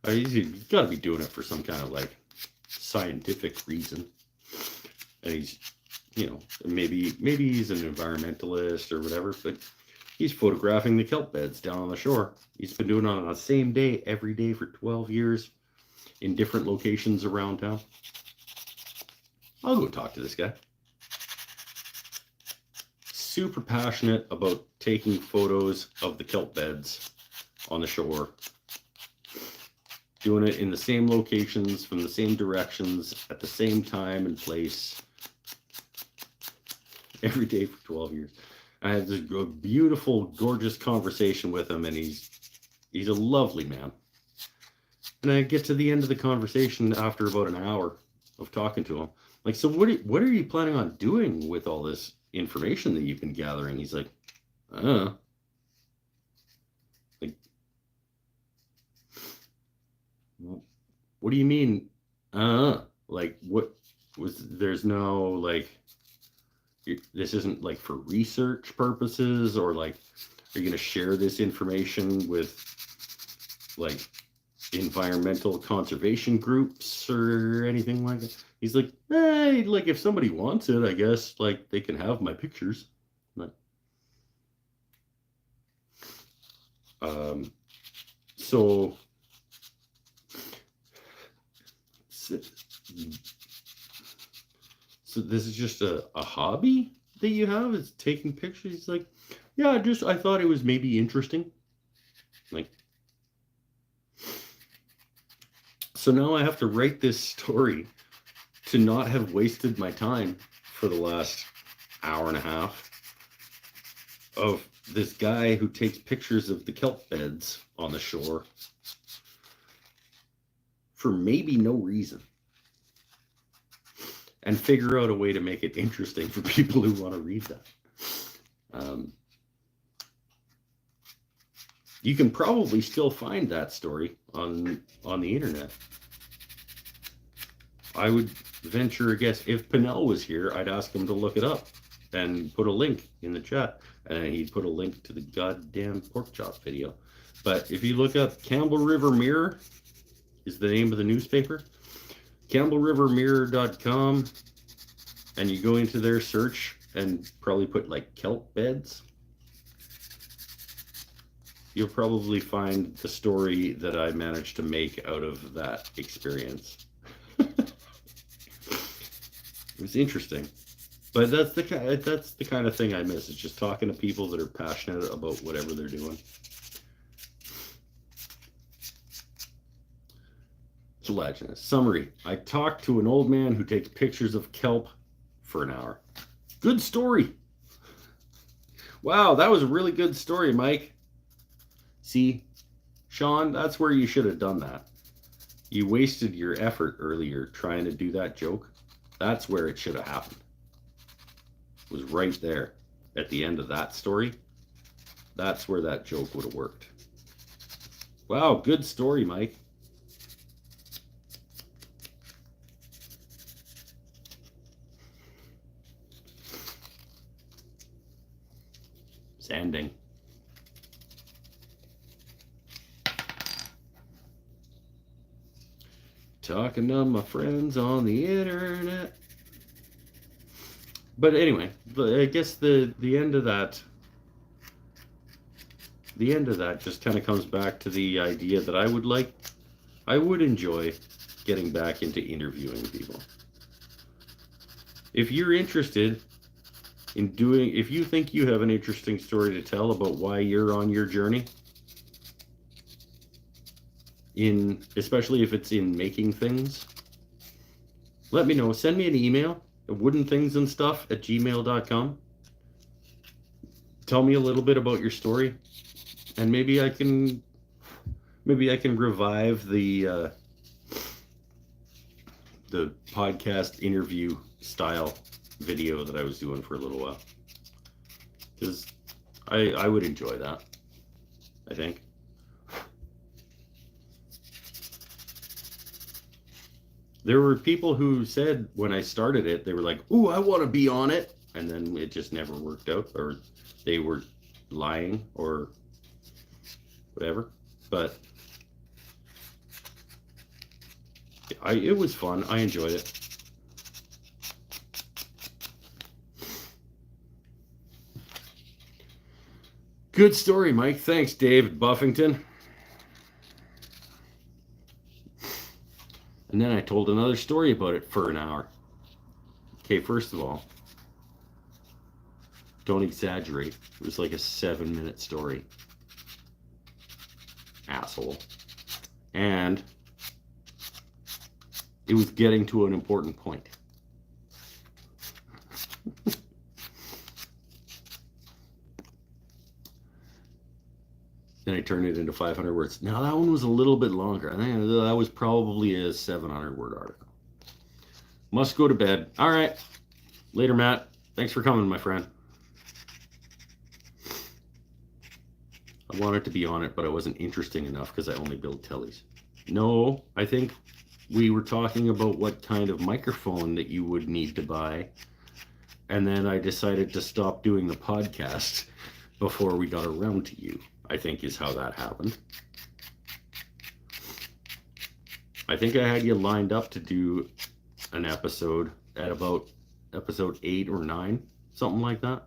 He's got to be doing it for some kind of like scientific reason. And he's, maybe he's an environmentalist or whatever, but he's photographing the kelp beds down on the shore. He's been doing it on the same day every day for 12 years in different locations around town. I'll go talk to this guy. Super passionate about taking photos of the kelp beds on the shore. Doing it in the same locations, from the same directions, at the same time and place. Every day for 12 years. I had this beautiful, gorgeous conversation with him, and he's a lovely man. And I get to the end of the conversation after about an hour of talking to him. Like, so what are you planning on doing with all this information that you've been gathering? He's like, I don't know. Like, what do you mean? Like, what was, there's no, like, this isn't like for research purposes, or like, are you going to share this information with like environmental conservation groups or anything like that? He's like, hey, like if somebody wants it, I guess like they can have my pictures. Like, so this is just a hobby that you have? Is taking pictures? He's like, yeah, I thought it was maybe interesting. Like, so now I have to write this story to not have wasted my time for the last hour and a half of this guy who takes pictures of the kelp beds on the shore for maybe no reason, and figure out a way to make it interesting for people who want to read that. You can probably still find that story on the internet. I would venture a guess, if Pinnell was here, I'd ask him to look it up and put a link in the chat, and he'd put a link to the goddamn pork chop video. But if you look up Campbell River Mirror is the name of the newspaper, campbellrivermirror.com, and you go into their search and probably put like kelp beds, you'll probably find the story that I managed to make out of that experience. It was interesting, but that's the kind of thing I miss, is just talking to people that are passionate about whatever they're doing. Gelatinous summary. I talked to an old man who takes pictures of kelp for an hour. Good story. Wow, that was a really good story, Mike. See, Sean, that's where you should have done that. You wasted your effort earlier trying to do that joke. That's where it should have happened. It was right there at the end of that story. That's where that joke would have worked. Wow, good story, Mike. Sanding. Talking to my friends on the internet. But anyway, I guess the end of that just kind of comes back to the idea that I would enjoy getting back into interviewing people. If you're interested in if you think you have an interesting story to tell about why you're on your journey, especially if it's in making things, let me know. Send me an email at woodenthingsandstuff@gmail.com. Tell me a little bit about your story, and maybe I can revive the podcast interview style video that I was doing for a little while, because I would enjoy that, I think. There were people who said when I started it, they were like, "Ooh, I want to be on it." and then it just never worked out, or they were lying or whatever. But it was fun. I enjoyed it. Good story, Mike. Thanks, David Buffington. And then I told another story about it for an hour. Okay, first of all, don't exaggerate. It was like a 7-minute story. Asshole. And it was getting to an important point. Then I turned it into 500 words. Now that one was a little bit longer. I think that was probably a 700-word article. Must go to bed. All right. Later, Matt. Thanks for coming, my friend. I wanted to be on it, but I wasn't interesting enough because I only build tellies. No, I think we were talking about what kind of microphone that you would need to buy. And then I decided to stop doing the podcast before we got around to you, I think is how that happened. I think I had you lined up to do an episode at about episode 8 or 9, something like that.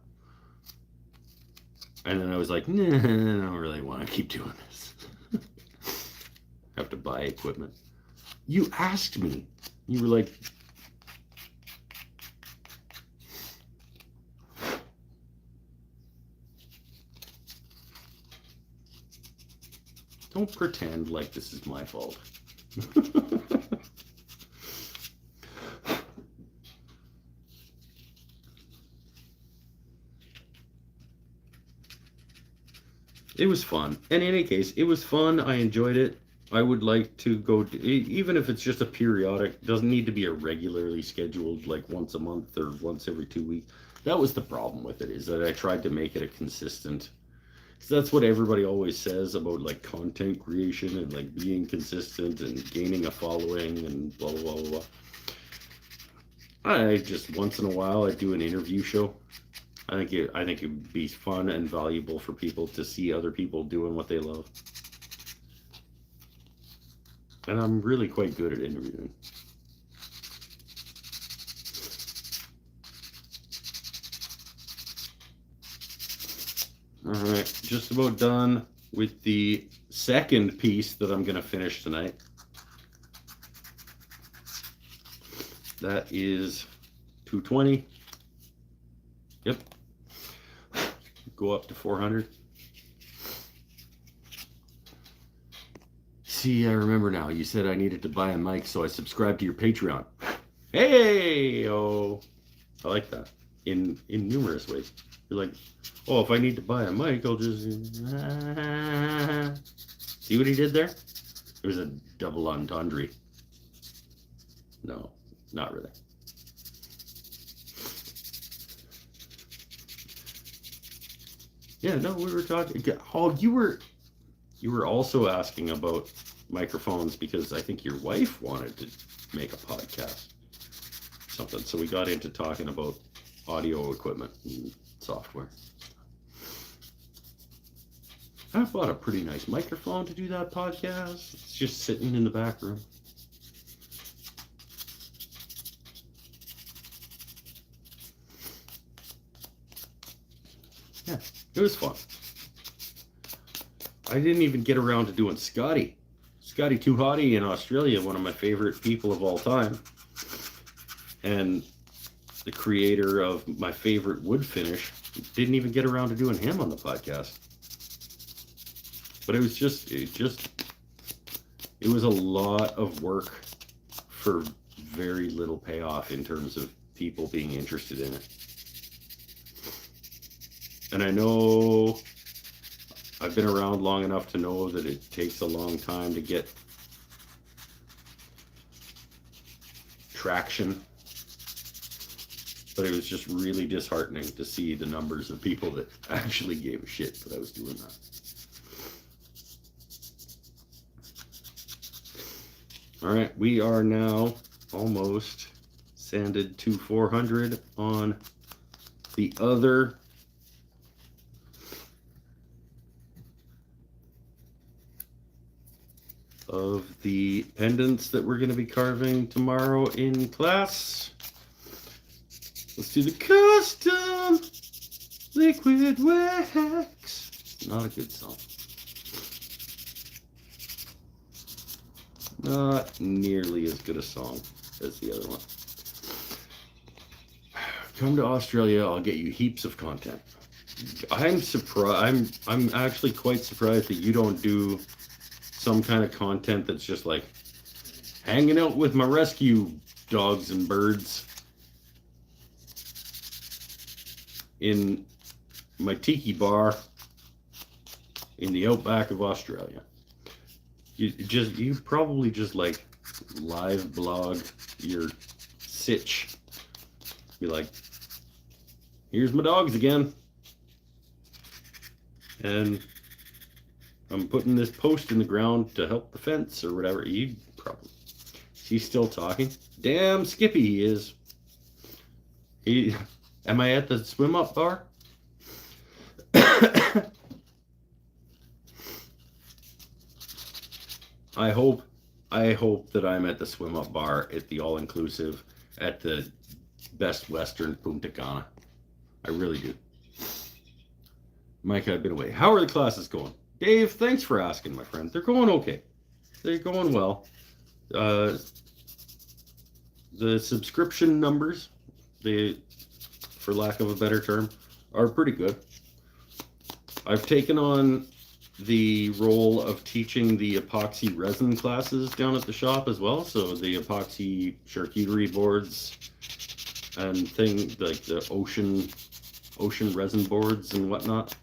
And then I was like, nah, I don't really want to keep doing this. Have to buy equipment. You asked me. You were like, don't pretend like this is my fault. It was fun. In any case, it was fun. I enjoyed it. I would like to go, even if it's just a periodic, doesn't need to be a regularly scheduled, like once a month or once every 2 weeks. That was the problem with it, is that I tried to make it a consistent, because that's what everybody always says about like content creation and like being consistent and gaining a following and blah, blah, blah, blah. I just, once in a while, I do an interview show. I think it would be fun and valuable for people to see other people doing what they love. And I'm really quite good at interviewing. All right, just about done with the second piece that I'm going to finish tonight. That is 220. Yep. Go up to 400. See, I remember now. You said I needed to buy a mic, so I subscribed to your Patreon. Hey, oh, I like that. In numerous ways. You're like, oh, if I need to buy a mic, I'll just see what he did there. It was a double entendre. No, not really. Yeah, no, we were talking. Oh, you were also asking about microphones because I think your wife wanted to make a podcast, something. So we got into talking about audio equipment and software. I bought a pretty nice microphone to do that podcast. It's just sitting in the back room. Yeah, it was fun. I didn't even get around to doing Scotty. Scotty Too Hottie in Australia, one of my favorite people of all time. And the creator of my favorite wood finish, didn't even get around to doing him on the podcast. But it was a lot of work for very little payoff in terms of people being interested in it. And I know I've been around long enough to know that it takes a long time to get traction. But it was just really disheartening to see the numbers of people that actually gave a shit that I was doing that. All right, we are now almost sanded to 400 on the other of the pendants that we're going to be carving tomorrow in class. Let's do the custom liquid wax. Not a good song. Not nearly as good a song as the other one. Come to Australia, I'll get you heaps of content. I'm surprised. I'm actually quite surprised that you don't do some kind of content that's just like hanging out with my rescue dogs and birds in my tiki bar in the outback of Australia. You probably just like live blog your sitch. Be like, here's my dogs again. And I'm putting this post in the ground to help the fence or whatever. You probably. He's still talking. Damn Skippy he is. Am I at the swim up bar? I hope that I'm at the swim up bar at the all inclusive at the Best Western Punta Cana. I really do. Mike, I've been away. How are the classes going? Dave, thanks for asking, my friend. They're going okay. They're going well. The subscription numbers, for lack of a better term, are pretty good. I've taken on the role of teaching the epoxy resin classes down at the shop as well. So the epoxy charcuterie boards and things like the ocean resin boards and whatnot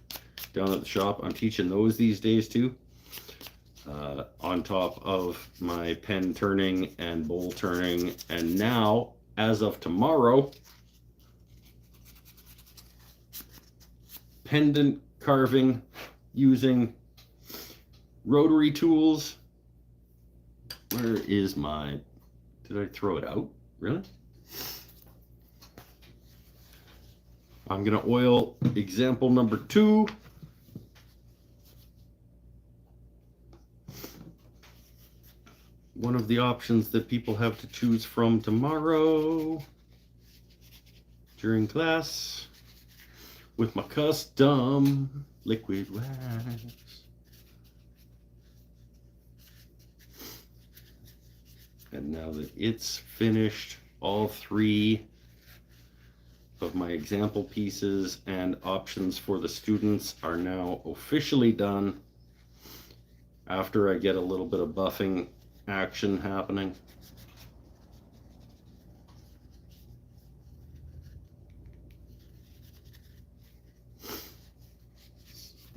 down at the shop. I'm teaching those these days too. On top of my pen turning and bowl turning. And now, as of tomorrow, pendant carving using rotary tools. Where is my... Did I throw it out? Really? I'm going to oil example number 2. One of the options that people have to choose from tomorrow during class with my custom liquid wax. And now that it's finished, all 3 of my example pieces and options for the students are now officially done after I get a little bit of buffing action happening.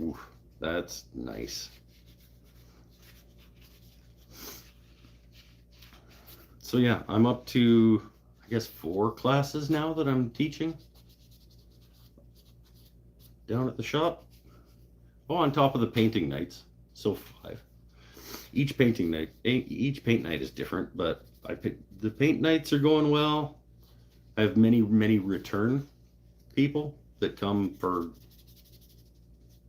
Ooh, that's nice. So yeah, I'm up to, I guess, 4 classes now that I'm teaching down at the shop. Oh, on top of the painting nights, so 5. Each paint night is different, but the paint nights are going well. I have many return people that come for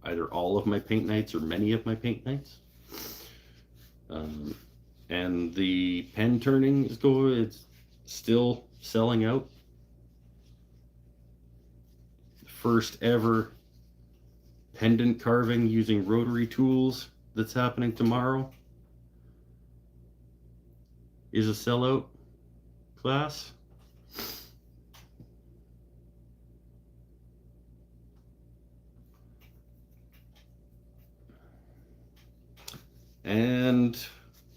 either all of my paint nights or many of my paint nights. And the pen turning is going, it's still selling out. First ever pendant carving using rotary tools that's happening tomorrow is a sellout class. And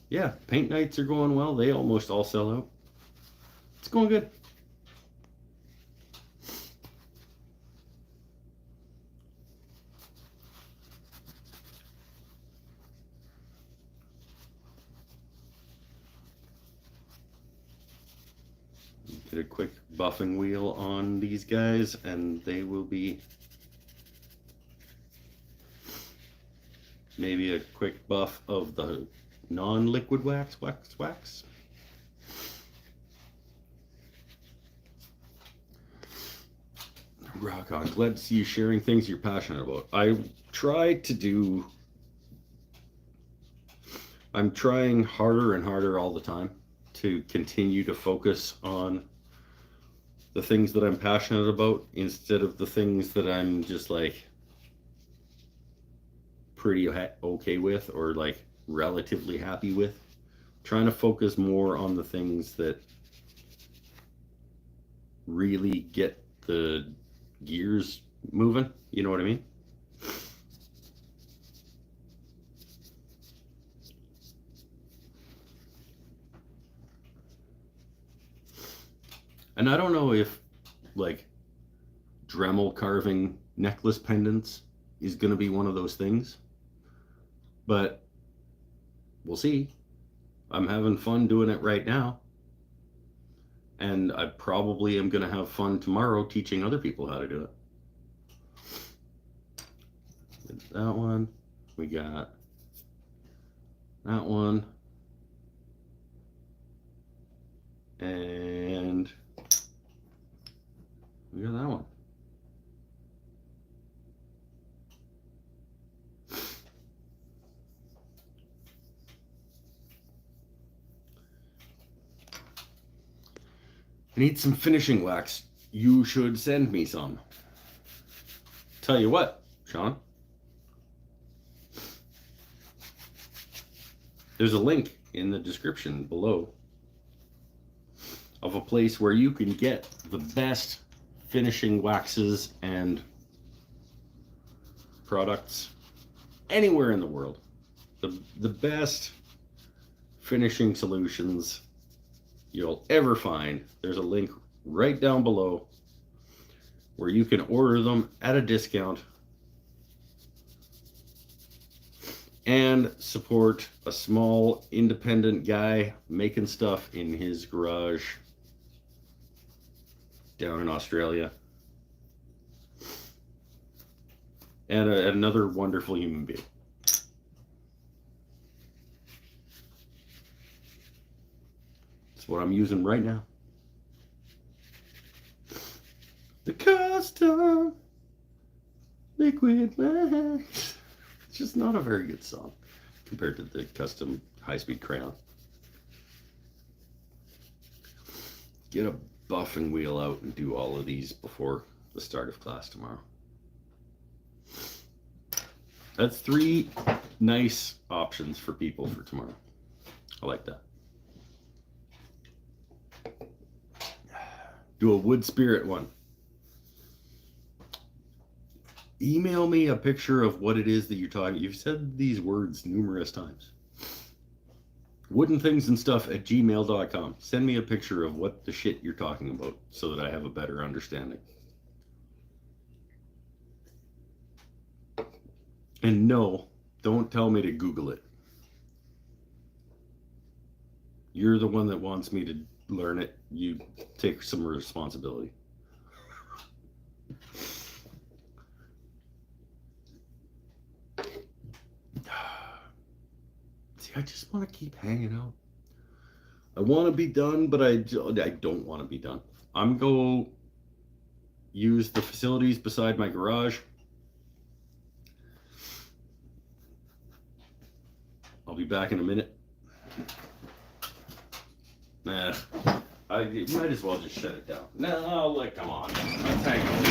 yeah, paint nights are going well. They almost all sell out. It's going good. Get a quick buffing wheel on these guys and they will be maybe a quick buff of the non-liquid wax. rock on. Glad to see you sharing things you're passionate about. I'm trying harder and harder all the time to continue to focus on the things that I'm passionate about instead of the things that I'm just like pretty okay with or like relatively happy with. Trying to focus more on the things that really get the gears moving. You know what I mean? And I don't know if like Dremel carving necklace pendants is going to be one of those things, but we'll see. I'm having fun doing it right now. And I probably am going to have fun tomorrow teaching other people how to do it. That one. We got that one. And we got that one. I need some finishing wax. You should send me some. Tell you what, Sean. There's a link in the description below of a place where you can get the best finishing waxes and products anywhere in the world. The best finishing solutions you'll ever find. There's a link right down below where you can order them at a discount and support a small independent guy making stuff in his garage down in Australia. And another wonderful human being. That's what I'm using right now. The custom liquid wax. It's just not a very good song compared to the custom high-speed crayon. Get a buffing wheel out and do all of these before the start of class tomorrow. That's 3 nice options for people for tomorrow. I like that. Do a wood spirit one. Email me a picture of what it is that you're talking. You've said these words numerous times. woodenThingsandStuff@gmail.com. Send me a picture of what the shit you're talking about so that I have a better understanding. And no, don't tell me to Google it. You're the one that wants me to learn it. You take some responsibility. See, I just want to keep hanging out. I want to be done, but I don't want to be done. I'm going to use the facilities beside my garage. I'll be back in a minute. Nah, I might as well just shut it down. No, like, come on. Let's hang on.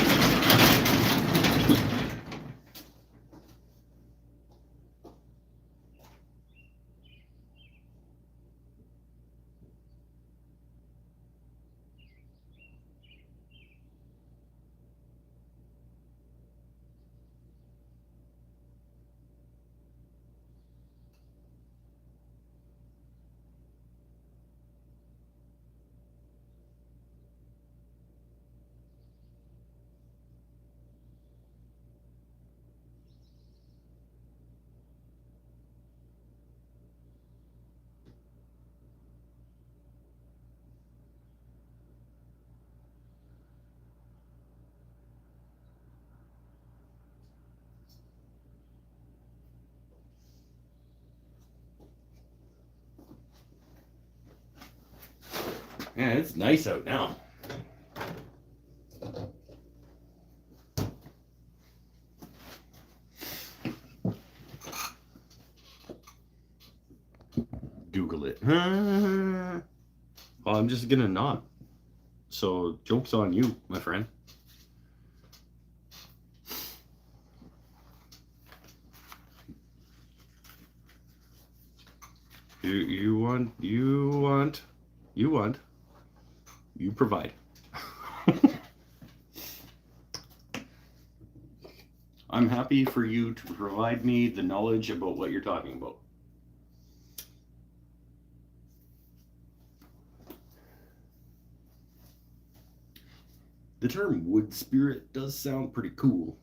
Yeah, it's nice out now. Google it. Well, I'm just gonna not. So joke's on you, my friend. You provide. I'm happy for you to provide me the knowledge about what you're talking about. The term wood spirit does sound pretty cool.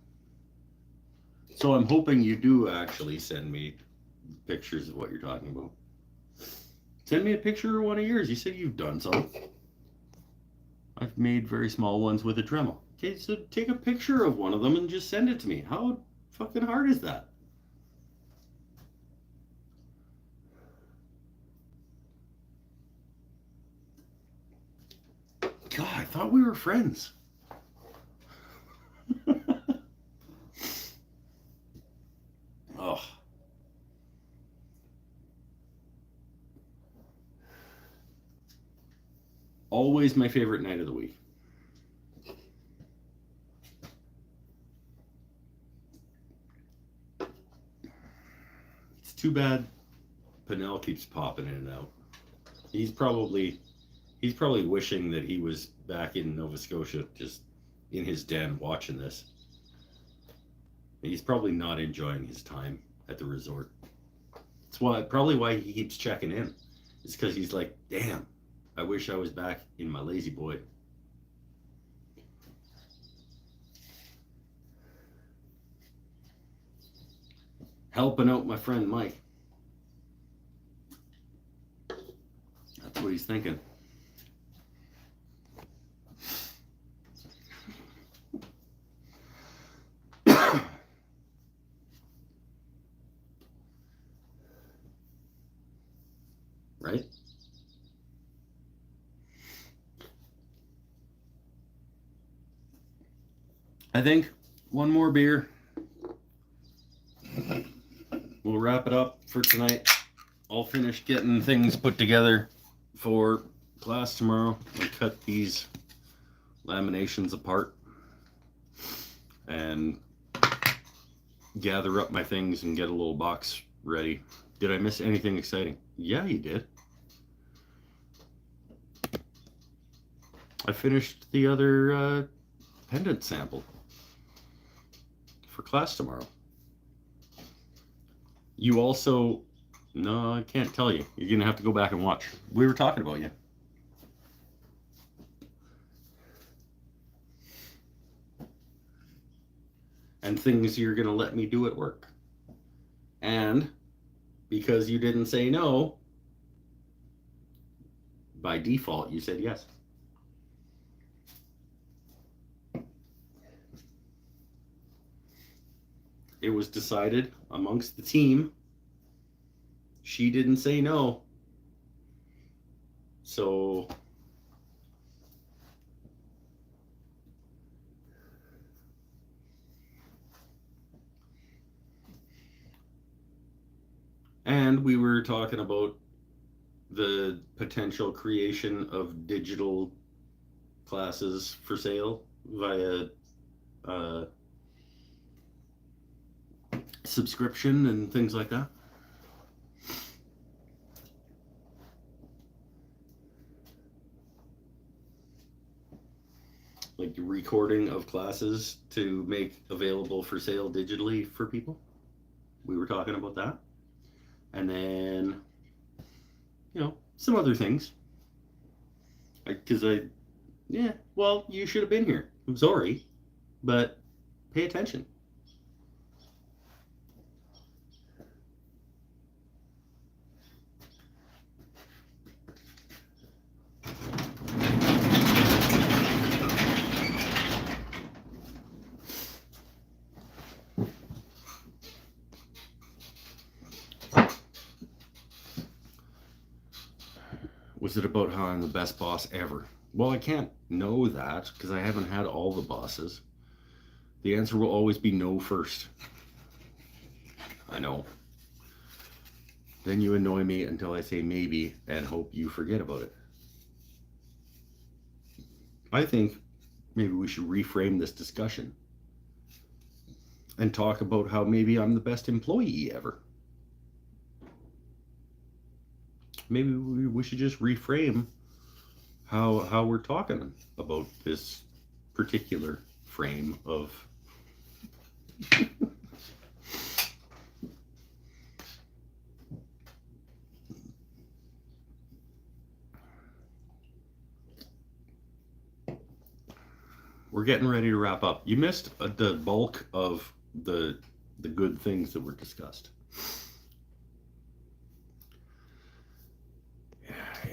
So I'm hoping you do actually send me pictures of what you're talking about. Send me a picture of one of yours. You said you've done some. I've made very small ones with a Dremel. Okay, so take a picture of one of them and just send it to me. How fucking hard is that? God, I thought we were friends. Oh. Always my favorite night of the week. It's too bad Pinnell keeps popping in and out. He's probably wishing that he was back in Nova Scotia, just in his den watching this. He's probably not enjoying his time at the resort. That's probably why he keeps checking in. It's because he's like, damn, I wish I was back in my lazy boy. Helping out my friend Mike. That's what he's thinking. Right? I think one more beer. We'll wrap it up for tonight. I'll finish getting things put together for class tomorrow. I'll cut these laminations apart and gather up my things and get a little box ready. Did I miss anything exciting? Yeah, you did. I finished the other pendant sample for class tomorrow. You also... No, I can't tell you. You're going to have to go back and watch. We were talking about you. And things you're going to let me do at work. And because you didn't say no, by default, you said yes. It was decided amongst the team. She didn't say no. So and we were talking about the potential creation of digital classes for sale via subscription and things like that. Like recording of classes to make available for sale digitally for people. We were talking about that. And then, some other things. Well, you should have been here. I'm sorry, but pay attention. Was it about how I'm the best boss ever? Well, I can't know that because I haven't had all the bosses. The answer will always be no first. I know. Then you annoy me until I say maybe and hope you forget about it. I think maybe we should reframe this discussion and talk about how maybe I'm the best employee ever. Maybe we should just reframe how we're talking about this particular frame of we're getting ready to wrap up. You missed the bulk of the good things that were discussed.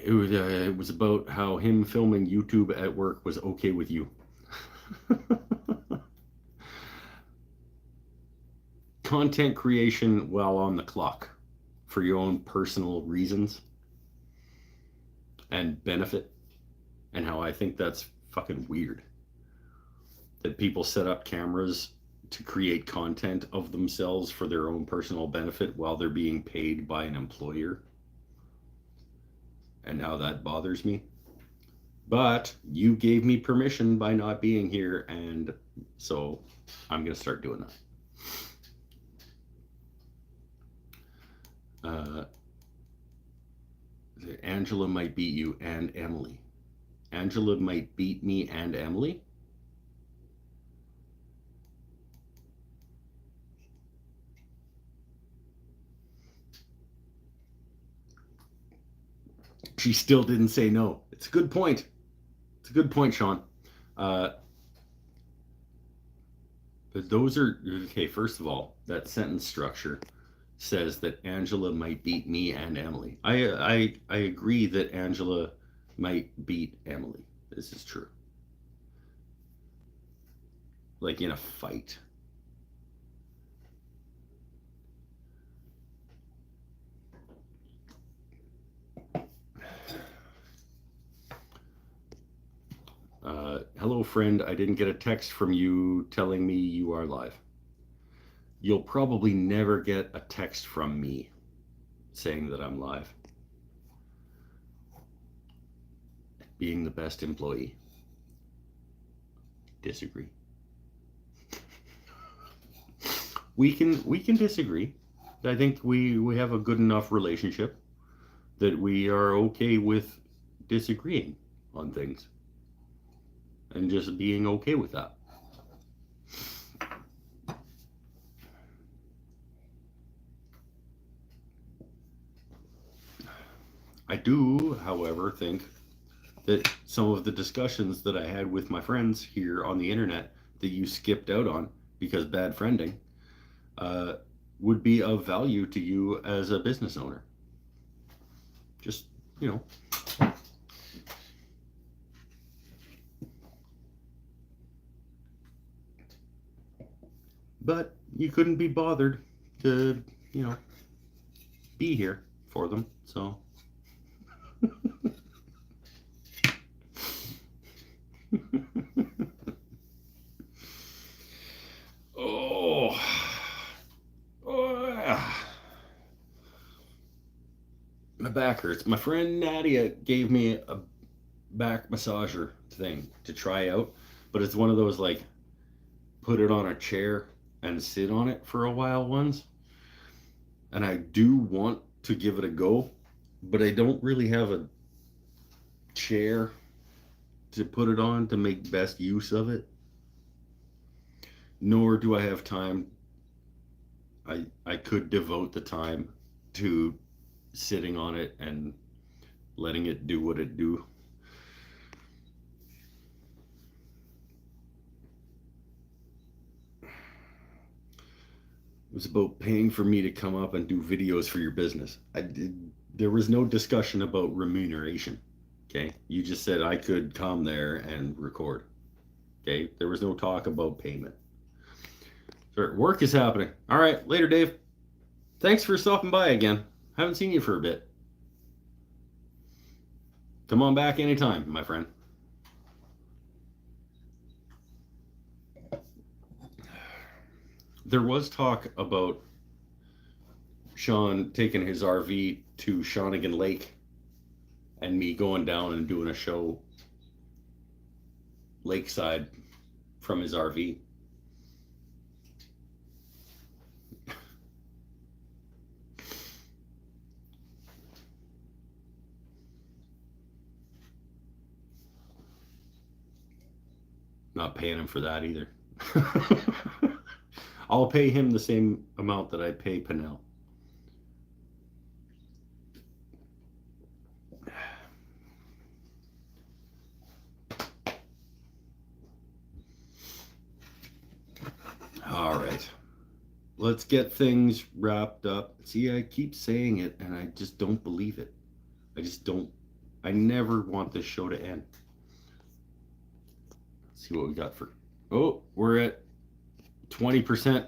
It was about how him filming YouTube at work was okay with you. Content creation while on the clock for your own personal reasons and benefit, and how I think that's fucking weird that people set up cameras to create content of themselves for their own personal benefit while they're being paid by an employer, and how that bothers me. But you gave me permission by not being here, and so I'm gonna start doing that. Angela might beat you and Emily. Angela might beat me and Emily. She still didn't say no. It's a good point. It's a good point, Sean. But those are okay. First of all, that sentence structure says that Angela might beat me and Emily. I agree that Angela might beat Emily. This is true. Like in a fight. Hello, friend. I didn't get a text from you telling me you are live. You'll probably never get a text from me saying that I'm live. Being the best employee. Disagree. We can disagree. I think we have a good enough relationship that we are okay with disagreeing on things and just being okay with that. I do, however, think that some of the discussions that I had with my friends here on the internet that you skipped out on because bad friending would be of value to you as a business owner. Just, you know. But you couldn't be bothered to, you know, be here for them, so. Oh. My back hurts. My friend Nadia gave me a back massager thing to try out, but it's one of those like put it on a chair and sit on it for a while ones. And I do want to give it a go, but I don't really have a chair to put it on to make best use of it. Nor do I have time. I could devote the time to sitting on it and letting it do what it do. It was about paying for me to come up and do videos for your business. There was no discussion about remuneration. Okay, you just said I could come there and record. Okay, there was no talk about payment. So work is happening. All right, later, Dave. Thanks for stopping by again. Haven't seen you for a bit. Come on back anytime, my friend. There was talk about Sean taking his RV to Shawnigan Lake and me going down and doing a show lakeside from his RV. Not paying him for that either. I'll pay him the same amount that I pay Pinnell. All right. Let's get things wrapped up. See, I keep saying it and I just don't believe it. I never want this show to end. Let's see what we got for. Oh, we're at 20%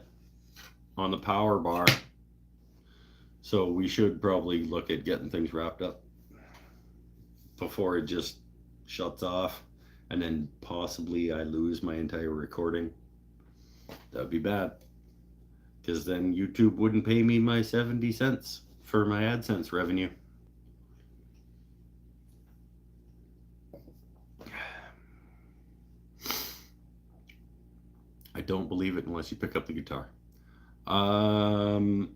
on the power bar. So we should probably look at getting things wrapped up before it just shuts off and then possibly I lose my entire recording. That would be bad. Because then YouTube wouldn't pay me my 70 cents for my AdSense revenue. I don't believe it unless you pick up the guitar. No.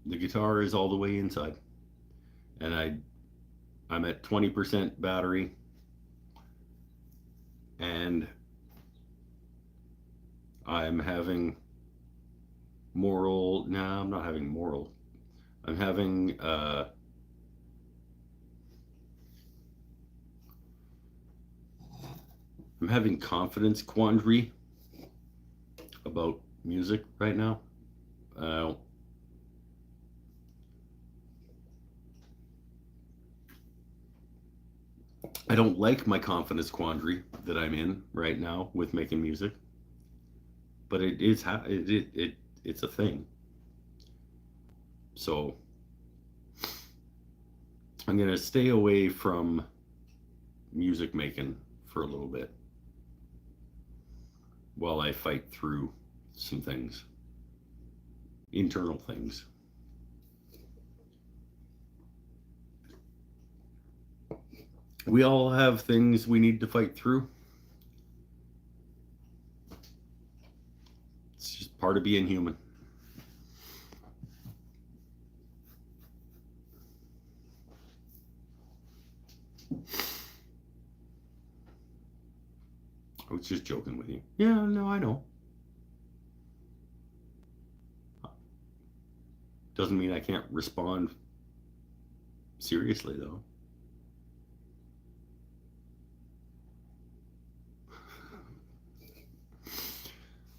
The guitar is all the way inside. And I'm at 20% battery. And I'm having moral. No, I'm not having moral. I'm having confidence quandary about music right now. I don't like my confidence quandary that I'm in right now with making music, but it's a thing. So I'm gonna stay away from music making for a little bit while I fight through some things, internal things. We all have things we need to fight through. It's just part of being human. I was just joking with you. Yeah, no, I know. Doesn't mean I can't respond seriously, though.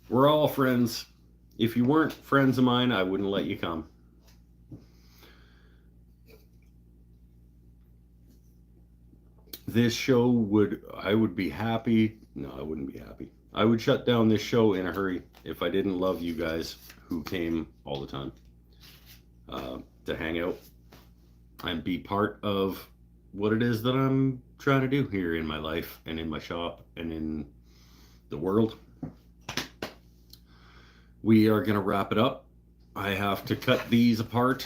We're all friends. If you weren't friends of mine, I wouldn't let you come. This show I would be happy. No, I wouldn't be happy. I would shut down this show in a hurry if I didn't love you guys who came all the time to hang out and be part of what it is that I'm trying to do here in my life and in my shop and in the world. We are going to wrap it up. I have to cut these apart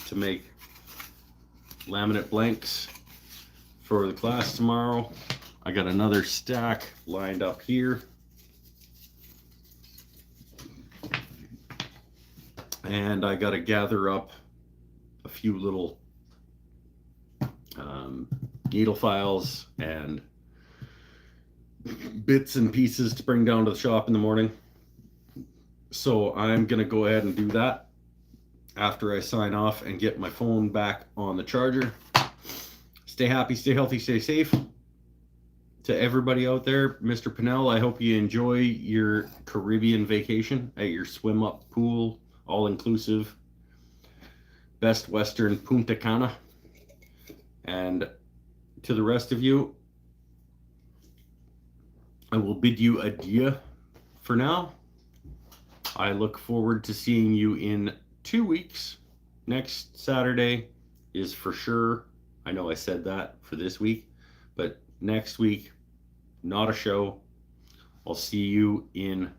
to make laminate blanks for the class tomorrow. I got another stack lined up here. And I got to gather up a few little needle files and bits and pieces to bring down to the shop in the morning. So I'm going to go ahead and do that after I sign off and get my phone back on the charger. Stay happy, stay healthy, stay safe. To everybody out there, Mr. Pinnell, I hope you enjoy your Caribbean vacation at your swim up pool, all inclusive, Best Western Punta Cana. And to the rest of you, I will bid you adieu for now. I look forward to seeing you in 2 weeks. Next Saturday is for sure. I know I said that for this week, but next week, not a show. I'll see you in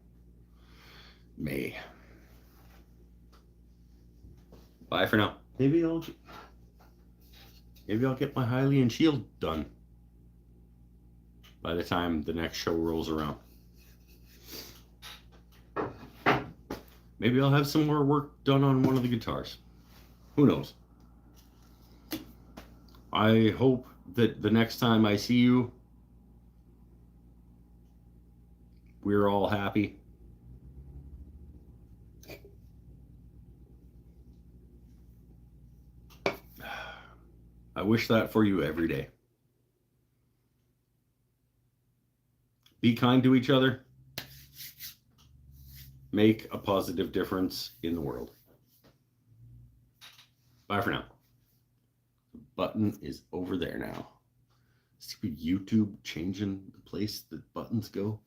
May. Bye for now. Maybe I'll get my Hylian shield done by the time the next show rolls around. Maybe I'll have some more work done on one of the guitars. Who knows? I hope that the next time I see you, we're all happy. I wish that for you every day. Be kind to each other. Make a positive difference in the world. Bye for now. The button is over there now. Stupid YouTube changing the place that buttons go.